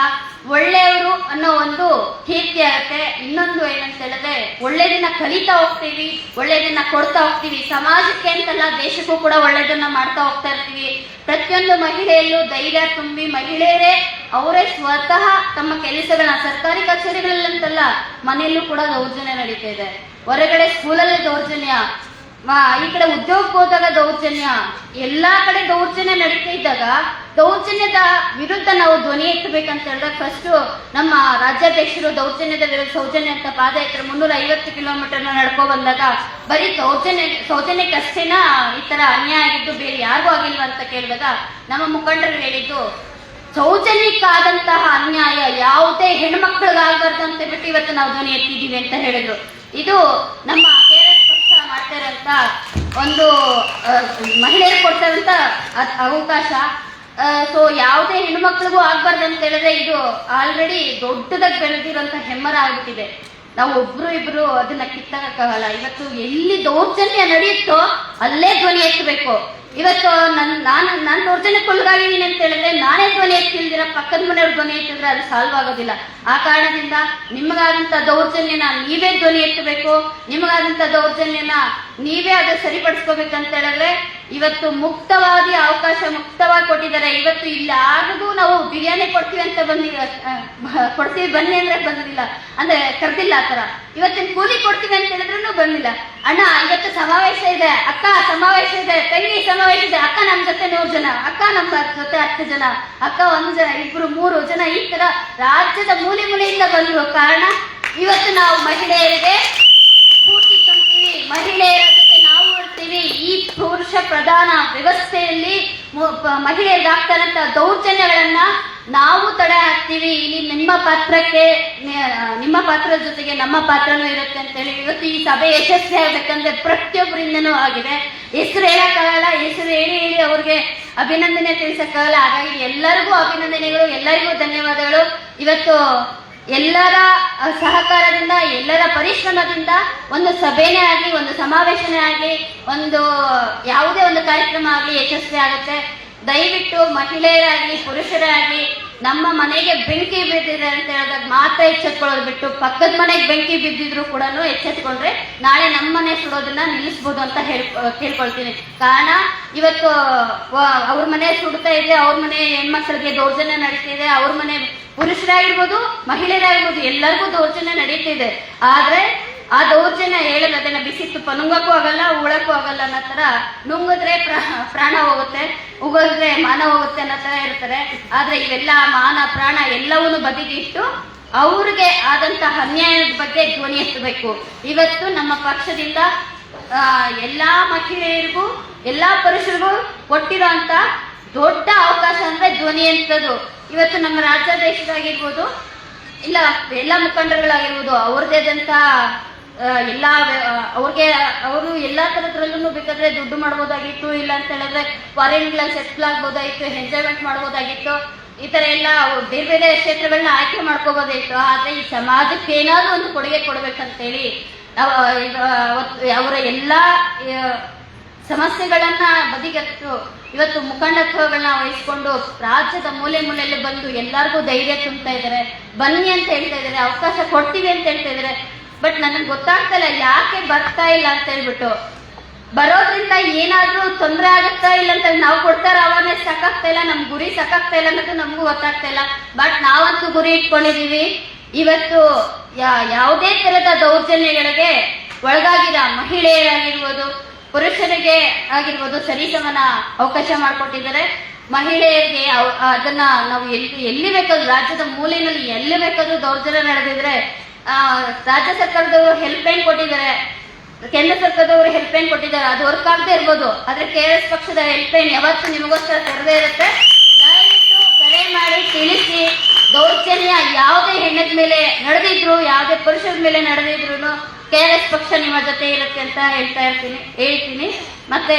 ಒಳ್ಳೆಯವರು ಅನ್ನೋ ಒಂದು ಕೀರ್ತಿ ಆಗುತ್ತೆ. ಇನ್ನೊಂದು ಏನಂತ ಹೇಳಿದ್ರೆ, ಒಳ್ಳೇದನ್ನ ಕಲಿತಾ ಹೋಗ್ತೀವಿ, ಒಳ್ಳೇದನ್ನ ಕೊಡ್ತಾ ಹೋಗ್ತೀವಿ. ಸಮಾಜಕ್ಕೆ ಅಂತಲ್ಲ, ದೇಶಕ್ಕೂ ಕೂಡ ಒಳ್ಳೇದನ್ನ ಮಾಡ್ತಾ ಹೋಗ್ತಾ ಇರ್ತೀವಿ. ಪ್ರತಿಯೊಂದು ಮಹಿಳೆಯಲ್ಲೂ ಧೈರ್ಯ ತುಂಬಿ, ಮಹಿಳೆಯರೇ ಅವರೇ ಸ್ವತಃ ತಮ್ಮ ಕೆಲಸಗಳನ್ನ, ಸರ್ಕಾರಿ ಕಚೇರಿಗಳಲ್ಲಂತಲ್ಲ, ಮನೆಯಲ್ಲೂ ಕೂಡ ದೌರ್ಜನ್ಯ ನಡೀತಾ ಇದೆ. ಹೊರಗಡೆ ಸ್ಕೂಲಲ್ಲಿ ದೌರ್ಜನ್ಯ, ಈ ಕಡೆ ಉದ್ಯೋಗಕ್ಕೆ ಹೋದಾಗ ದೌರ್ಜನ್ಯ, ಎಲ್ಲಾ ಕಡೆ ದೌರ್ಜನ್ಯ ನಡೀತಾ ಇದ್ದಾಗ ದೌರ್ಜನ್ಯದ ವಿರುದ್ಧ ನಾವು ಧ್ವನಿ ಎತ್ತಬೇಕಂತ ಹೇಳಿದ್ರೆ, ಫಸ್ಟ್ ನಮ್ಮ ರಾಜ್ಯಾಧ್ಯಕ್ಷರು ದೌರ್ಜನ್ಯದ ವಿರುದ್ಧ ಸೌಜನ್ಯ ಅಂತ ಪಾದಯಾತ್ರೆ 350 ಕಿಲೋಮೀಟರ್ ನಡ್ಕೊ ಬಂದಾಗ ಬರೀ ಸೌಜನ್ಯಕ್ಕಷ್ಟೇನಾ ಈ ತರ ಅನ್ಯಾಯ ಆಗಿದ್ದು, ಬೇರೆ ಯಾರಿಗೂ ಆಗಿಲ್ವ ಅಂತ ಕೇಳಿದಾಗ ನಮ್ಮ ಮುಖಂಡರು ಹೇಳಿದ್ದು, ಸೌಜನ್ಯಕ್ಕಾದಂತಹ ಅನ್ಯಾಯ ಯಾವುದೇ ಹೆಣ್ಮಕ್ಳಿಗಾಗಬಾರ್ದು ಅಂತ ಬಿಟ್ಟು ಇವತ್ತು ನಾವು ಧ್ವನಿ ಎತ್ತಿದ್ದೀವಿ ಅಂತ ಹೇಳಿದ್ರು. ಇದು ನಮ್ಮ KRS ಪಕ್ಷ ಮಾಡ್ತಾ ಇರೋಂತ ಒಂದು ಮಹಿಳೆಯರು ಕೊಡ್ತಾ ಇರೋಂತ ಅವಕಾಶ. ಸೊ ಯಾವುದೇ ಹೆಣ್ಮಕ್ಳಿಗೂ ಆಗ್ಬಾರ್ದು ಅಂತ ಹೇಳಿದ್ರೆ, ಇದು ಆಲ್ರೆಡಿ ದೊಡ್ಡದಾಗಿ ಬೆಳೆದಿರುವಂತ ಹೆಮ್ಮರ ಆಗ್ಬಿಟ್ಟಿದೆ. ನಾವು ಒಬ್ರು ಇಬ್ರು ಅದನ್ನ ಕಿತ್ತಾಗಕ್ಕಾಗಲ್ಲ. ಇವತ್ತು ಎಲ್ಲಿ ದೌರ್ಜನ್ಯ ನಡೆಯುತ್ತೋ ಅಲ್ಲೇ ಧ್ವನಿ ಎತ್ತಬೇಕು. ಇವತ್ತು ನಾನು ದೌರ್ಜನ್ಯಕ್ಕೊಳಗಾಗಿದ್ದೀನಿ ಅಂತ ಹೇಳಿದ್ರೆ, ನಾನೇ ಧ್ವನಿ ಎತ್ತಿಲ್ದಿರ ಪಕ್ಕದ ಮನೆಯವ್ರ ಧ್ವನಿ ಎತ್ತಿದ್ರೆ ಅದು ಸಾಲ್ವ್ ಆಗೋದಿಲ್ಲ. ಆ ಕಾರಣದಿಂದ ನಿಮಗಾದಂತ ದೌರ್ಜನ್ಯನ ನೀವೇ ಧ್ವನಿ ಎತ್ತಬೇಕು. ನಿಮಗಾದಂತ ದೌರ್ಜನ್ಯನ ನೀವೇ ಅದು ಸರಿಪಡಿಸ್ಕೋಬೇಕಂತ ಹೇಳಿದ್ರೆ, ಇವತ್ತು ಮುಕ್ತವಾದಿ ಅವಕಾಶ ಮುಕ್ತವಾಗಿ ಕೊಟ್ಟಿದ್ದಾರೆ. ಇವತ್ತು ಇಲ್ಲಿ ಯಾರಿಗೂ ನಾವು ಬಿರಿಯಾನಿ ಕೊಡ್ತೀವಿ ಅಂತ ಕೊಡ್ತೀವಿ ಬನ್ನಿ ಅಂದ್ರೆ ಬಂದಿಲ್ಲ, ಅಂದ್ರೆ ಕರೆದಿಲ್ಲ. ಆ ತರ ಇವತ್ತಿನ ಕೂಲಿ ಕೊಡ್ತೀವಿ ಅಂತ ಹೇಳಿದ್ರು ಬಂದಿಲ್ಲ. ಅಣ್ಣ ಇವತ್ತು ಸಮಾವೇಶ ಇದೆ, ಅಕ್ಕ ಸಮಾವೇಶ ಇದೆ, ತಂಗಿ ಸಮಾವೇಶ ಇದೆ, ಅಕ್ಕ ನಮ್ ಜೊತೆ 100 ಜನ, ಅಕ್ಕ ನಮ್ಮ ಜೊತೆ 10 ಜನ, ಅಕ್ಕ 1 ಜನ, 2, 3 ಜನ, ಈ ತರ ರಾಜ್ಯದ ಮೂಲೆಯಿಂದ ಬಂದಿರೋ ಕಾರಣ ಇವತ್ತು ನಾವು ಮಹಿಳೆಯರಿಗೆ ಸ್ಫೂರ್ತಿ ತುಂಬ್ತೀವಿ, ಮಹಿಳೆಯರ ಜೊತೆ ನಾವು ಇರ್ತೀವಿ. ಈ ಪುರುಷ ಪ್ರಧಾನ ವ್ಯವಸ್ಥೆಯಲ್ಲಿ ಮಹಿಳೆಯರಿಗೆ ಆಗ್ತಾರಂತ ದೌರ್ಜನ್ಯಗಳನ್ನ ನಾವು ತಡೆ ಹಾಕ್ತೀವಿ. ಇಲ್ಲಿ ನಿಮ್ಮ ಪಾತ್ರದ ಜೊತೆಗೆ ನಮ್ಮ ಪಾತ್ರನೂ ಇರುತ್ತೆ ಅಂತ ಹೇಳಿ ಇವತ್ತು ಈ ಸಭೆ ಯಶಸ್ವಿ ಆಗ್ಬೇಕಂದ್ರೆ ಪ್ರತಿಯೊಬ್ಬರಿಂದನೂ ಆಗಿದೆ. ಹೆಸರು ಹೇಳಕ್ಕಾಗಲ್ಲ, ಹೆಸರು ಹೇಳಿ ಅವ್ರಿಗೆ ಅಭಿನಂದನೆ ತಿಳಿಸಕ್ಕಾಗಲ್ಲ. ಹಾಗಾಗಿ ಎಲ್ಲರಿಗೂ ಅಭಿನಂದನೆಗಳು, ಎಲ್ಲರಿಗೂ ಧನ್ಯವಾದಗಳು. ಇವತ್ತು ಎಲ್ಲರ ಸಹಕಾರದಿಂದ, ಎಲ್ಲರ ಪರಿಶ್ರಮದಿಂದ ಒಂದು ಸಭೆನೇ ಆಗಲಿ, ಒಂದು ಸಮಾವೇಶನೇ ಆಗಲಿ, ಒಂದು ಯಾವುದೇ ಒಂದು ಕಾರ್ಯಕ್ರಮ ಆಗಲಿ ಯಶಸ್ವಿ ಆಗುತ್ತೆ. ದಯವಿಟ್ಟು ಮಹಿಳೆಯರಾಗ್ಲಿ, ಪುರುಷರೇ ಆಗಲಿ, ನಮ್ಮ ಮನೆಗೆ ಬೆಂಕಿ ಬಿದ್ದಿದೆ ಅಂತ ಹೇಳಿದಾಗ ಮಾತ್ರ ಎಚ್ಚೆತ್ಕೊಳ್ಳೋದು ಬಿಟ್ಟು, ಪಕ್ಕದ ಮನೆಗೆ ಬೆಂಕಿ ಬಿದ್ದಿದ್ರು ಕೂಡ ಎಚ್ಚೆತ್ಕೊಂಡ್ರೆ ನಾಳೆ ನಮ್ಮ ಮನೆ ಸುಡೋದನ್ನ ನಿಲ್ಲಿಸ್ಬೋದು ಅಂತ ಕೇಳ್ಕೊಳ್ತೀನಿ. ಕಾರಣ ಇವತ್ತು ಅವ್ರ ಮನೆ ಸುಡ್ತಾ ಇದೆ, ಅವ್ರ ಮನೆ ಹೆಣ್ಮಕ್ಳಿಗೆ ದೌರ್ಜನ್ಯ ನಡೀತಿದೆ, ಅವ್ರ ಮನೆ ಪುರುಷರಾಗಿರ್ಬೋದು ಮಹಿಳೆಯರಾಗಿರ್ಬೋದು ಎಲ್ಲರಿಗೂ ದೌರ್ಜನ್ಯ ನಡೀತಿದೆ. ಆದ್ರೆ ಆ ದೌರ್ಜನ್ಯ ಹೇಳಿದ್ರೆ ಅದನ್ನ ಬಿಸಿ ತುಪ್ಪ ನುಂಗಕ್ಕೂ ಆಗಲ್ಲ, ಉಳಕ್ಕೂ ಆಗಲ್ಲ ಅನ್ನೋ ತರ, ನುಂಗಿದ್ರೆ ಪ್ರಾಣ ಹೋಗುತ್ತೆ, ಉಗಿದ್ರೆ ಮಾನ ಹೋಗುತ್ತೆ ಅನ್ನೋ ತರ ಇರ್ತಾರೆ. ಆದ್ರೆ ಇವೆಲ್ಲ ಮಾನ ಪ್ರಾಣ ಎಲ್ಲವನ್ನೂ ಬದಿಗಿಟ್ಟು ಅವ್ರಿಗೆ ಆದಂತಹ ಅನ್ಯಾಯದ ಬಗ್ಗೆ ಧ್ವನಿ ಎತ್ತಬೇಕು. ಇವತ್ತು ನಮ್ಮ ಪಕ್ಷದಿಂದ ಎಲ್ಲಾ ಮಹಿಳೆಯರಿಗೂ ಎಲ್ಲಾ ಪುರುಷರಿಗೂ ಕೊಟ್ಟಿರೋ ಅಂತ ದೊಡ್ಡ ಅವಕಾಶ ಅಂದ್ರೆ ಧ್ವನಿ ಎತ್ತದು. ಇವತ್ತು ನಮ್ಮ ರಾಜ್ಯಾಧ್ಯಕ್ಷರಾಗಿರ್ಬೋದು, ಇಲ್ಲ ಎಲ್ಲ ಮುಖಂಡರುಗಳಾಗಿರ್ಬೋದು, ಅವ್ರದ್ದೇದಂತ ಎಲ್ಲ ಅವ್ರಿಗೆ ಅವರು ಎಲ್ಲಾ ತರದ್ರಲ್ಲೂ ಬೇಕಾದ್ರೆ ದುಡ್ಡು ಮಾಡ್ಬೋದಾಗಿತ್ತು, ಇಲ್ಲ ಅಂತ ಹೇಳಿದ್ರೆ ಫಾರಿನ್ಗಳಲ್ಲಿ ಸೆಟ್ಲ್ ಆಗ್ಬೋದಾಗಿತ್ತು, ಎಂಜಾಯ್ಮೆಂಟ್ ಮಾಡ್ಬೋದಾಗಿತ್ತು, ಈ ತರ ಎಲ್ಲ ಬೇರೆ ಬೇರೆ ಕ್ಷೇತ್ರಗಳನ್ನ ಆಯ್ಕೆ ಮಾಡ್ಕೋಬೋದಾಗಿತ್ತು. ಆದ್ರೆ ಈ ಸಮಾಜಕ್ಕೆ ಏನಾದ್ರೂ ಒಂದು ಕೊಡುಗೆ ಕೊಡ್ಬೇಕಂತೇಳಿ ಅವರ ಎಲ್ಲಾ ಸಮಸ್ಯೆಗಳನ್ನ ಬದಿಗಟ್ಟು ಇವತ್ತು ಮುಖಂಡತ್ವಗಳನ್ನ ವಹಿಸ್ಕೊಂಡು ರಾಜ್ಯದ ಮೂಲೆ ಮೂಲೆಯಲ್ಲಿ ಬಂದು ಎಲ್ಲರಿಗೂ ಧೈರ್ಯ ತುಂಬ್ತಾ ಇದ್ದಾರೆ, ಬನ್ನಿ ಅಂತ ಹೇಳ್ತಾ ಇದ್ದಾರೆ, ಅವಕಾಶ ಕೊಡ್ತೀವಿ ಅಂತ ಹೇಳ್ತಾ ಇದ್ದಾರೆ. ಬಟ್ ನನಗೆ ಗೊತ್ತಾಗ್ತಾ ಇಲ್ಲ ಯಾಕೆ ಬರ್ತಾ ಇಲ್ಲ ಅಂತ ಹೇಳ್ಬಿಟ್ಟು. ಬರೋದ್ರಿಂದ ಏನಾದ್ರೂ ತೊಂದರೆ ಆಗುತ್ತಾ ಇಲ್ಲ ಅಂತ ನಾವು ಕೊಡ್ತಾರ ಅವೇರ್ನೆಸ್ ಸಾಕಾಗ್ತಾ ಇಲ್ಲ, ನಮ್ ಗುರಿ ಸಾಕಾಗ್ತಾ ಇಲ್ಲ ಅನ್ನೋದು ನಮಗೂ ಗೊತ್ತಾಗ್ತಾ ಇಲ್ಲ. ಬಟ್ ನಾವಂತೂ ಗುರಿ ಇಟ್ಕೊಂಡಿದೀವಿ. ಇವತ್ತು ಯಾವುದೇ ತರದ ದೌರ್ಜನ್ಯಗಳಿಗೆ ಒಳಗಾಗಿರ ಮಹಿಳೆಯರಾಗಿರ್ಬೋದು, ಪುರುಷರಿಗೆ ಆಗಿರ್ಬೋದು ಸರಿಸಮನ ಅವಕಾಶ ಮಾಡಿಕೊಟ್ಟಿದ್ದಾರೆ. ಮಹಿಳೆಯರಿಗೆ ಅದನ್ನ ನಾವು ಎಲ್ಲಿ ಬೇಕಾದ್ರೂ ರಾಜ್ಯದ ಮೂಲೆಯಲ್ಲಿ ಎಲ್ಲಿ ಬೇಕಾದ್ರೂ ದೌರ್ಜನ್ಯ ನಡೆದಿದ್ರೆ ರಾಜ್ಯ ಸರ್ಕಾರದವರು ಹೆಲ್ಪ್ ಲೈನ್ ಕೊಟ್ಟಿದ್ದಾರೆ, ಕೇಂದ್ರ ಸರ್ಕಾರದವರು ಹೆಲ್ಪ್ ಲೈನ್ ಕೊಟ್ಟಿದ್ದಾರೆ. ಅದು ವರ್ಕ್ ಆಗದೆ ಇರ್ಬೋದು, ಆದ್ರೆ KRS ಪಕ್ಷದ ಹೆಲ್ಪ್ ಲೈನ್ ಯಾವತ್ತು ನಿಮಗೋಸ್ಕರ ತೆರೆದೇ ಇರುತ್ತೆ. ದಯವಿಟ್ಟು ಕರೆ ಮಾಡಿ ತಿಳಿಸಿ. ದೌರ್ಜನ್ಯ ಯಾವುದೇ ಹೆಣ್ಣದ ಮೇಲೆ ನಡೆದಿದ್ರು, ಯಾವುದೇ ಪುರುಷರ ಮೇಲೆ ನಡೆದಿದ್ರು KRS ಪಕ್ಷ ನಿಮ್ಮ ಜೊತೆ ಇರುತ್ತೆ ಅಂತ ಹೇಳ್ತೀನಿ. ಮತ್ತೆ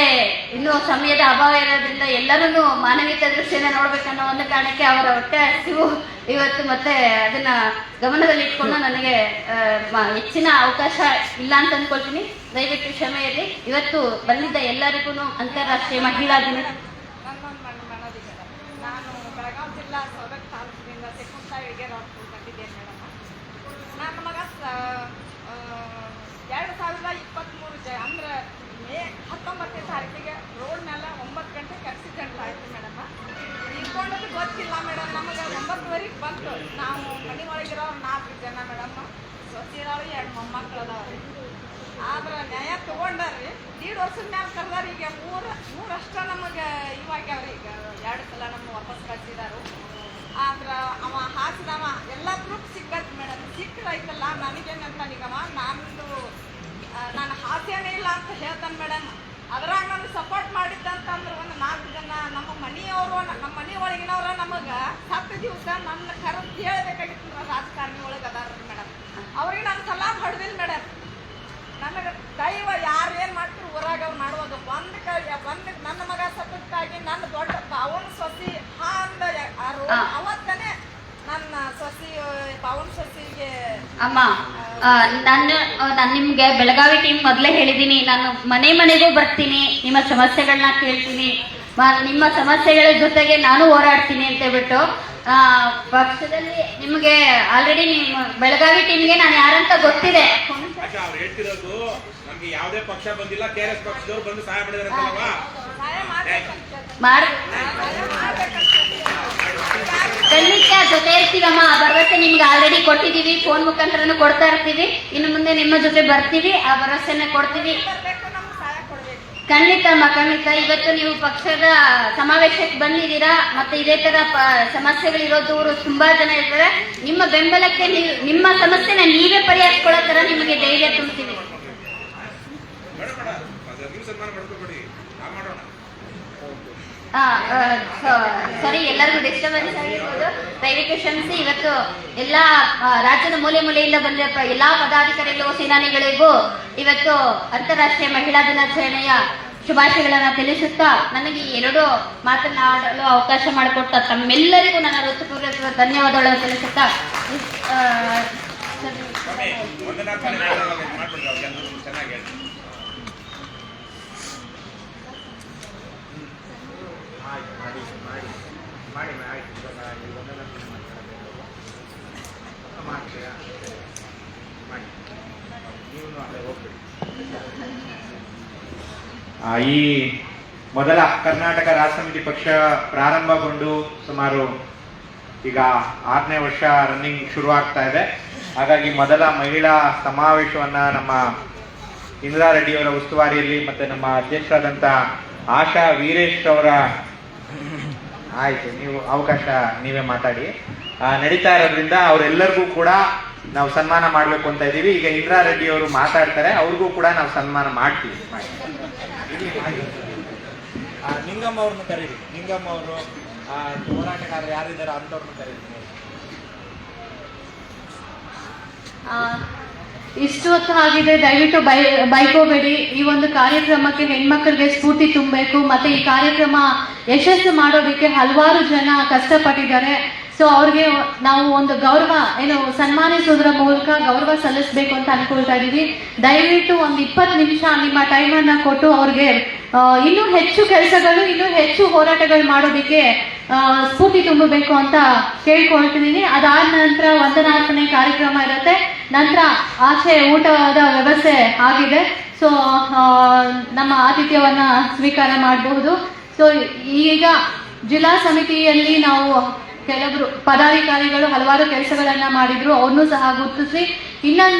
ಇನ್ನು ಸಮಯದ ಅಭಾವ ಇರೋದ್ರಿಂದ ಎಲ್ಲರೂ ಮಾನವೀಯತೆ ದೃಷ್ಟಿಯಿಂದ ನೋಡ್ಬೇಕನ್ನೋ ಒಂದು ಕಾರಣಕ್ಕೆ ಅವರ ಹೊಟ್ಟೆ ಹಸಿವು ಇವತ್ತು ಮತ್ತೆ ಅದನ್ನ ಗಮನದಲ್ಲಿ ಇಟ್ಕೊಂಡು ನನಗೆ ಹೆಚ್ಚಿನ ಅವಕಾಶ ಇಲ್ಲ ಅಂತ ಅನ್ಕೊಳ್ತೀನಿ. ದಯವಿಟ್ಟು ಕ್ಷಮೆ ಇರಲಿ. ಇವತ್ತು ಬಂದಿದ್ದ ಎಲ್ಲರಿಗೂ ಅಂತಾರಾಷ್ಟ್ರೀಯ ಮಹಿಳಾ ದಿನ. ನಾನು ಬೆಳಗಾವಿ ಜಿಲ್ಲಾ ಸೌದತ್ತಿ ತಾಲೂಕಿನಿಂದ ತೆಕ್ಕುಂಟ ಇಳಿಗೆ ಬಂದಿದ್ದೇನೆ ಮೇಡಮ್. ನನ್ನ ಮಗ 2023 ಅಂದ್ರೆ ಮೇ 19ನೇ ತಾರೀಕಿಗೆ ರೋಡ್ ಮೇಲೆ 9 ಗಂಟೆಗೆ ಆಕ್ಸಿಡೆಂಟ್ ಆಯ್ತು ಮೇಡಮ್. ಇಟ್ಕೊಂಡದ್ದು ಗೊತ್ತಿಲ್ಲ ಮೇಡಮ್. ನಮಗೆ 9ವರೆಗೆ ಬಂತು. ನಾವು ಮನೆ ಒಳಗಿರೋ 4 ಜನ ಮೇಡಮ್, ಸೊಸಿರಾಳು 2 ಮೊಮ್ಮಕ್ಕಳು ಅದಾವ್ರಿ. ಆದ್ರೆ ನ್ಯಾಯ ತಗೊಂಡಾರ್ರಿ. 1.5 ವರ್ಷದ ಮ್ಯಾಲ ಕರ್ದಾರ. ಈಗ ಮೂರಷ್ಟ ನಮಗೆ ಇವಾಗ್ಯಾವ್ರಿ. ಈಗ 2 ಸಲ ನಮ್ಮ ವಾಪಸ್ ಕಳ್ಸಿದಾರು. ಆದ್ರ ಅವ ಹಾಸಿದವ ಎಲ್ಲ ಪ್ರೂಫ್ ಸಿಕ್ಕತ್ ಮೇಡಮ್. ಸಿಕ್ಕೈತಲ್ಲ ನನಗೇನಂತ ನಿಗಮ ನಾನು ಹಾಸ್ಯನೇ ಇಲ್ಲ ಅಂತ ಹೇಳ್ತಾನೆ ಮೇಡಮ್. ಅದ್ರಾಗ ನನಗೆ ಸಪೋರ್ಟ್ ಮಾಡಿದ್ದಂತಂದ್ರೆ ಒಂದು 4 ಜನ ನಮ್ಮ ಮನೆಯವರು, ನಮ್ಮ ಮನೆ ಒಳಗಿನವ್ರ ನಮಗೆ 10 ದಿವಸ ನನ್ನ ಕರೆದು ಹೇಳ್ಬೇಕಾಗಿತ್ತು. ರಾಜಕಾರಣಿ ಒಳಗೆ ಅದಾರ ಮೇಡಮ್. ಅವ್ರಿಗೆ ನಾನು ಸಲಾ ಹೊಡೆದಿಲ್ಲ ಮೇಡಮ್. ನನಗೆ ದೈವ ಯಾರು ಏನು ಮಾಡ್ತಾರೆ ಊರಾಗ ಅವ್ರು ಮಾಡುವುದು. ಒಂದು ನನ್ನ ಮಗ ಸತಕ್ಕಾಗಿ ನನ್ನ ದೊಡ್ಡ ಅವನ ಸೊಸಿ ಅಂದ ಅವತ್ತನೇ ನನ್ನ ಸೊಸಿ ಪವನ್ ಸೊಸಿಗೆ ಅಮ್ಮ ನಾನು ನಿಮ್ಗೆ ಬೆಳಗಾವಿ ಟೀಮ್ ಮೊದಲೇ ಹೇಳಿದ್ದೀನಿ. ನಾನು ಮನೆಗೂ ಬರ್ತೀನಿ, ನಿಮ್ಮ ಸಮಸ್ಯೆಗಳನ್ನ ಕೇಳ್ತೀನಿ, ನಿಮ್ಮ ಸಮಸ್ಯೆಗಳ ಜೊತೆಗೆ ನಾನು ಹೋರಾಡ್ತೀನಿ ಅಂತ ಹೇಳ್ಬಿಟ್ಟು ಪಕ್ಷದಲ್ಲಿ ನಿಮ್ಗೆ ಆಲ್ರೆಡಿ ನಿಮ್ಮ ಬೆಳಗಾವಿ ಟೀಮ್ಗೆ ನಾನು ಯಾರಂತ ಗೊತ್ತಿದೆ. ಅವ್ರು ಹೇಳ್ತಿರೋದು ನಮ್ಗೆ ಯಾವುದೇ ಪಕ್ಷ ಬಂದಿಲ್ಲ, KRS ಪಕ್ಷದವ್ರು ಬಂದು ಸಹಾಯ ಮಾಡಿದಾರೆ. ಖಂಡಿತ ಜೊತೆ ಇರ್ತೀವಮ್ಮ. ಆ ಭರವಸೆ ನಿಮ್ಗೆ ಆಲ್ರೆಡಿ ಕೊಟ್ಟಿದೀವಿ, ಫೋನ್ ಮುಖಾಂತರನು ಕೊಡ್ತಾ ಇರ್ತೀವಿ. ಇನ್ನು ಮುಂದೆ ನಿಮ್ಮ ಜೊತೆ ಬರ್ತೀವಿ, ಆ ಭರವಸೆನ ಕೊಡ್ತೀವಿ. ಖಂಡಿತ ಅಮ್ಮ, ಖಂಡಿತ. ಇವತ್ತು ನೀವು ಪಕ್ಷದ ಸಮಾವೇಶಕ್ಕೆ ಬಂದಿದ್ದೀರಾ, ಮತ್ತೆ ಇದೇ ತರ ಸಮಸ್ಯೆಗಳಿರೋದವರು ತುಂಬಾ ಜನ ಇರ್ತಾರೆ. ನಿಮ್ಮ ಬೆಂಬಲಕ್ಕೆ ನಿಮ್ಮ ಸಮಸ್ಯೆನ ನೀವೇ ಪರಿಹರಿಸ್ಕೊಳ್ಳೋ ತರ ನಿಮಗೆ ಧೈರ್ಯ ತುಂಬ್ತೀವಿ. ಸಾರಿ, ಎಲ್ಲರಿಗೂ ಡಿಸ್ಟರ್ಬೆನ್ಸ್ ಆಗಿರ್ಬೋದು, ದಯವಿಟ್ಟು ಕ್ಷಮಿಸಿ. ಇವತ್ತು ಎಲ್ಲಾ ರಾಜ್ಯದ ಮೂಲೆ ಮೂಲೆಯಿಂದ ಬಂದಿರೋ ಎಲ್ಲಾ ಪದಾಧಿಕಾರಿಗಳಿಗೂ ಸೇನಾನಿಗಳಿಗೂ ಇವತ್ತು ಅಂತಾರಾಷ್ಟ್ರೀಯ ಮಹಿಳಾ ದಿನಾಚರಣೆಯ ಶುಭಾಶಯಗಳನ್ನ ತಿಳಿಸುತ್ತಾ ನನಗೆ 2 ಮಾತನಾಡಲು ಅವಕಾಶ ಮಾಡಿಕೊಟ್ಟ ತಮ್ಮೆಲ್ಲರಿಗೂ ನನ್ನ ಹೃತ್ಪೂರ್ವಕ ಧನ್ಯವಾದಗಳನ್ನು ತಿಳಿಸುತ್ತಾ ಈ ಮೊದಲ ಕರ್ನಾಟಕ ರಾಷ್ಟ್ರ ಸಮಿತಿ ಪಕ್ಷ ಪ್ರಾರಂಭಗೊಂಡು ಸುಮಾರು ಈಗ 6ನೇ ವರ್ಷ ರನ್ನಿಂಗ್ ಶುರುವಾಗ್ತಾ ಇದೆ. ಹಾಗಾಗಿ ಮೊದಲ ಮಹಿಳಾ ಸಮಾವೇಶವನ್ನ ನಮ್ಮ ಇಂದಿರಾ ರೆಡ್ಡಿ ಅವರ ಉಸ್ತುವಾರಿಯಲ್ಲಿ ಮತ್ತೆ ನಮ್ಮ ಅಧ್ಯಕ್ಷರಾದಂತ ಆಶಾ ವೀರೇಶ್ ಅವರ ಆಯ್ತು ನೀವು ಅವಕಾಶ ನೀವೇ ಮಾತಾಡಿ ನಡೀತಾ ಇರೋದ್ರಿಂದ ಅವರೆಲ್ಲರಿಗೂ ಕೂಡ ನಾವು ಸನ್ಮಾನ ಮಾಡಬೇಕು ಅಂತ ಇದ್ದೀವಿ. ಈಗ ಇಂದಿರಾ ರೆಡ್ಡಿ ಅವರು ಮಾತಾಡ್ತಾರೆ, ಅವ್ರಿಗೂ ಕೂಡ ನಾವು ಸನ್ಮಾನ ಮಾಡ್ತೀವಿ. ನಿಂಗಮ್ಮ ಅವ್ರನ್ನ ಕರೀರಿ. ನಿಂಗಮ್ಮ ಅವರು ಹೋರಾಟಗಾರರು ಯಾರಿದ್ದಾರೆ ಅಂತವ್ರನ್ನ ಕರೀರಿ. ಇಷ್ಟು ಹೊತ್ತು ಆಗಿದೆ, ದಯವಿಟ್ಟು ಬೈಕೋಬೇಡಿ. ಈ ಒಂದು ಕಾರ್ಯಕ್ರಮಕ್ಕೆ ಹೆಣ್ಮಕ್ಳಿಗೆ ಸ್ಫೂರ್ತಿ ತುಂಬಬೇಕು. ಮತ್ತೆ ಈ ಕಾರ್ಯಕ್ರಮ ಯಶಸ್ಸು ಮಾಡೋದಕ್ಕೆ ಹಲವಾರು ಜನ ಕಷ್ಟಪಟ್ಟಿದ್ದಾರೆ. ಸೊ ಅವ್ರಿಗೆ ನಾವು ಒಂದು ಗೌರವ ಸನ್ಮಾನಿಸೋದ್ರ ಮೂಲಕ ಗೌರವ ಸಲ್ಲಿಸಬೇಕು ಅಂತ ಅನ್ಕೊಳ್ತಾ ಇದೀವಿ. ದಯವಿಟ್ಟು ಒಂದು 20 ನಿಮಿಷ ನಿಮ್ಮ ಟೈಮನ್ನ ಕೊಟ್ಟು ಅವ್ರಿಗೆ ಇನ್ನೂ ಹೆಚ್ಚು ಕೆಲಸಗಳು, ಇನ್ನೂ ಹೆಚ್ಚು ಹೋರಾಟಗಳು ಮಾಡೋದಕ್ಕೆ ಸ್ಫೂರ್ತಿ ತುಂಬಬೇಕು ಅಂತ ಕೇಳ್ಕೊಳ್ತಿದ್ದೀನಿ. ಅದಾದ ನಂತರ ವಂದನಾರ್ಪಣೆ ಕಾರ್ಯಕ್ರಮ ಇರುತ್ತೆ. ನಂತರ ಆಚೆ ಊಟದ ವ್ಯವಸ್ಥೆ ಆಗಿದೆ. ಸೊ ನಮ್ಮ ಆತಿಥ್ಯವನ್ನ ಸ್ವೀಕಾರ ಮಾಡಬಹುದು. ಸೊ ಈಗ ಜಿಲ್ಲಾ ಸಮಿತಿಯಲ್ಲಿ ನಾವು ಕೆಲವರು ಪದಾಧಿಕಾರಿಗಳು ಹಲವಾರು ಕೆಲಸಗಳನ್ನ ಮಾಡಿದ್ರು, ಅವ್ರನ್ನೂ ಸಹ ಗುರುತಿಸಿ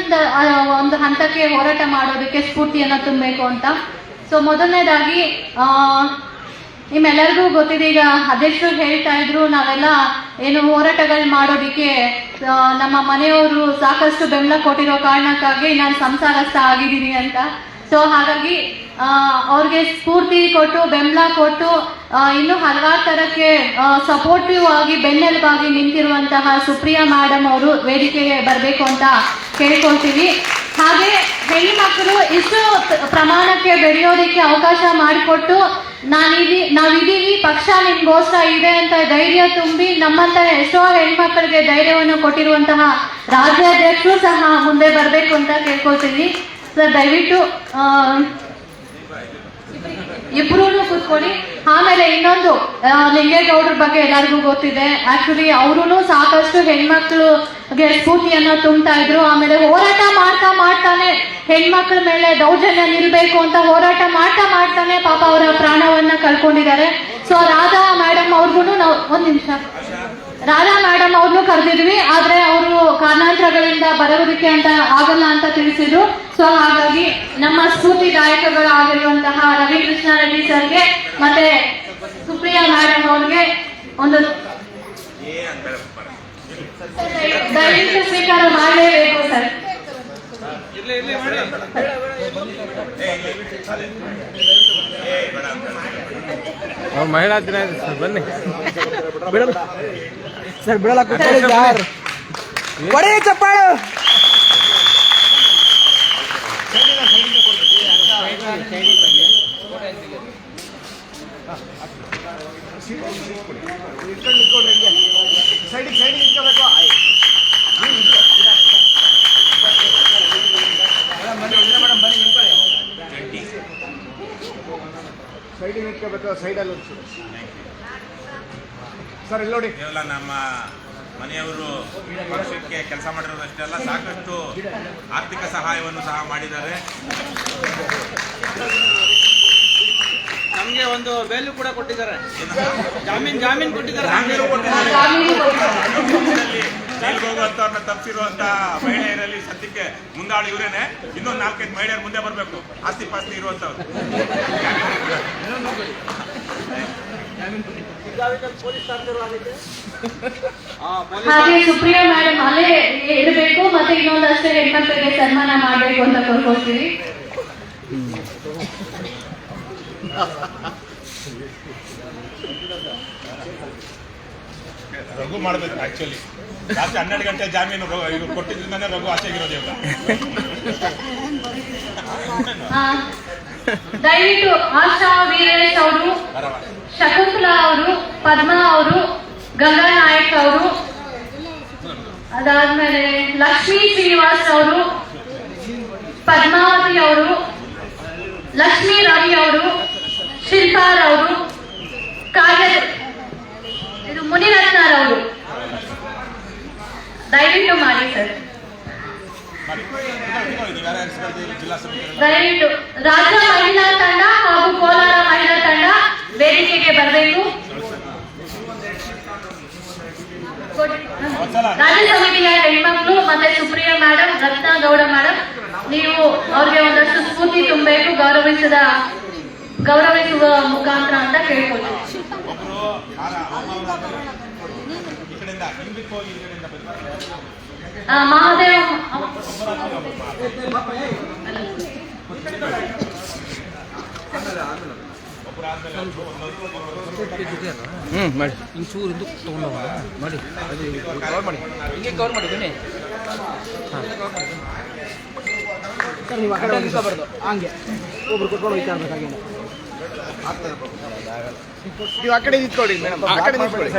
ಒಂದು ಹಂತಕ್ಕೆ ಹೋರಾಟ ಮಾಡೋದಕ್ಕೆ ಸ್ಫೂರ್ತಿಯನ್ನ ತುಂಬಬೇಕು ಅಂತ. ಸೊ ಮೊದಲನೇದಾಗಿ ನಿಮ್ಮೆಲ್ಲರಿಗೂ ಗೊತ್ತಿದೆ, ಈಗ ಅಧ್ಯಕ್ಷರು ಹೇಳ್ತಾ ಇದ್ರು ನಾವೆಲ್ಲ ಹೋರಾಟಗಳು ಮಾಡೋದಿಕ್ಕೆ ನಮ್ಮ ಮನೆಯವರು ಸಾಕಷ್ಟು ಬೆಂಬಲ ಕೊಟ್ಟಿರೋ ಕಾರಣಕ್ಕಾಗಿ ನಾನು ಸಂಸಾರಸ್ಥ ಆಗಿದ್ದೀನಿ ಅಂತ. ಸೊ ಹಾಗಾಗಿ ಅವ್ರಿಗೆ ಸ್ಫೂರ್ತಿ ಕೊಟ್ಟು ಬೆಂಬಲ ಕೊಟ್ಟು ಇನ್ನು ಹಲವಾರು ತರಕ್ಕೆ ಸಪೋರ್ಟಿವ್ ಆಗಿ ಬೆನ್ನೆಲುಬಾಗಿ ನಿಂತಿರುವಂತಹ ಸುಪ್ರಿಯಾ ಮೇಡಮ್ ಅವರು ವೇದಿಕೆಗೆ ಬರಬೇಕು ಅಂತ ಕೇಳ್ಕೊಳ್ತೀವಿ. ಹಾಗೆ ಹೆಣ್ಣು ಇಷ್ಟು ಪ್ರಮಾಣಕ್ಕೆ ಬೆಳೆಯೋದಕ್ಕೆ ಅವಕಾಶ ಮಾಡಿಕೊಟ್ಟು ನಾವಿದೀವಿ, ಪಕ್ಷ ನಿಮ್ಗೋಸ್ಕರ ಇದೆ ಅಂತ ಧೈರ್ಯ ತುಂಬಿ ನಮ್ಮಂತ ಎಷ್ಟೋ ಹೆಣ್ಮಕ್ಳಿಗೆ ಧೈರ್ಯವನ್ನು ಕೊಟ್ಟಿರುವಂತಹ ರಾಜ್ಯಾಧ್ಯಕ್ಷರು ಸಹ ಮುಂದೆ ಬರಬೇಕು ಅಂತ ಕೇಳ್ಕೊಳ್ತೀವಿ. ಸರ್ ದಯವಿಟ್ಟು ಇಬ್ರು ಕೂತ್ಕೊಳ್ಳಿ. ಆಮೇಲೆ ಇನ್ನೊಂದು ಲಿಂಗೇಗೌಡ್ರ ಬಗ್ಗೆ ಎಲ್ಲರಿಗೂ ಗೊತ್ತಿದೆ. ಆಕ್ಚುಲಿ ಅವರು ಸಾಕಷ್ಟು ಹೆಣ್ಮಕ್ಳಿಗೆ ಸ್ಫೂರ್ತಿಯನ್ನ ತುಂಬ್ತಾ ಇದ್ರು. ಆಮೇಲೆ ಹೋರಾಟ ಮಾಡ್ತಾನೆ ಹೆಣ್ಮಕ್ಳ ಮೇಲೆ ದೌರ್ಜನ್ಯ ನಿಲ್ಬೇಕು ಅಂತ ಹೋರಾಟ ಮಾಡ್ತಾನೆ ಪಾಪ ಅವರ ಪ್ರಾಣವನ್ನ ಕಳ್ಕೊಂಡಿದ್ದಾರೆ. ಸೊ ರಾಧಾ ಮೇಡಮ್ ಅವ್ರಿಗೂ ನಾವು ರಾಧಾ ಮೇಡಮ್ ಅವ್ರನ್ನೂ ಕರೆದಿದ್ವಿ, ಆದ್ರೆ ಅವರು ಕಾರಣಾಂತರಗಳಿಂದ ಬರೋದಕ್ಕೆ ಅಂತ ಆಗಲ್ಲ ಅಂತ ತಿಳಿಸಿದ್ರು. ಸೊ ಹಾಗಾಗಿ ನಮ್ಮ ಸ್ಫೂರ್ತಿದಾಯಕಗಳಾಗಿರುವಂತಹ ರವಿಕೃಷ್ಣ ರೆಡ್ಡಿ ಸರ್ಗೆ ಮತ್ತೆ ಸುಪ್ರಿಯಾ ಮೇಡಮ್ ಅವ್ರಿಗೆ ಒಂದು ದಯವಿಟ್ಟು ಸ್ವೀಕಾರ ಮಾಡಲೇಬೇಕು ಸರ್. ಮಹಿಳಾ ದಿನ ಇದೆ ಸರ್, ಬನ್ನಿ. ಬಿಡಲ್ಲ ಸರ್, ಬಿಡಲ್ಲ, ಕೂತ್ಕೊಳ್ಳಿ ಸರ್. ಕೊಡಿ ಚಪ್ಪಾಳು. ಸೈಡಲ್ಲಿ ಸರ್ ಇಲ್ಲಿ ನೋಡಿ. ಕೇವಲ ನಮ್ಮ ಮನೆಯವರು ಪಕ್ಷಕ್ಕೆ ಕೆಲಸ ಮಾಡಿರೋದಷ್ಟೇ ಅಲ್ಲ, ಸಾಕಷ್ಟು ಆರ್ಥಿಕ ಸಹಾಯವನ್ನು ಸಹ ಮಾಡಿದ್ದಾರೆ. ನಮ್ಗೆ ಒಂದು ಬೇಲು ಕೂಡ ಕೊಟ್ಟಿದ್ದಾರೆ, ಜಾಮೀನು ಕೊಟ್ಟಿದ್ದಾರೆ. ಜೈಲಿಗೆ ಹೋಗುವಂತವ್ರನ್ನ ತಪ್ಪಿಸಿರುವಂತ ಮಹಿಳೆಯರಲ್ಲಿ ಸದ್ಯಕ್ಕೆ ಮುಂದಾಳು ಇವರೇನೆ. ಇನ್ನೊಂದು 4-5 ಮಹಿಳೆಯರು ಮುಂದೆ ಬರಬೇಕು, ಆಸ್ತಿ ಪಾಸ್ತಿ ಇರುವಂತವ್ರು. ಹಾಗೆ ಸುಪ್ರಿಯಾ ಮೇಡಮ್ ಅಲ್ಲೇ ಇರಬೇಕು, ಮತ್ತೆ ಇನ್ನೊಂದಷ್ಟೇ ಹೆಣ್ಮಕ್ಳಿಗೆ ಸನ್ಮಾನ ಮಾಡಬೇಕು ಅಂತ ಕೋರ್ಕೊಳ್ತೀವಿ. ರಘು ಮಾಡ್ಬೇಕು. ಆಕ್ಚುಲಿ ರಾತ್ರಿ 12 ಗಂಟೆ ಜಾಮೀನು ಕೊಟ್ಟಿದ್ರಿಂದಾನೆ ರಘು ಆಚೆಗಿರೋದು ಇವಾಗ. ದಯವಿಟ್ಟು ಆಶಾ ವೀರೇಶ್ ಅವರು, ಶಕುಂತಲಾ ಅವರು, ಪದ್ಮಾ ಅವರು, ಗಂಗಾ ನಾಯಕ್ ಅವರು, ಅದಾದ್ಮೇಲೆ ಲಕ್ಷ್ಮೀ ಶ್ರೀನಿವಾಸ್ ಅವರು, ಪದ್ಮಾವತಿ ಅವರು, ಲಕ್ಷ್ಮೀ ರವಿ ಅವರು, ಶಿಲ್ಪಾರವರು, ಇದು ಮುನಿರತ್ನರವರು ದಯವಿಟ್ಟು ಮಾಡಿ ಸರ್. ದಯವಿಟ್ಟು ರಾಜ್ಯ ಮಹಿಳಾ ತಂಡ ಹಾಗೂ ಕೋಲಾರ ಮಹಿಳಾ ತಂಡ ವೇದಿಕೆಗೆ ಬರಬೇಕು. ರಾಜ್ಯ ಸಮಿತಿಯ ಹೆಣ್ಮಕ್ಳು ಮತ್ತೆ ಸುಪ್ರಿಯಾ ಮೇಡಮ್, ರತ್ನಗೌಡ ಮೇಡಮ್, ನೀವು ಅವ್ರಿಗೆ ಒಂದಷ್ಟು ಸ್ಫೂರ್ತಿ ತುಂಬಬೇಕು, ಗೌರವಿಸುವ ಮುಖಾಂತರ ಅಂತ ಕೇಳ್ಕೊಳ್ತೀವಿ. ಮಹಾದೇವ್ ಮಾಡಿ ಇಂಚೂರು ಇದು ತಗೊಂಡೋಗ ಮಾಡಿ, ಅದು ಕವರ್ ಮಾಡಿ, ಹಿಂಗೆ ಕವರ್ ಮಾಡಿ ಬನ್ನಿ. ಹಾಂ ಸರ್ ನೀವು ಆ ಕಡೆ ನಿಂತ್ಕೋಬಾರ್ದು, ಹಂಗೆ ಒಬ್ರು ಕುತ್ಕೊಂಡು ಹೋಗ್ತಾ ಇರ್ಬೇಕಾಗಿ. ನೀವು ಆ ಕಡೆ ನಿಂತ್ಕೊಳ್ಳಿ ಮೇಡಮ್, ಆ ಕಡೆ ನಿಂತ್ಕೊಳ್ಳಿ.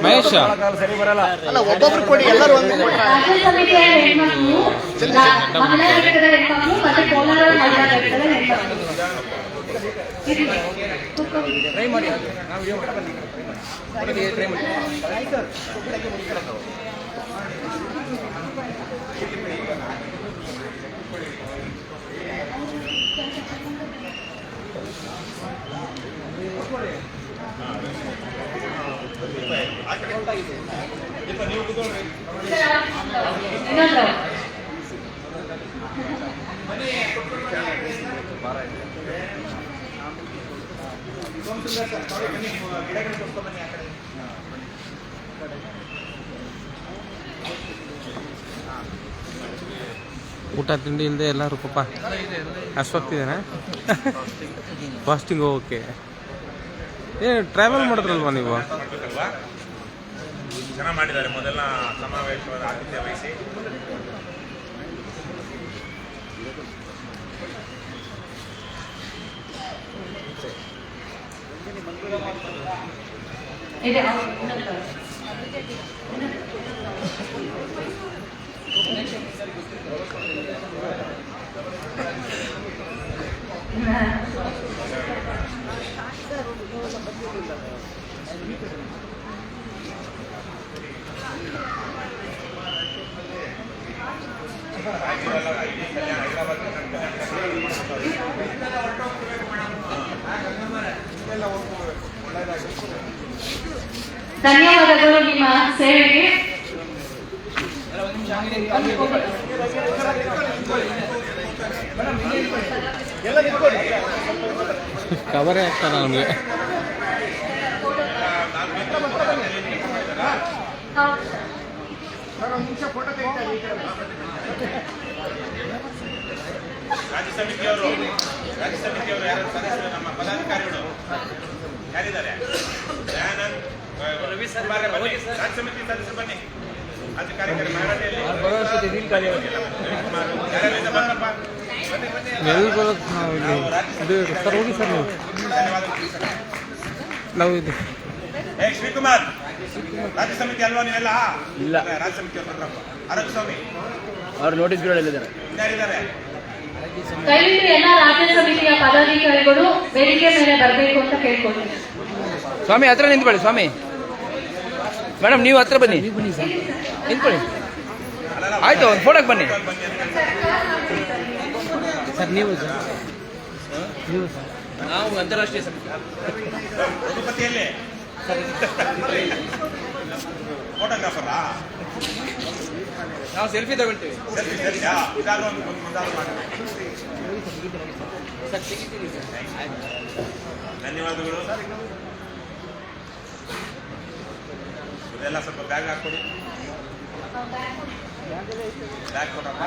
ಮಹೇಶ್ ಸರಿ ಬರಲ್ಲ. ಅಲ್ಲ, ಒಬ್ಬೊಬ್ರು ಕೊಡಿ, ಎಲ್ಲರೂ ಒಂದು ಕೊಡಿ. ರಾಜ್ಯ ಸಮಿತಿಯ ಹೆಣ್ಮಕ್ಳು, ಮಹಿಳಾ ಘಟಕದ ಹೆಣ್ಮಕ್ಳು ಮತ್ತೆ ಕೋಲಾರ ಮಹಿಳಾ ಘಟಕದ ಹೆಣ್ಮಕ್ಳು. ಟ್ರೈ ಮಾಡಿ, ನಾವು ಟ್ರೈ ಮಾಡಿ. ಇನ್ನೊಂದು ಊಟ ತಿಂಡಿ ಇಲ್ಲದೆ ಎಲ್ಲರೂ ಪಾಪ ಅಷ್ಟೊತ್ತಿದ್ದೇನೆ ಫಾಸ್ಟಿಂಗ್ ಹೋಗೋಕ್ಕೆ. ಏನು ಟ್ರಾವೆಲ್ ಮಾಡಿದ್ರಲ್ವಾ ನೀವು? ಚೆನ್ನಾಗಿ ಮಾಡಿದ್ದಾರೆ. ಮೊದಲ ಸಮಾವೇಶವಾದ ಆತಿಥ್ಯ ವಹಿಸಿ ಇದೆ. ಧನ್ಯವಾದಗಳು ನಿಮ್ಮ ಸೇವೆಗೆ. ಕವರೇ ಆಗ್ತಾರ ನಮಗೆ. ರಾಜ್ಯ ಸಮಿತಿಯವರು ಯಾರು ಸದಸ್ಯರು, ನಮ್ಮ ಪದಾಧಿಕಾರಿಗಳು ಯಾರಿದ್ದಾರೆ? ದಯಾನಂದ್, ರವಿ ಸರ್, ರಾಜ್ಯ ಸಮಿತಿ ಸದಸ್ಯರು ಬನ್ನಿ. ರಾಜ್ಯ ಕಾರ್ಯಕಾರಿ ಮಾರಾಟದಲ್ಲಿ ಯಾರ್ಯಾರಿಂದ ಬಂದಪ್ಪ? ಎಲ್ಲಿ ಬರೋದು ನಾವು ಇಲ್ಲಿ? ಇದು ಸರ್ ಹೋಗಿ ಸರ್ ನೀವು. ನಾವು ಇದು ಶ್ರೀಕುಮಾರ್ ರಾಜ್ಯ ಸಮಿತಿ ಅಲ್ವಾ ನೀವೆಲ್ಲ? ಇಲ್ಲ, ರಾಜ್ಯ ಸಮಿತಿ ಆರೋಗ್ಯ ಸ್ವಾಮಿ ಅವ್ರ ನೋಟಿಸ್ಗಳಲ್ಲಿದ್ದಾರೆ. ಯಾರಿದ್ದಾರೆ? ದಯವಿಟ್ಟು ಎಲ್ಲ ರಾಜ್ಯ ಸಮಿತಿಯ ಪದಾಧಿಕಾರಿಗಳು ವೇದಿಕೆ ಮೇಲೆ ಬರಬೇಕು ಅಂತ ಕೇಳ್ಕೊಳ್ತೀನಿ. ಸ್ವಾಮಿ ಹತ್ರ ನಿಂತ್ಕೊಳ್ಳಿ. ಸ್ವಾಮಿ ಮೇಡಮ್ ನೀವು ಹತ್ರ ಬನ್ನಿ, ನಿಂತ್ಕೊಳ್ಳಿ. ಆಯ್ತು, ಒಂದು ಫೋಟೋಗೆ ಬನ್ನಿ ಸರ್. ನೀವು ಸರ್, ನೀವು ಸರ್. ನಾವು ಅಂತಾರಾಷ್ಟ್ರೀಯ ಸಮಿತಿ. ರಘುಪತಿಯಲ್ಲಿ ಫೋಟೋಗ್ರಾಫರಾ? ನಾವು ಸೆಲ್ಫಿ ತಗೊಳ್ತೀವಿ. ಸರಿಯಾ? ಇದಾದ್ರೂ ಮುಂದಾದ್ರೂ ಮಾಡಿ. ಧನ್ಯವಾದಗಳು. ಇದೆಲ್ಲ ಸ್ವಲ್ಪ ಬ್ಯಾಗ್ ಹಾಕ್ಕೊಡಿ. ಬ್ಯಾಗ್ ಕೊಡಪ್ಪ.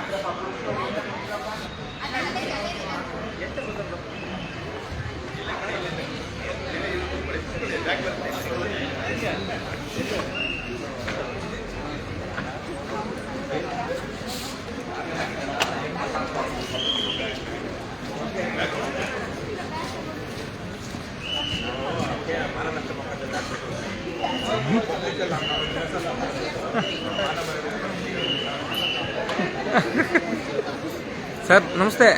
ಸರ್ ನಮಸ್ತೆ.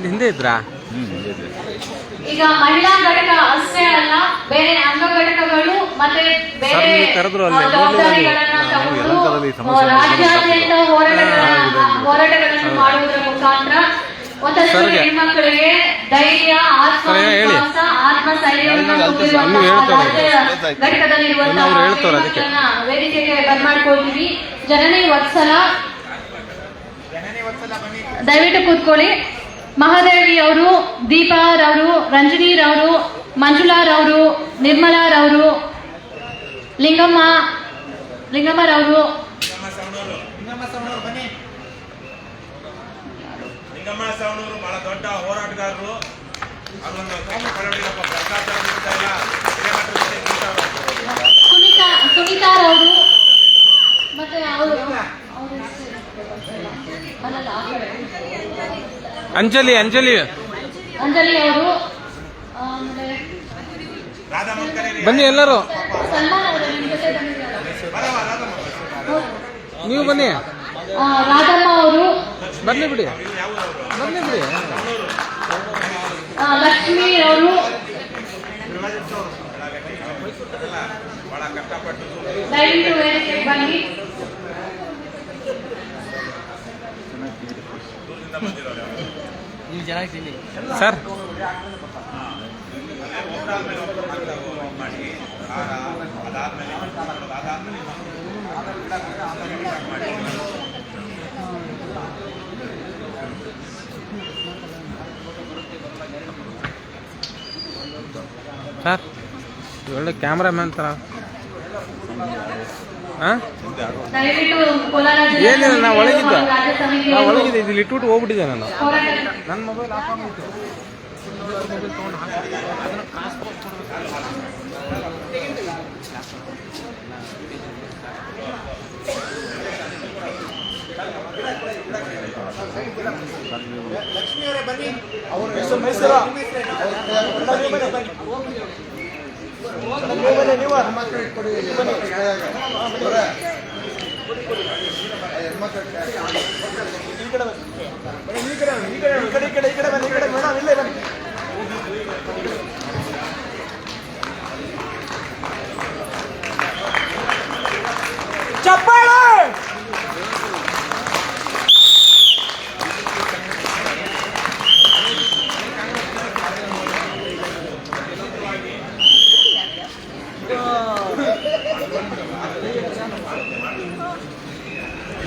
ಹಿಂದೆ ಇದ್ರಾ? ಈಗ ಮಹಿಳಾ ಘಟಕ ಅಷ್ಟೇ ಅಲ್ಲ, ಬೇರೆ ಅಂಗ ಘಟಕಗಳು ಮತ್ತೆ ಬೇರೆ ಸರ್, ನೀವು ಕರೆದ್ರು ಅಲ್ಲೇ, ಜವಾಬ್ದಾರಿಗಳನ್ನ ತಗೊಂಡು ರಾಜ್ಯಾದ್ಯಂತ ಹೋರಾಟಗಳನ್ನು ಮಾಡುವುದರ ಮುಖಾಂತರ ಒಂದಷ್ಟು ಸರ್ಗೆ. ಹೆಣ್ಮಕ್ಕಳಿಗೆ ಧೈರ್ಯ, ಆತ್ಮವಿಶ್ವಾಸ, ಆತ್ಮಸ್ಥೈರ್ಯವನ್ನು ತುಂಬಿರುವ ಇನ್ನೂ ಹೇಳ್ತಾರೆ. ರಾಜ್ಯ ಘಟಕದಲ್ಲಿರುವಂತಹ ಇನ್ನೂ ಅವ್ರು ಹೇಳ್ತಾರೆ ಅದಕ್ಕೆ. ಹೆಣ್ಮಕ್ಕಳನ್ನ ವೇದಿಕೆಗೆ ಬರ್ಮಾಡ್ಕೊಳ್ತೀವಿ. ಜನನಿ ವತ್ಸಲ ದಯವಿಟ್ಟು ಕೂತ್ಕೊಳ್ಳಿ. ಮಹಾದೇವಿ ಅವರು, ದೀಪಾರವರು, ರಂಜನಿರವರು, ಮಂಜುಳಾರವರು, ನಿರ್ಮಲಾರವರು, ಲಿಂಗಮ್ಮರವರು, ಲಿಂಗಮ್ಮ ಸವಣೂರು ಬಹಳ ದೊಡ್ಡ ಹೋರಾಟಗಾರರು. ಅವರೊಂದು ಭ್ರಷ್ಟಾಚಾರ ವಿರುದ್ಧ ಎಲ್ಲ ಸುನೀತಾರವರು ಮತ್ತೆ ಅವರು ಅಂಜಲಿ ಅಂಜಲಿ ಅಂಜಲಿ ಅವರು, ಆಮೇಲೆ ಬನ್ನಿ ಎಲ್ಲರೂ, ಸಲ್ಮಾನ್ ಅವರು ನಿಮ್ಮ ಜೊತೆ ಬಂದಿದ್ದಾರೆ. ನೀವು ಬನ್ನಿ, ರಾಧಮ್ಮ ಅವರು, ಬರ್ಲಿ ಬಿಡಿ, ಬರ್ಲಿ ಬಿಡಿ. ಲಕ್ಷ್ಮಿ ಅವರು, ದಯವಿಟ್ಟು ವೇದಿಕೆಗೆ ಬನ್ನಿ. ಸರ್ ಸರ್ ಒಳ್ಳೆ ಕ್ಯಾಮ್ರಾಮ್ಯಾನ್ ಥರ. ಹಾಂ ದಯವಿಟ್ಟು ಕೋಲಾರ ಜಿಲ್ಲೆ ಏನಿಲ್ಲ, ನಾ ಒಳಗಿದ್ದೆ, ರಾಜ್ಯ ಸಮಿತಿಯ ನಾ ಒಳಗಿದೆ, ಇಲ್ಲಿ ಇಟ್ಬಿಟ್ಟು ಹೋಗ್ಬಿಟ್ಟಿದ್ದೆ ನಾನು. ಹೋರಾಟ ನನ್ನ ಮೊಬೈಲ್ ಆಫ್ ಆಗಿತ್ತು.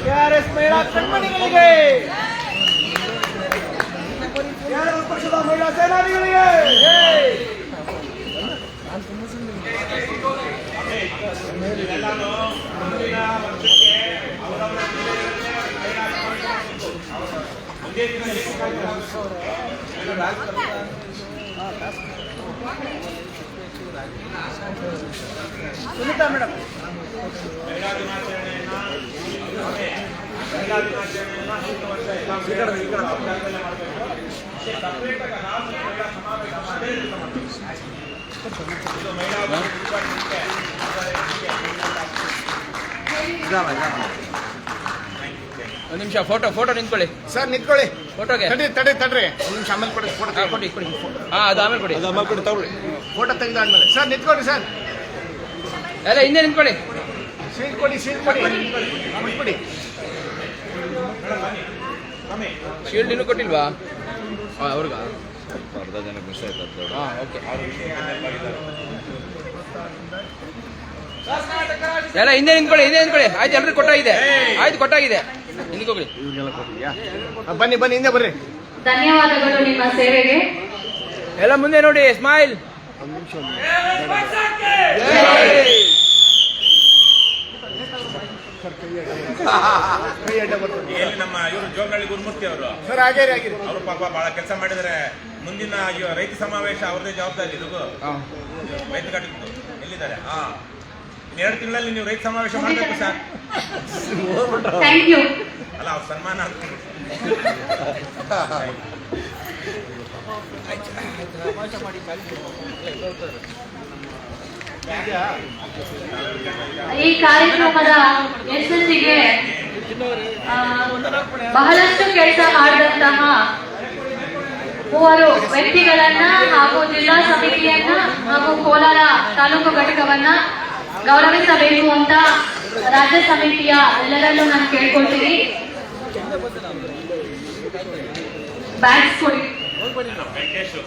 ಕೆಆರ್ಎಸ್ ಮಹಿಳಾ ಕಣ್ಮಣಿಗಳಿಗೆ, ಕೆಆರ್ಎಸ್ ಪಕ್ಷದ ಮಹಿಳಾ ಸೇನಾನಿಗಳಿಗೆ ಸುನೀತಾ ಮೇಡಮ್ ಒಂದು ನಿಮಿಷ, ಫೋಟೋ ನಿಂತ್ಕೊಳ್ಳಿ ಸರ್, ನಿಂತ್ಕೊಳ್ಳಿ. ಫೋಟೋಗೆ. ತಡ್ರಿ ಒಂದು ನಿಮಿಷ, ಆಮೇಲೆ ಕೊಡಿ ಫೋಟೋ. ಕೊಡಿ ಅದು ಆಮೇಲೆ ಕೊಡಿ. ಫೋಟೋ ತೆಗೆದಾದ್ಮೇಲೆ ಸರ್ ನಿಂತ್ಕೊಳ್ಳಿ. ಸರ್ ಎಲ್ಲ ಹಿಂದೆ ನಿಂತ್ಕೊಳ್ಳಿ. ಸೀಟ್ ಕೊಡಿ. ಕೊಡಿ. ಶೀಲ್ಡ್ ಇನ್ನೂ ಕೊಟ್ಟಿಲ್ವಾ ಅವ್ರಿಗ? ಅರ್ಧ ಜನಕ್ಕೆ ಮಿಸ್ ಆಯ್ತು. ಹಾಂ, ಓಕೆ. ಎಲ್ಲ ಹಿಂದೆ ನಿಂತ್ಕೊಳ್ಳಿ. ಆಯ್ತು, ಎಲ್ರಿಗೂ ಕೊಟ್ಟಾಗಿದೆ. ಹಿಂದಿಗೆ ಹೋಗ್ಲಿ. ಬನ್ನಿ ಹಿಂದೆ ಬರ್ರಿ. ಧನ್ಯವಾದಗಳು ನಿಮ್ಮ ಸೇವೆಗೆ. ಎಲ್ಲ ಮುಂದೆ ನೋಡಿ, ಸ್ಮೈಲ್. ನಮ್ಮ ಇವರು ಜೋಗನಹಳ್ಳಿ ಗುರುಮೂರ್ತಿ ಅವರು ಸರ್ ಆಗಿರಿ. ಅವರು ಪಾಪ ಬಹಳ ಕೆಲಸ ಮಾಡಿದರೆ. ಮುಂದಿನ ರೈತ ಸಮಾವೇಶ ಅವ್ರದೇ ಜವಾಬ್ದಾರಿ. ಇದಕ್ಕೂ ರೈತ ಘಟಕದ್ದು ಎಲ್ಲಿದ್ದಾರೆ? 2 ತಿಂಗಳಲ್ಲಿ ನೀವು ರೈತ ಸಮಾವೇಶ ಮಾಡಬೇಕು ಸರ್. Thank you. ಅಲ್ಲ, ಅವ್ರ ಸನ್ಮಾನ ಈ ಕಾರ್ಯಕ್ರಮದ ಯಶಸ್ಸಿಗೆ ಬಹಳಷ್ಟು ಕೆಲಸ ಮಾಡಿದಂತಹ 3 ವ್ಯಕ್ತಿಗಳನ್ನ ಹಾಗೂ ಜಿಲ್ಲಾ ಸಮಿತಿಯನ್ನ ಹಾಗೂ ಕೋಲಾರ ತಾಲೂಕು ಘಟಕವನ್ನ ಗೌರವಿಸಬೇಕು ಅಂತ ರಾಜ್ಯ ಸಮಿತಿಯ ಎಲ್ಲರನ್ನೂ ನಾನು ಕೇಳ್ಕೊಳ್ತೀನಿ. ಬ್ಯಾಗ್ಸ್ ಕೊಡಿ. ವೆಂಕಟೇಶ್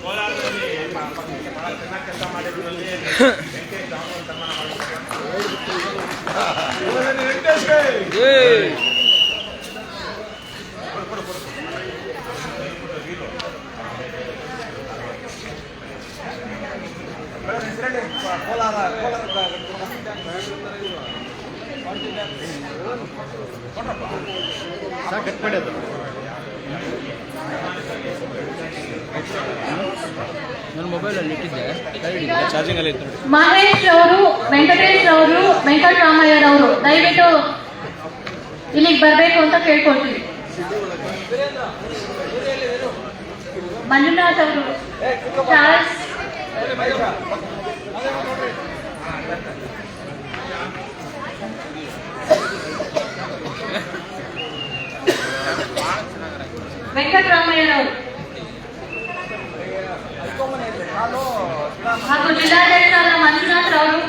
ಕೋಲಾರದಲ್ಲಿ ಬಹಳ ಚೆನ್ನಾಗಿ ಕೆಲಸ ಮಾಡಿದ್ರಲ್ಲಿ ನನ್ನ ಮೊಬೈಲಲ್ಲಿ ಇಟ್ಟಿದ್ದೆ, ಚಾರ್ಜಿಂಗ್ ಅಲ್ಲಿ ಇತ್ತು. ಮಹೇಶ್ ಅವರು, ವೆಂಕಟೇಶ್ ಅವರು, ವೆಂಕಟರಾಮಯ್ಯರವರು ದಯವಿಟ್ಟು ಇಲ್ಲಿಗೆ ಬರಬೇಕು ಅಂತ ಕೇಳ್ಕೊಳ್ತೀವಿ. ಮಂಜುನಾಥ್ ಅವರು, ಚಾರ್ಲ್ಸ್ ವೆಂಕಟರಾಮಯ್ಯನವರು ಹಾಗೂ ಜಿಲ್ಲಾಧ್ಯಕ್ಷರಾದ ಮಂಜುನಾಥ್ ರವರು,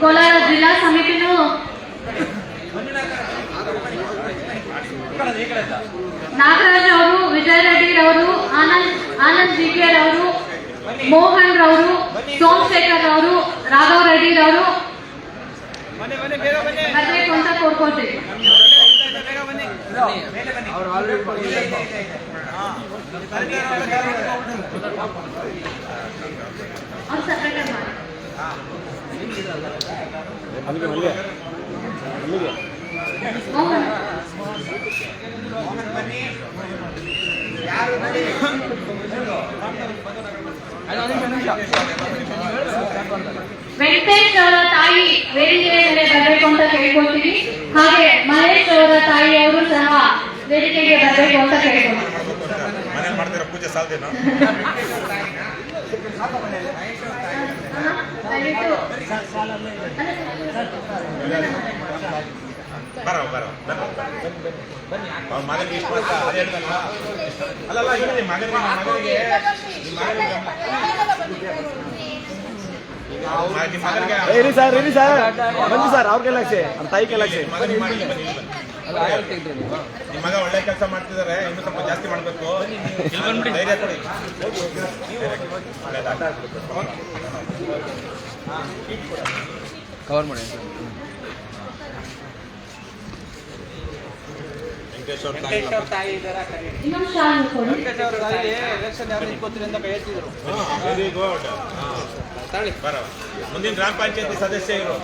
ಕೋಲಾರ ಜಿಲ್ಲಾ ಸಮಿತಿನೂ ನಾಗರಾಜ್ ಅವರು, ವಿಜಯ ರೆಡ್ಡಿ ರವರು, ಆನಂದ್ ಜಿಕೆ ರವರು, ಮೋಹನ್ ರವರು, ಸೋಮಶೇಖರ್ ರವರು, ರಾಘವ್ ರೆಡ್ಡಿ ರವರು ಬರಬೇಕು ಅಂತ ಕೋರ್ಕೊಳ್ತೀವಿ. ಅವ್ರು ಸಪ್ರೇಟ್ ಮೋಹನ್ ವೆಂಕಟೇಶ್ ಅವರ ತಾಯಿ ವೇದಿಕೆ ಮೇಲೆ ಬರಬೇಕು ಅಂತ ಕೇಳ್ಕೊಳ್ತೀವಿ. ಹಾಗೆ ಮಹೇಶ್ ಅವರ ತಾಯಿ ಅವರು ಸಹ ವೇದಿಕೆಗೆ ಬರಬೇಕು ಅಂತ ಕೇಳ್ಕೊಳ್ತೀವಿ. ಮನೇಲಿ ಮಾಡ್ತಿರೋ ಪೂಜೆ ಸಾಲ್ದೇನೋ? ಬರೋ ಅವ್ರ ಮಗನಿಗೆ ಇಷ್ಟ ಅಂತ ಅದೇ ಹೇಳ್ದಲ್ಲ. ಅಲ್ಲಲ್ಲ ಈಗ ನಿಮ್ಮ ಮಗನಿಗೆ ಇರಿ ಸರ್ ಬನ್ನಿ ಸರ್, ಅವ್ರಿಗೆಲ್ಲ ನಮ್ಮ ತಾಯಿಗೆಲ್ಲ ಮಗನಿಗೆ ಮಾಡಿ ನಿಮ್ಮ ಮಗ ಒಳ್ಳೆ ಕೆಲಸ ಮಾಡ್ತಿದ್ದಾರೆ, ಇನ್ನು ಸ್ವಲ್ಪ ಜಾಸ್ತಿ ಮಾಡಬೇಕು. ಧೈರ್ಯ ಕೊಡಿ. ಕವರ್ ಮಾಡಿ. ಇನ್ನೊಂದು ಶಾಲು ಕೊಡಿ. Very good. ಬರೋ ಮುಂದಿನ ಗ್ರಾಮ ಪಂಚಾಯತಿ ಸದಸ್ಯ ಇವರು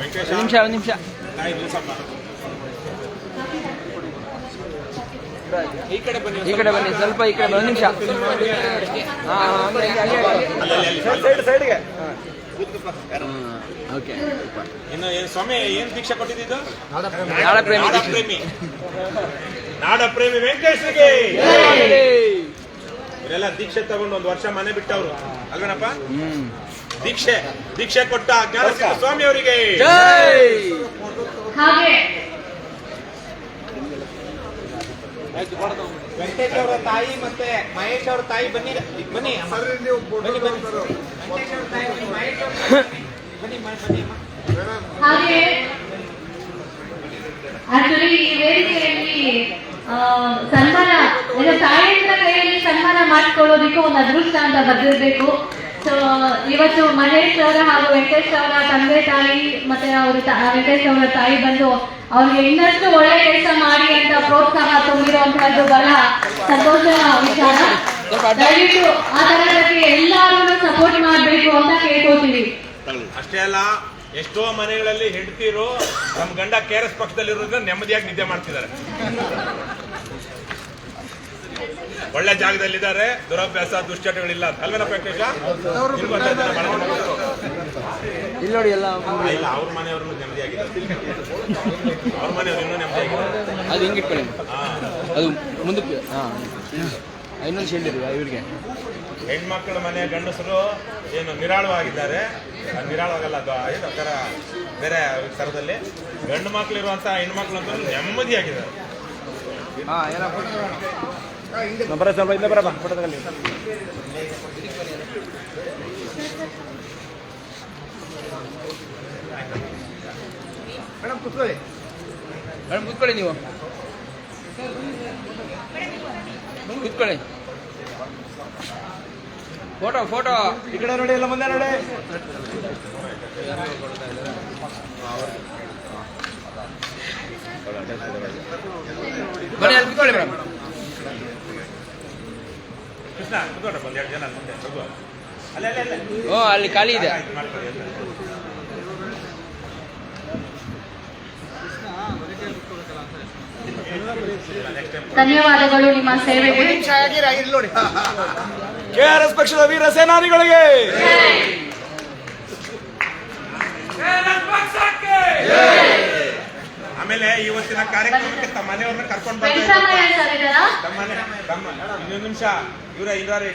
ವೆಂಕಟೇಶ. ಒಂದು ನಿಮಿಷ ಈ ಕಡೆ ಬನ್ನಿ, ಸ್ವಲ್ಪ ಈ ಕಡೆ ಬನ್ನಿ, ಒಂದು ನಿಮಿಷ. ಸೈಡ್ಗೆ. ಓಕೆ. ಇನ್ನು ಸ್ವಾಮಿ ಏನ್ ದೀಕ್ಷೆ ಕೊಟ್ಟಿದ್ದು? ನಾಡ ಪ್ರೇಮಿ ವೆಂಕಟೇಶ್ವರಿಗೆ ಇವರೆಲ್ಲ ದೀಕ್ಷೆ ತಗೊಂಡು 1 ವರ್ಷ ಮನೆ ಬಿಟ್ಟವ್ರು ಅಲ್ವೇನಪ್ಪ? ದೀಕ್ಷೆ ಕೊಟ್ಟ ಜ್ಞಾನಸಿದ್ಧ ಸ್ವಾಮಿ ಅವರಿಗೆ ಹಾಗೆ ವೆಂಕಟೇಶ್ ಅವರ ತಾಯಿ ಮತ್ತೆ ಮಹೇಶ್ ಅವರ ತಾಯಿ ಬನ್ನಿ. ಹಾಗೆ ಆಕ್ಚುಲಿ ಈ ವೇದಿಕೆಯಲ್ಲಿ ಸನ್ಮಾನ ತಾಯಂದ್ರ ಕೈಯಲ್ಲಿ ಸನ್ಮಾನ ಮಾಡಿಕೊಳ್ಳೋದಕ್ಕೆ ಒಂದು ಅದೃಷ್ಟ ಅಂತ ಬರ್ದಿರ್ಬೇಕು. ಸೊ ಇವತ್ತು ಮಹೇಶ್ ಅವರ ಹಾಗೂ ವೆಂಕಟೇಶ್ ಅವರ ತಂದೆ ತಾಯಿ ಮತ್ತೆ ಅವರು ವೆಂಕಟೇಶ್ ಅವರ ತಾಯಿ ಬಂದು ಅವ್ರಿಗೆ ಇನ್ನಷ್ಟು ಒಳ್ಳೆ ಕೆಲಸ ಮಾಡಿ ಅಂತ ಪ್ರೋತ್ಸಾಹ ತುಂಬಿರುವಂತಹದ್ದು ಬಹಳ ಸಂತೋಷ ವಿಚಾರ. ದಯವಿಟ್ಟು ಆ ತರಗತಿಗೆ ಎಲ್ಲರೂ ಸಪೋರ್ಟ್ ಮಾಡಬೇಕು ಅಂತ ಕೇಳ್ಕೊತೀವಿ. ಅಷ್ಟೇ ಅಲ್ಲ, ಎಷ್ಟೋ ಮನೆಗಳಲ್ಲಿ ಹೆಂಡತಿರು ನಮ್ಮ ಗಂಡ KRS ಪಕ್ಷದಲ್ಲಿರೋದ್ರಿಂದ ನೆಮ್ಮದಿಯಾಗಿ ನಿದ್ದೆ ಮಾಡ್ತಿದ್ದಾರೆ. ಒಳ್ಳೆ ಜಾಗದಲ್ಲಿದ್ದಾರೆ, ದುರಭ್ಯಾಸ ದುಶ್ಚಟಗಳಿಲ್ಲ ಅಲ್ವೇನಪ್ಪ ವೆಂಕಟೇಶ? ಇಲ್ಲಿ ನೋಡಿ ಎಲ್ಲ ಇಲ್ಲ, ಅವ್ರ ಮನೆಯವರು ನೆಮ್ಮದಿಯಾಗಿದ್ದಾರೆ, ಅವ್ರ ಮನೆಯವರು ಇನ್ನೂ ನೆಮ್ಮದಿಯಾಗಿದ್ದಾರೆ. ಅದು ಹಿಂಗೆ ಇಟ್ಕೊಳ್ಳಿ, ಅದು ಮುಂದಕ್ಕೆ. ಇನ್ನೊಂದು ಶೇಡ್ ಇದೆ ಇವ್ರಿಗೆ. ಹೆಣ್ಮಕ್ಳ ಮನೆಯ ಗಂಡಸರು ಏನು ನಿರಾಳವಾಗಿದ್ದಾರೆ, ನಿರಾಳವಾಗಲ್ಲ, ಅದು ಥರ ಬೇರೆ ಥರದಲ್ಲಿ. ಗಂಡು ಮಕ್ಳು ಇರುವಂಥ ಹೆಣ್ಮಕ್ಳು ಅಂತ ನೆಮ್ಮದಿಯಾಗಿದ್ದಾರೆ. ಸ್ವಲ್ಪ ಇಲ್ಲ ಬರಪ್ಪ ಫೋಟೋದಲ್ಲಿ. ಮೇಡಮ್ ಕೂತ್ಕೊಳ್ಳಿ. ಮೇಡಮ್ ಕೂತ್ಕೊಳ್ಳಿ, ನೀವು ಕೂತ್ಕೊಳ್ಳಿ. ಫೋಟೋ ಈ ಕಡೆ ನೋಡಿ, ಎಲ್ಲ ಮುಂದೆ ನೋಡಿ. ಬನ್ನಿ, ಅಲ್ಲಿ ಕೂತ್ಕೊಳ್ಳಿ ಮೇಡಮ್. ಕೃಷ್ಣ ಕೂತ್ಕೊಡ್ರಪ್ಪ, 1 2 ಜನ ಮುಂದೆ ಹೋಗುವ. ಅಲ್ಲೇ ಓ, ಅಲ್ಲಿ ಖಾಲಿ ಇದೆ. ಧನ್ಯವಾದಗಳು ನಿಮ್ಮ ಸೇವೆಗೆ. KRS ಪಕ್ಷದ ವೀರ ಸೇನಾನಿಗಳಿಗೆ ಆಮೇಲೆ ಇವತ್ತಿನ ಕಾರ್ಯಕ್ರಮಕ್ಕೆ ತಮ್ಮ ಮನೆಯವ್ರನ್ನ ಕರ್ಕೊಂಡು ವೆಂಕಟರಾಮಯ್ಯ ಸರ್ ಇದ್ದಾರಾ? ಇನ್ನೊಂದು ನಿಮಿಷ ಇವರ ಇಂದ್ರಾರಿ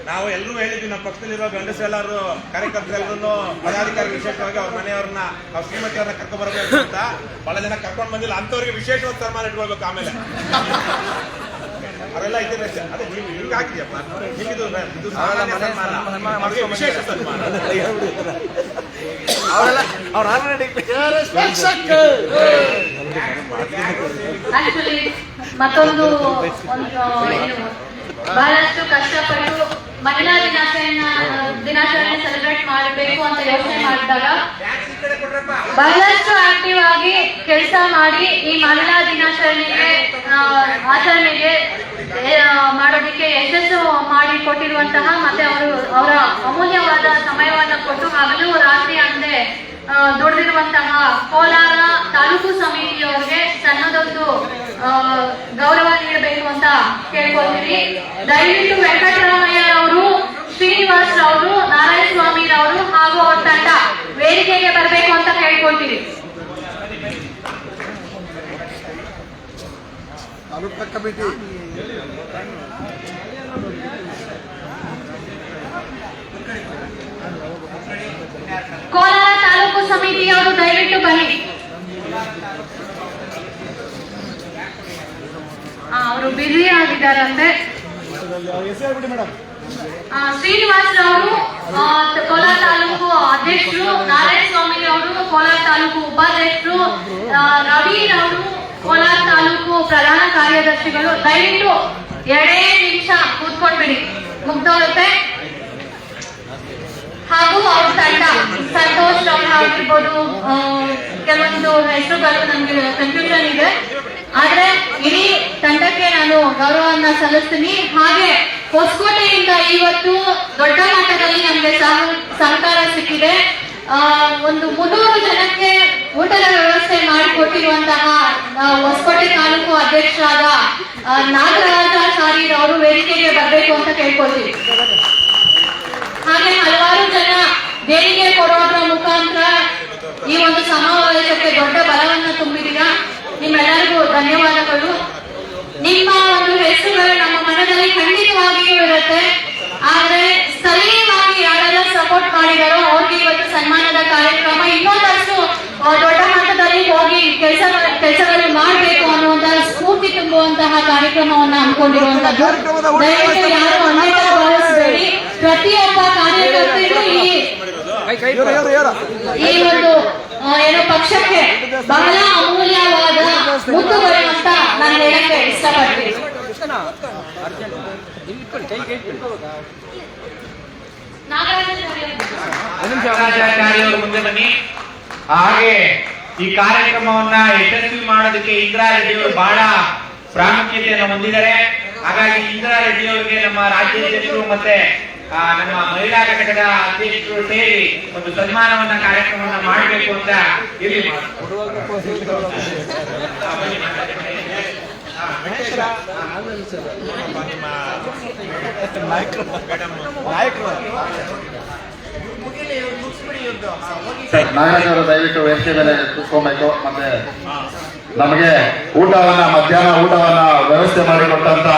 ನಾವು ಎಲ್ಲರೂ ಹೇಳಿದ್ವಿ, ನಮ್ಮ ಪಕ್ಷದಲ್ಲಿರೋ ಗಂಡಸರೆಲ್ಲರೂ ಕಾರ್ಯಕರ್ತರೆಲ್ಲರೂ ಪದಾಧಿಕಾರಿ ವಿಶೇಷವಾಗಿ ಅವ್ರ ಮನೆಯವ್ರನ್ನ ಅವ್ರ ಶ್ರೀಮತಿಯವ್ರನ್ನ ಕರ್ಕೊಂಡ್ ಬರಬೇಕು ಅಂತ ಬಹಳ ಜನ ಕರ್ಕೊಂಡು ಬಂದಿಲ್ಲ, ಅಂತವ್ರಿಗೆ ವಿಶೇಷವಾದ ಸನ್ಮಾನ ಇಟ್ಕೊಳ್ಬೇಕು. ಆಮೇಲೆ ಅವರೆಲ್ಲ ಇದ್ದಾರೆ ಅದೇ ಹಿಂಗೆ ಹಾಕಿದ್ಯಪ್ಪ, ಹಿಂಗಿದು ಇದು ಸಾಮಾನ್ಯ ಸನ್ಮಾನ, ಅವ್ರಿಗೆ ವಿಶೇಷ ಸನ್ಮಾನ. ಆಕ್ಚುಲಿ ಮತ್ತೊಂದು ಏನು ಬಹಳಷ್ಟು ಕಷ್ಟಪಟ್ಟು ಮಹಿಳಾ ದಿನಾಚರಣೆ ಸೆಲೆಬ್ರೇಟ್ ಮಾಡಬೇಕು ಅಂತ ಯೋಚನೆ ಮಾಡಿದಾಗ ಬಹಳಷ್ಟು ಆಕ್ಟಿವ್ ಆಗಿ ಕೆಲಸ ಮಾಡಿ ಈ ಮಹಿಳಾ ದಿನಾಚರಣೆಗೆ ಆಚರಣೆಗೆ ಮಾಡೋದಕ್ಕೆ ಯಶಸ್ಸು ಮಾಡಿ ಕೊಟ್ಟಿರುವಂತಹ ಮತ್ತೆ ಅವರ ಅಮೂಲ್ಯವಾದ ಸಮಯವನ್ನು ಕೊಟ್ಟು ಹಗಲು ರಾತ್ರಿ ಅಂದೆ ದುಡಿದಿರುವಂತಹ ಕೋಲಾರ ತಾಲೂಕು ಸಮಿತಿಯವರಿಗೆ ಸಣ್ಣದೊಂದು ಗೌರವ ನೀಡಬೇಕು ಅಂತ ಕೇಳ್ಕೊಳ್ತೀವಿ. ದಯವಿಟ್ಟು ವೆಂಕಟರಾಮಯ್ಯ ಅವರು, ಶ್ರೀನಿವಾಸ್ ರವರು, ನಾರಾಯಣ ಸ್ವಾಮಿ ರವರು ಹಾಗೂ ಅವ್ರ ತಂಡ ವೇದಿಕೆಗೆ ಬರಬೇಕು ಅಂತ ಕೇಳ್ಕೊಳ್ತೀವಿ. ತಾಲೂಕು ಕಮಿಟಿ ಕೋಲಾರ ತಾಲೂಕು ಸಮಿತಿಯವರು ದಯವಿಟ್ಟು ಬನ್ನಿ. ಅವರು ಬ್ಯುಸಿ ಆಗಿದ್ದಾರಂತೆ. ಶ್ರೀನಿವಾಸ್ ಅವರು ಕೋಲಾರ ತಾಲೂಕು ಅಧ್ಯಕ್ಷರು, ನಾರಾಯಣ ಸ್ವಾಮಿ ಅವರು ಕೋಲಾರ ತಾಲೂಕು ಉಪಾಧ್ಯಕ್ಷರು, ರವಿ ಅವರು ಕೋಲಾರ ತಾಲೂಕು ಪ್ರಧಾನ ಕಾರ್ಯದರ್ಶಿಗಳು. ದಯವಿಟ್ಟು 2 ನಿಮಿಷ ಕೂತ್ಕೊಂಡ್ಬಿಡಿ, ಮುಗ್ದೋಗುತ್ತೆ. ಹಾಗೂ ಅವ್ರ ತಂಡ ಸಂತೋಷ್ ಅವ್ರು ಆಗಿರ್ಬೋದು, ಕೆಲವೊಂದು ಹೆಸರುಗಳು ನಮ್ಗೆ ಕನ್ಫ್ಯೂಷನ್ ಇದೆ, ಆದ್ರೆ ಇಡೀ ತಂಡಕ್ಕೆ ನಾನು ಗೌರವವನ್ನ ಸಲ್ಲಿಸ್ತೀನಿ. ಹಾಗೆ ಹೊಸಕೋಟೆಯಿಂದ ಇವತ್ತು ದೊಡ್ಡ ಮಟ್ಟದಲ್ಲಿ ನಮ್ಗೆ ಸಹಕಾರ ಸಿಕ್ಕಿದೆ. ಒಂದು 300 ಜನಕ್ಕೆ ಊಟದ ವ್ಯವಸ್ಥೆ ಮಾಡಿಕೊಟ್ಟಿರುವಂತಹ ಹೊಸಕೋಟೆ ತಾಲೂಕು ಅಧ್ಯಕ್ಷರಾದ ನಾಗರಾಜಾಚಾರಿ ಅವರು ವೇದಿಕೆಗೆ ಬರಬೇಕು ಅಂತ ಕೇಳ್ಕೊಳ್ತೀವಿ. ಹಾಗೆ ಹಲವಾರು ಜನ ದೇಣಿಗೆ ಕೊಡೋದ್ರ ಮುಖಾಂತರ ಈ ಒಂದು ಸಮಾವೇಶಕ್ಕೆ ದೊಡ್ಡ ಬಲವನ್ನು ತುಂಬಿದ್ದೀರಾ. ನಿಮ್ಮೆಲ್ಲರಿಗೂ ಧನ್ಯವಾದಗಳು. ನಿಮ್ಮ ಒಂದು ಹೆಸರುಗಳು ನಮ್ಮ ಮನದಲ್ಲಿ ಖಂಡಿತವಾಗಿಯೂ ಇರುತ್ತೆ. ಆದ್ರೆ ಸ್ಥಳೀಯವಾಗಿ ಯಾರೆಲ್ಲ ಸಪೋರ್ಟ್ ಮಾಡಿದಾರೋ ಅವ್ರಿಗೆ ಇವತ್ತು ಸನ್ಮಾನದ ಕಾರ್ಯಕ್ರಮ ಇನ್ನೊಂದಷ್ಟು ದೊಡ್ಡ ಮಟ್ಟದಲ್ಲಿ ಹೋಗಿ ಕೆಲಸಗಳು ಮಾಡಬೇಕು ಅನ್ನುವಂತಹ ಸ್ಫೂರ್ತಿ ತುಂಬುವಂತಹ ಕಾರ್ಯಕ್ರಮವನ್ನ ಹಮ್ಮಿಕೊಂಡಿರುವಂತದ್ದು. ದಯವಿಟ್ಟು ಯಾರು ಅನ್ಯತಾ ಭಾವಿಸಬೇಡಿ. ಪ್ರತಿಯೊಬ್ಬ ಕಾರ್ಯಕರ್ತರು ಈ ಒಂದು ಏನೋ ಪಕ್ಷಕ್ಕೆ ಬಹಳ ಅಮೂಲ್ಯವಾದ ಮುತ್ತುಗಳು ಅಂತ ನಾನು ಹೇಳಕ್ಕೆ ಇಷ್ಟಪಡ್ತೀನಿ. ನಾಗರಾಜಾಚಾರ್ಯ ಅವರು ಮುಂದೆ ಬನ್ನಿ. ಹಾಗೆ ಈ ಕಾರ್ಯಕ್ರಮವನ್ನ ಯಶಸ್ವಿ ಮಾಡೋದಕ್ಕೆ ಇಂದಿರಾ ರೆಡ್ಡಿ ಅವರು ಬಹಳ ಪ್ರಾಮುಖ್ಯತೆಯನ್ನು ಹೊಂದಿದ್ದಾರೆ. ಹಾಗಾಗಿ ಇಂದಿರಾ ರೆಡ್ಡಿ ಅವರಿಗೆ ನಮ್ಮ ರಾಜ್ಯಾಧ್ಯಕ್ಷರು ಮತ್ತೆ ನಮ್ಮ ಮಹಿಳಾ ಘಟಕದ ಅಧ್ಯಕ್ಷರು ಸೇರಿ ಒಂದು ಸನ್ಮಾನವನ್ನ ಕಾರ್ಯಕ್ರಮವನ್ನ ಮಾಡಬೇಕು ಅಂತ ಇಲ್ಲಿ ನಾಗರಾಜವರು ದಯವಿಟ್ಟು ವೇದಿಕೆ ಮೇಲೆ ಕೂತ್ಕೊಬೇಕು. ಮತ್ತೆ ನಮಗೆ ಮಧ್ಯಾಹ್ನ ಊಟವನ್ನ ವ್ಯವಸ್ಥೆ ಮಾಡಿಕೊಟ್ಟಂತ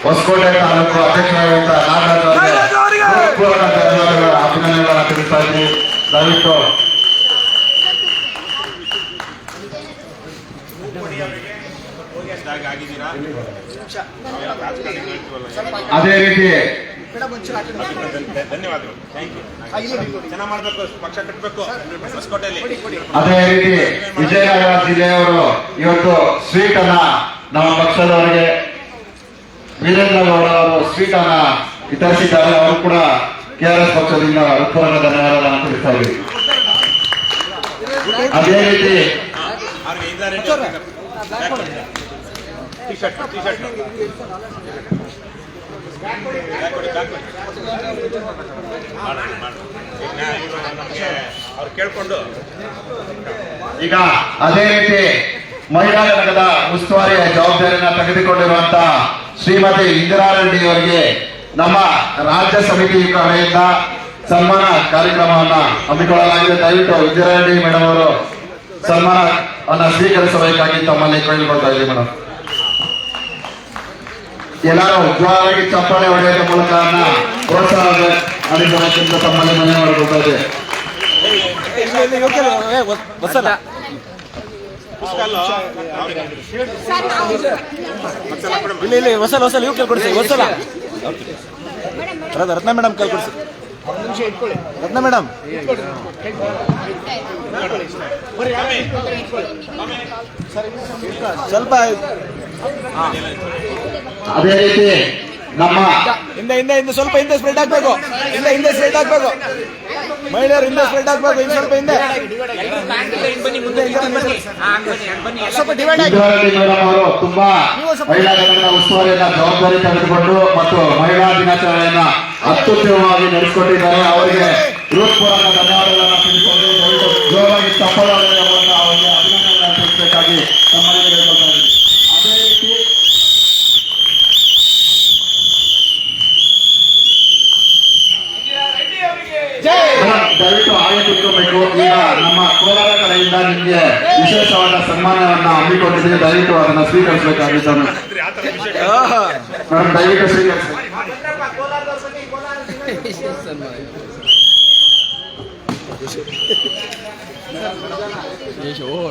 ಹೊಸಕೋಟೆ ತಾಲೂಕು ಅಧ್ಯಕ್ಷರಾದಂತ ನಾಗರಾಜ್ ಅವರಿಗೆ ಧನ್ಯವಾದಗಳು, ಅಭಿನಂದನೆಗಳನ್ನ ತಿಳಿಸ್ತಾ ಇದ್ದೀವಿ. ದಯವಿಟ್ಟು ಅದೇ ರೀತಿ ಧನ್ಯವಾದಗಳು. ಚೆನ್ನಾಗಿ ಮಾಡ್ಬೇಕು, ಪಕ್ಷ ಕಟ್ಟಬೇಕು ಹೊಸಕೋಟೆಯಲ್ಲಿ. ಅದೇ ರೀತಿ ವಿಜಯನಗರ ಜಿಲ್ಲೆಯವರು ಇವತ್ತು ಸ್ವೀಟ್ ಅನ್ನ ನಮ್ಮ ಪಕ್ಷದವರಿಗೆ ವೀರೇಂದ್ರ ಗೌಡ ಅವರು ಸ್ವೀಟ್ ಅನ್ನ ವಿತರಿಸಿದ್ದಾರೆ. ಅವರು ಕೂಡ KRS ಪಕ್ಷದಿಂದ ಹೃತ್ಪೂರ್ವಕ ಧನ್ಯವಾದಗಳನ್ನು ತಿಳಿಸ್ತಾ ಇದ್ದೀವಿ. ಅದೇ ರೀತಿ ಅವ್ರಿಗೆ ಇಂದಿರಾ ರೆಡ್ಡಿ ಟಿ ಶರ್ಟ್ ಈಗ ಅದೇ ರೀತಿ ಮಹಿಳಾ ಘಟಕದ ಉಸ್ತುವಾರಿಯ ಜವಾಬ್ದಾರಿಯನ್ನು ತೆಗೆದುಕೊಂಡಿರುವಂತಹ ಶ್ರೀಮತಿ ಇಂದಿರಾ ರೆಡ್ಡಿ ಅವರಿಗೆ ನಮ್ಮ ರಾಜ್ಯ ಸಮಿತಿ ಕಡೆಯಿಂದ ಸನ್ಮಾನ ಕಾರ್ಯಕ್ರಮವನ್ನ ಹಮ್ಮಿಕೊಳ್ಳಲಾಗಿದೆ. ದಯವಿಟ್ಟು ಇಂದಿರಾ ರೆಡ್ಡಿ ಮೇಡಮ್ ಅವರು ಸನ್ಮಾನವನ್ನ ಸ್ವೀಕರಿಸಬೇಕಾಗಿ ತಮ್ಮಲ್ಲಿ ಕೇಳಿಕೊಳ್ತಾ ಇದ್ದೀವಿ ಮೇಡಮ್. ಎಲ್ಲರೂ ಉಜ್ವಲವಾಗಿ ಚಪ್ಪಾಳೆ ಹೊಡೆಯೋದ್ರ ಮೂಲಕ ಪ್ರೋತ್ಸಾಹ ಅನುಭವಿಸಿದ ತಮ್ಮಲ್ಲಿ ಮನೆ ಮಾಡಿಕೊಳ್ತಾ ಇದೆ. ಇಲ್ಲಿ ಹೊಸಲ ಇವ್ ಕೇಳ್ಕೊಡ್ಸಿ ಹೊಸಲ ರತ್ನ ಮೇಡಮ್ ಕೇಳ್ಕೊಡ್ಸಿ ರತ್ನ ಮೇಡಮ್ ಸ್ವಲ್ಪ ಅದೇ ರೀತಿ ನಮ್ಮ ಹಿಂದೆ ಸ್ವಲ್ಪ ಹಿಂದೆ ಸ್ಪ್ರೆಡ್ ಆಗ್ಬೇಕು. ಹಿಂದೆ ಸ್ಪ್ರೆಡ್ ಆಗ್ಬೇಕು. ಮಹಿಳೆಯರು ಹಿಂದೆ ಸ್ಪ್ರೆಡ್ ಆಗ್ಬೇಕು. ಇನ್ನು ಸ್ವಲ್ಪ ಹಿಂದೆ ಸ್ವಲ್ಪ ಡಿವೈಡ್ ಆಗಿ. ಇಂದಿರಾ ರೆಡ್ಡಿ ಮೇಡಮ್ ಅವರು ತುಂಬಾ ಮಹಿಳಾ ಘಟಕದ ಉಸ್ತುವಾರಿಯನ್ನ ಜವಾಬ್ದಾರಿ ತೆಗೆದುಕೊಂಡು ಮತ್ತು ಮಹಿಳಾ ದಿನಾಚರಣೆಯನ್ನ ಅತ್ಯುತ್ತಮವಾಗಿ ನಡೆಸಿಕೊಟ್ಟಿದ್ದಾರೆ. ಅವರಿಗೆ ಹೃತ್ಪೂರ್ವಕ ಧನ್ಯವಾದಗಳನ್ನು ತಿಳಿಸಿಕೊಂಡು ಜೋರಾಗಿ ಚಪ್ಪಾಳೆ ಹೊಡೆಯುವ ಮೂಲಕ ಅವರಿಗೆ ಅಭಿನಂದನೆ ತಿಳಿಸಬೇಕಾಗಿ ತಮ್ಮಲ್ಲಿ ಕೇಳಿಕೊಳ್ತಾ ಇದ್ದೀವಿ. ಅದೇ ರೀತಿ ದಯವಿಟ್ಟು ಆಯ ತಿಳ್ಕೋಬೇಕು. ಈಗ ನಮ್ಮ ಕೋಲಾರ ಕಡೆಯಿಂದ ನಿಮಗೆ ವಿಶೇಷವಾದ ಸನ್ಮಾನವನ್ನ ಹಮ್ಮಿಕೊಂಡಿದ್ದೀವಿ. ದಯವಿಟ್ಟು ಅದನ್ನ ಸ್ವೀಕರಿಸಬೇಕಾಗಿತ್ತು ಮೇಡಮ್. ದಯವಿಟ್ಟು ಸ್ವೀಕರಿಸಿ.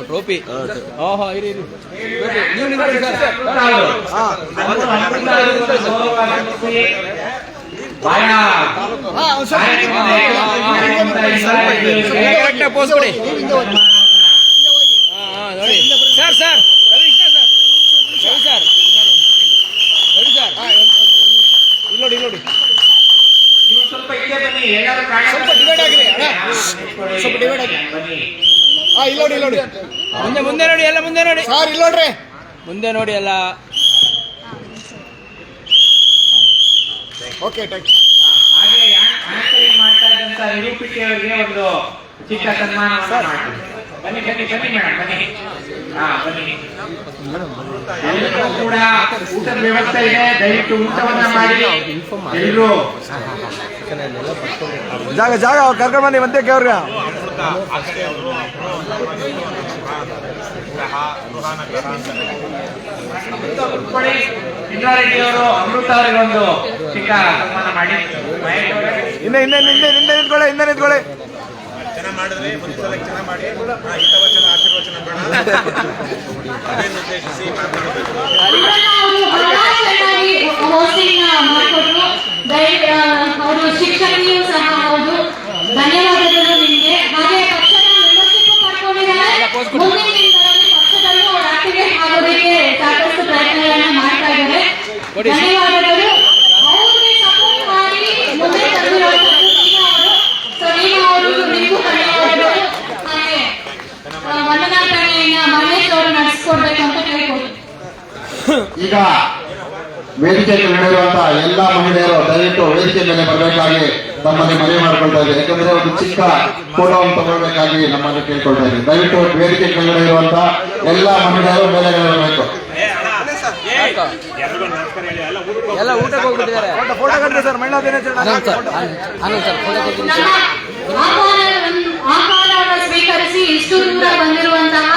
ಟ್ರೋಫಿ ಇರಿ ನೀವು ಪೋಸ್ ಕೊಡಿ ನೋಡಿ ಸರ್ ಸರ್ ರವಿ ಸರ್ ಇಲ್ಲಿ ನೋಡಿ ಸ್ವಲ್ಪ ಹಿಂದೆ ಬನ್ನಿ, ಎಲ್ಲರೂ ಸ್ವಲ್ಪ ಡಿವೈಡ್ ಆಗಿರಿ ಸ್ವಲ್ಪ ಡಿವೈಡ್ ಆಗಿ. ಇಲ್ಲಿ ನೋಡಿ ಮುಂದೆ ನೋಡಿ ಎಲ್ಲ ಮುಂದೆ ನೋಡಿ ಸರ್ ಇಲ್ಲಿ ನೋಡ್ರಿ ಮುಂದೆ ನೋಡಿ ಎಲ್ಲ. Okay thank you. ಹಾಗೆ ಆಂಕರಿಂಗ್ ಮಾಡ್ತಾ ಇದ್ದಂತ ನಿರೂಪಿಕೆ ಅವರಿಗೆ ಒಂದು ಚಿಕ್ಕ ಸನ್ಮಾನವನ್ನು ಮಾಡ್ತೀವಿ. ಬನ್ನಿ ಮೇಡಮ್ ಬನ್ನಿ. ಬನ್ನಿ. ಎಲ್ಲರೂ ಕೂಡ ಊಟದ ವ್ಯವಸ್ಥೆ ಇದೆ, ದಯವಿಟ್ಟು ಊಟವನ್ನ ಮಾಡಿ ಎಲ್ಲರೂ. ಜಾಗ ಅವ್ರು ಕರ್ಕೊಂಡು ಬನ್ನಿ ವಂತಕ್ಕೆ ಅವ್ರಿಗೆ. ಇಂದಿರಾ ರೆಡ್ಡಿ ಅವರು ಅಮೃತ ಅವರಿಗೆ ಒಂದು ಚಿಕ್ಕ ಸನ್ಮಾನ ಮಾಡಿ. ಹಿಂದೆ ನಿಂತ್ಕೊಳ್ಳಿ. ಚೆನ್ನಾಗಿ ಮಾಡಿದ್ರೆ ಮುಂದಿನ ಸಲ ಚೆನ್ನಾಗಿ ಮಾಡಿ ಹಿತವಚನ ಆಶೀರ್ವಚನ ಬೇಡ ಅದನ್ನು ಉದ್ದೇಶಿಸಿ ಮಾತನಾಡಬೇಕು. ಅವರು ಶಿಕ್ಷಕಿಯೂ ಸಹ ಹೌದು. ಧನ್ಯವಾದಗಳು ನಿಮಗೆ. ಹಾಗೆ ಪಕ್ಷದ ಮೆಂಬರ್ಶಿಪ್ ಮಾಡ್ಕೊಂಡಿದ್ದಾರೆ. ಮುಂದಿನ ದಿನಗಳಲ್ಲಿ ಪಕ್ಷದಲ್ಲೂ ಅವರು ಆಕ್ಟಿವೇಟ್ ಆಗೋದಕ್ಕೆ ಸಾಕಷ್ಟು ಪ್ರಯತ್ನಗಳನ್ನ ಮಾಡ್ತಾ ಇದ್ದಾರೆ. ಧನ್ಯವಾದಗಳು. ಅವ್ರಿಗೆ ಸಪೋರ್ಟ್ ಮಾಡಿ ಮುಂದೆ ತಂದಿರೋದು ನಿಮಗೂ ಧನ್ಯವಾದಗಳು. ಹಾಗೆ ವಂದನಾಚರಣೆಯನ್ನ ಮಹೇಶ್ ಅವರು ನಡೆಸಿಕೊಡ್ಬೇಕಂತ ಕೇಳ್ಬೋದು. ಈಗ ವೇದಿಕೆಯಲ್ಲಿ ನಡೆಯುವಂತಹ ಎಲ್ಲಾ ಮಹಿಳೆಯರು ದಯವಿಟ್ಟು ವೇದಿಕೆ ಮೇಲೆ ಬರಬೇಕಾಗಿ ನಮ್ಮಲ್ಲಿ ಮನವಿ ಮಾಡ್ಕೊಳ್ತಾ ಇದ್ದೀವಿ. ಯಾಕಂದ್ರೆ ಒಂದು ಚಿಕ್ಕ ಫೋಟೋವನ್ನು ತಗೊಳ್ಬೇಕಾಗಿ ನಮ್ಮಲ್ಲಿ ಕೇಳ್ಕೊಳ್ತಾ ಇದ್ದೀವಿ. ದಯವಿಟ್ಟು ವೇದಿಕೆ ಕೆಳಗಡೆ ಇರುವಂತಹ ಎಲ್ಲಾ ಮಹಿಳೆಯರು ಮೇಲೆ ಬರಬೇಕು. ಎಲ್ಲ ಊಟಕ್ಕೆ ಹೋಗ್ಬಿಟ್ಟಿದ್ದಾರೆ. ಫೋಟೋ ಕಟ್ಟಿ ಸರ್ ಮಹಿಳಾ ದಿನಾಚರಣೆ. ಆಹ್ವಾನವನ್ನು ಸ್ವೀಕರಿಸಿ ಇಷ್ಟು ದೂರ ಬಂದಿರುವಂತಹ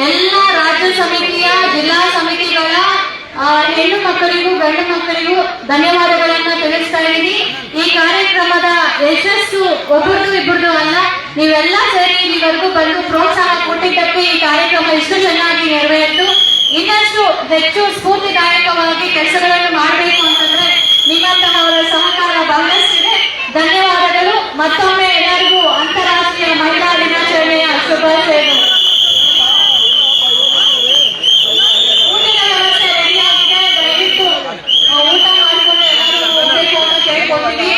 ಎಲ್ಲ ರಾಜ್ಯ ಸಮಿತಿಯ ಜಿಲ್ಲಾ ಸಮಿತಿಗಳ ಹೆಣ್ಣು ಮಕ್ಕಳಿಗೂ ಗಂಡು ಮಕ್ಕಳಿಗೂ ಧನ್ಯವಾದಗಳನ್ನ ತಿಳಿಸ್ತಾ ಇದ್ದೀನಿ. ಈ ಕಾರ್ಯಕ್ರಮದ ಯಶಸ್ಸು ಒಬ್ಬರದು ಇಬ್ಬರದು ಅಲ್ಲ, ನೀವೆಲ್ಲ ಸೇರಿ ಇಲ್ಲಿವರೆಗೂ ಬಂದು ಪ್ರೋತ್ಸಾಹ ಕೊಟ್ಟಿದ್ದಕ್ಕೆ ಈ ಕಾರ್ಯಕ್ರಮ ಇಷ್ಟು ಚೆನ್ನಾಗಿ ನೆರವೇರಿತು. ಇನ್ನಷ್ಟು ಹೆಚ್ಚು ಸ್ಫೂರ್ತಿದಾಯಕವಾಗಿ ಕೆಲಸಗಳನ್ನು ಮಾಡಬೇಕು ಅಂತಂದ್ರೆ ನಿಮ್ಮಂತಹವರ ಸಹಕಾರ ಬಹಳಷ್ಟಿದೆ. ಧನ್ಯವಾದಗಳು. ಮತ್ತೊಮ್ಮೆ ಎಲ್ಲರಿಗೂ ಅಂತಾರಾಷ್ಟ್ರೀಯ ಮಹಿಳಾ ದಿನಾಚರಣೆಯ ಶುಭಾಶಯಗಳು. ಊಟದ ವ್ಯವಸ್ಥೆ ರೆಡಿಯಾಗಿದೆ. ದಯವಿಟ್ಟು ಊಟ ಮಾಡಿಕೊಂಡು ಎಲ್ಲರೂ ಹೋಗ್ಬೇಕು ಅಂತ ಕೇಳ್ಕೊಳ್ತೀವಿ.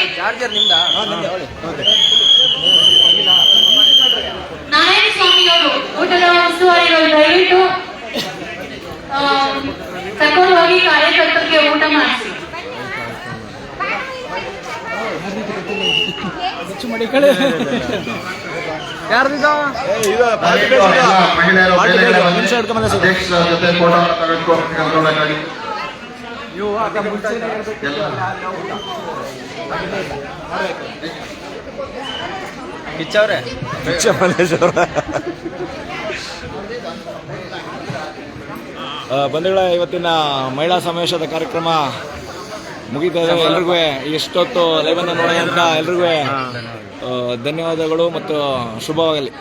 ನಾರಾಯಣ ಸ್ವಾಮಿ ಅವರು ಊಟದ ಉಸ್ತುವಾರಿಗಳು ದಯವಿಟ್ಟು ತಕೊಂಡು ಹೋಗಿ ಕಾರ್ಯಕರ್ತರಿಗೆ ಊಟ ಮಾಡಿಸಿ. ಇದು ದಯವಿಟ್ಟು ಎಲ್ಲ ಮಹಿಳೆಯರು ಪಾರ್ಟಿ ಬೇರೆ ಬೇಗ, ಬಂದು ನಿಮಿಷ ಹಿಡ್ಕೊಂಬಂದೆ ಸರ್. ಅಧ್ಯಕ್ಷರ ಜೊತೆ ಫೋಟೋ ತಗೊಳ್ಬೇಕಾಗಿ ಕಿಚ್ಚವ್ರೆ ಭಿಕ್ಷ ಮಲ್ಲೇಶ್ ಅವರ ಬಂಧುಗಳ ಇವತ್ತಿನ ಮಹಿಳಾ ಸಮಾವೇಶದ ಕಾರ್ಯಕ್ರಮ ಮುಗಿತಾ ಇದೆ. ಎಲ್ರಿಗೂ ಎಷ್ಟೊತ್ತು ಲೈವನ್ನು ನೋಡಿ ಅಂತ ಎಲ್ರಿಗೂ ಧನ್ಯವಾದಗಳು ಮತ್ತು ಶುಭವಾಗಲಿ.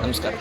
ನಮಸ್ಕಾರ.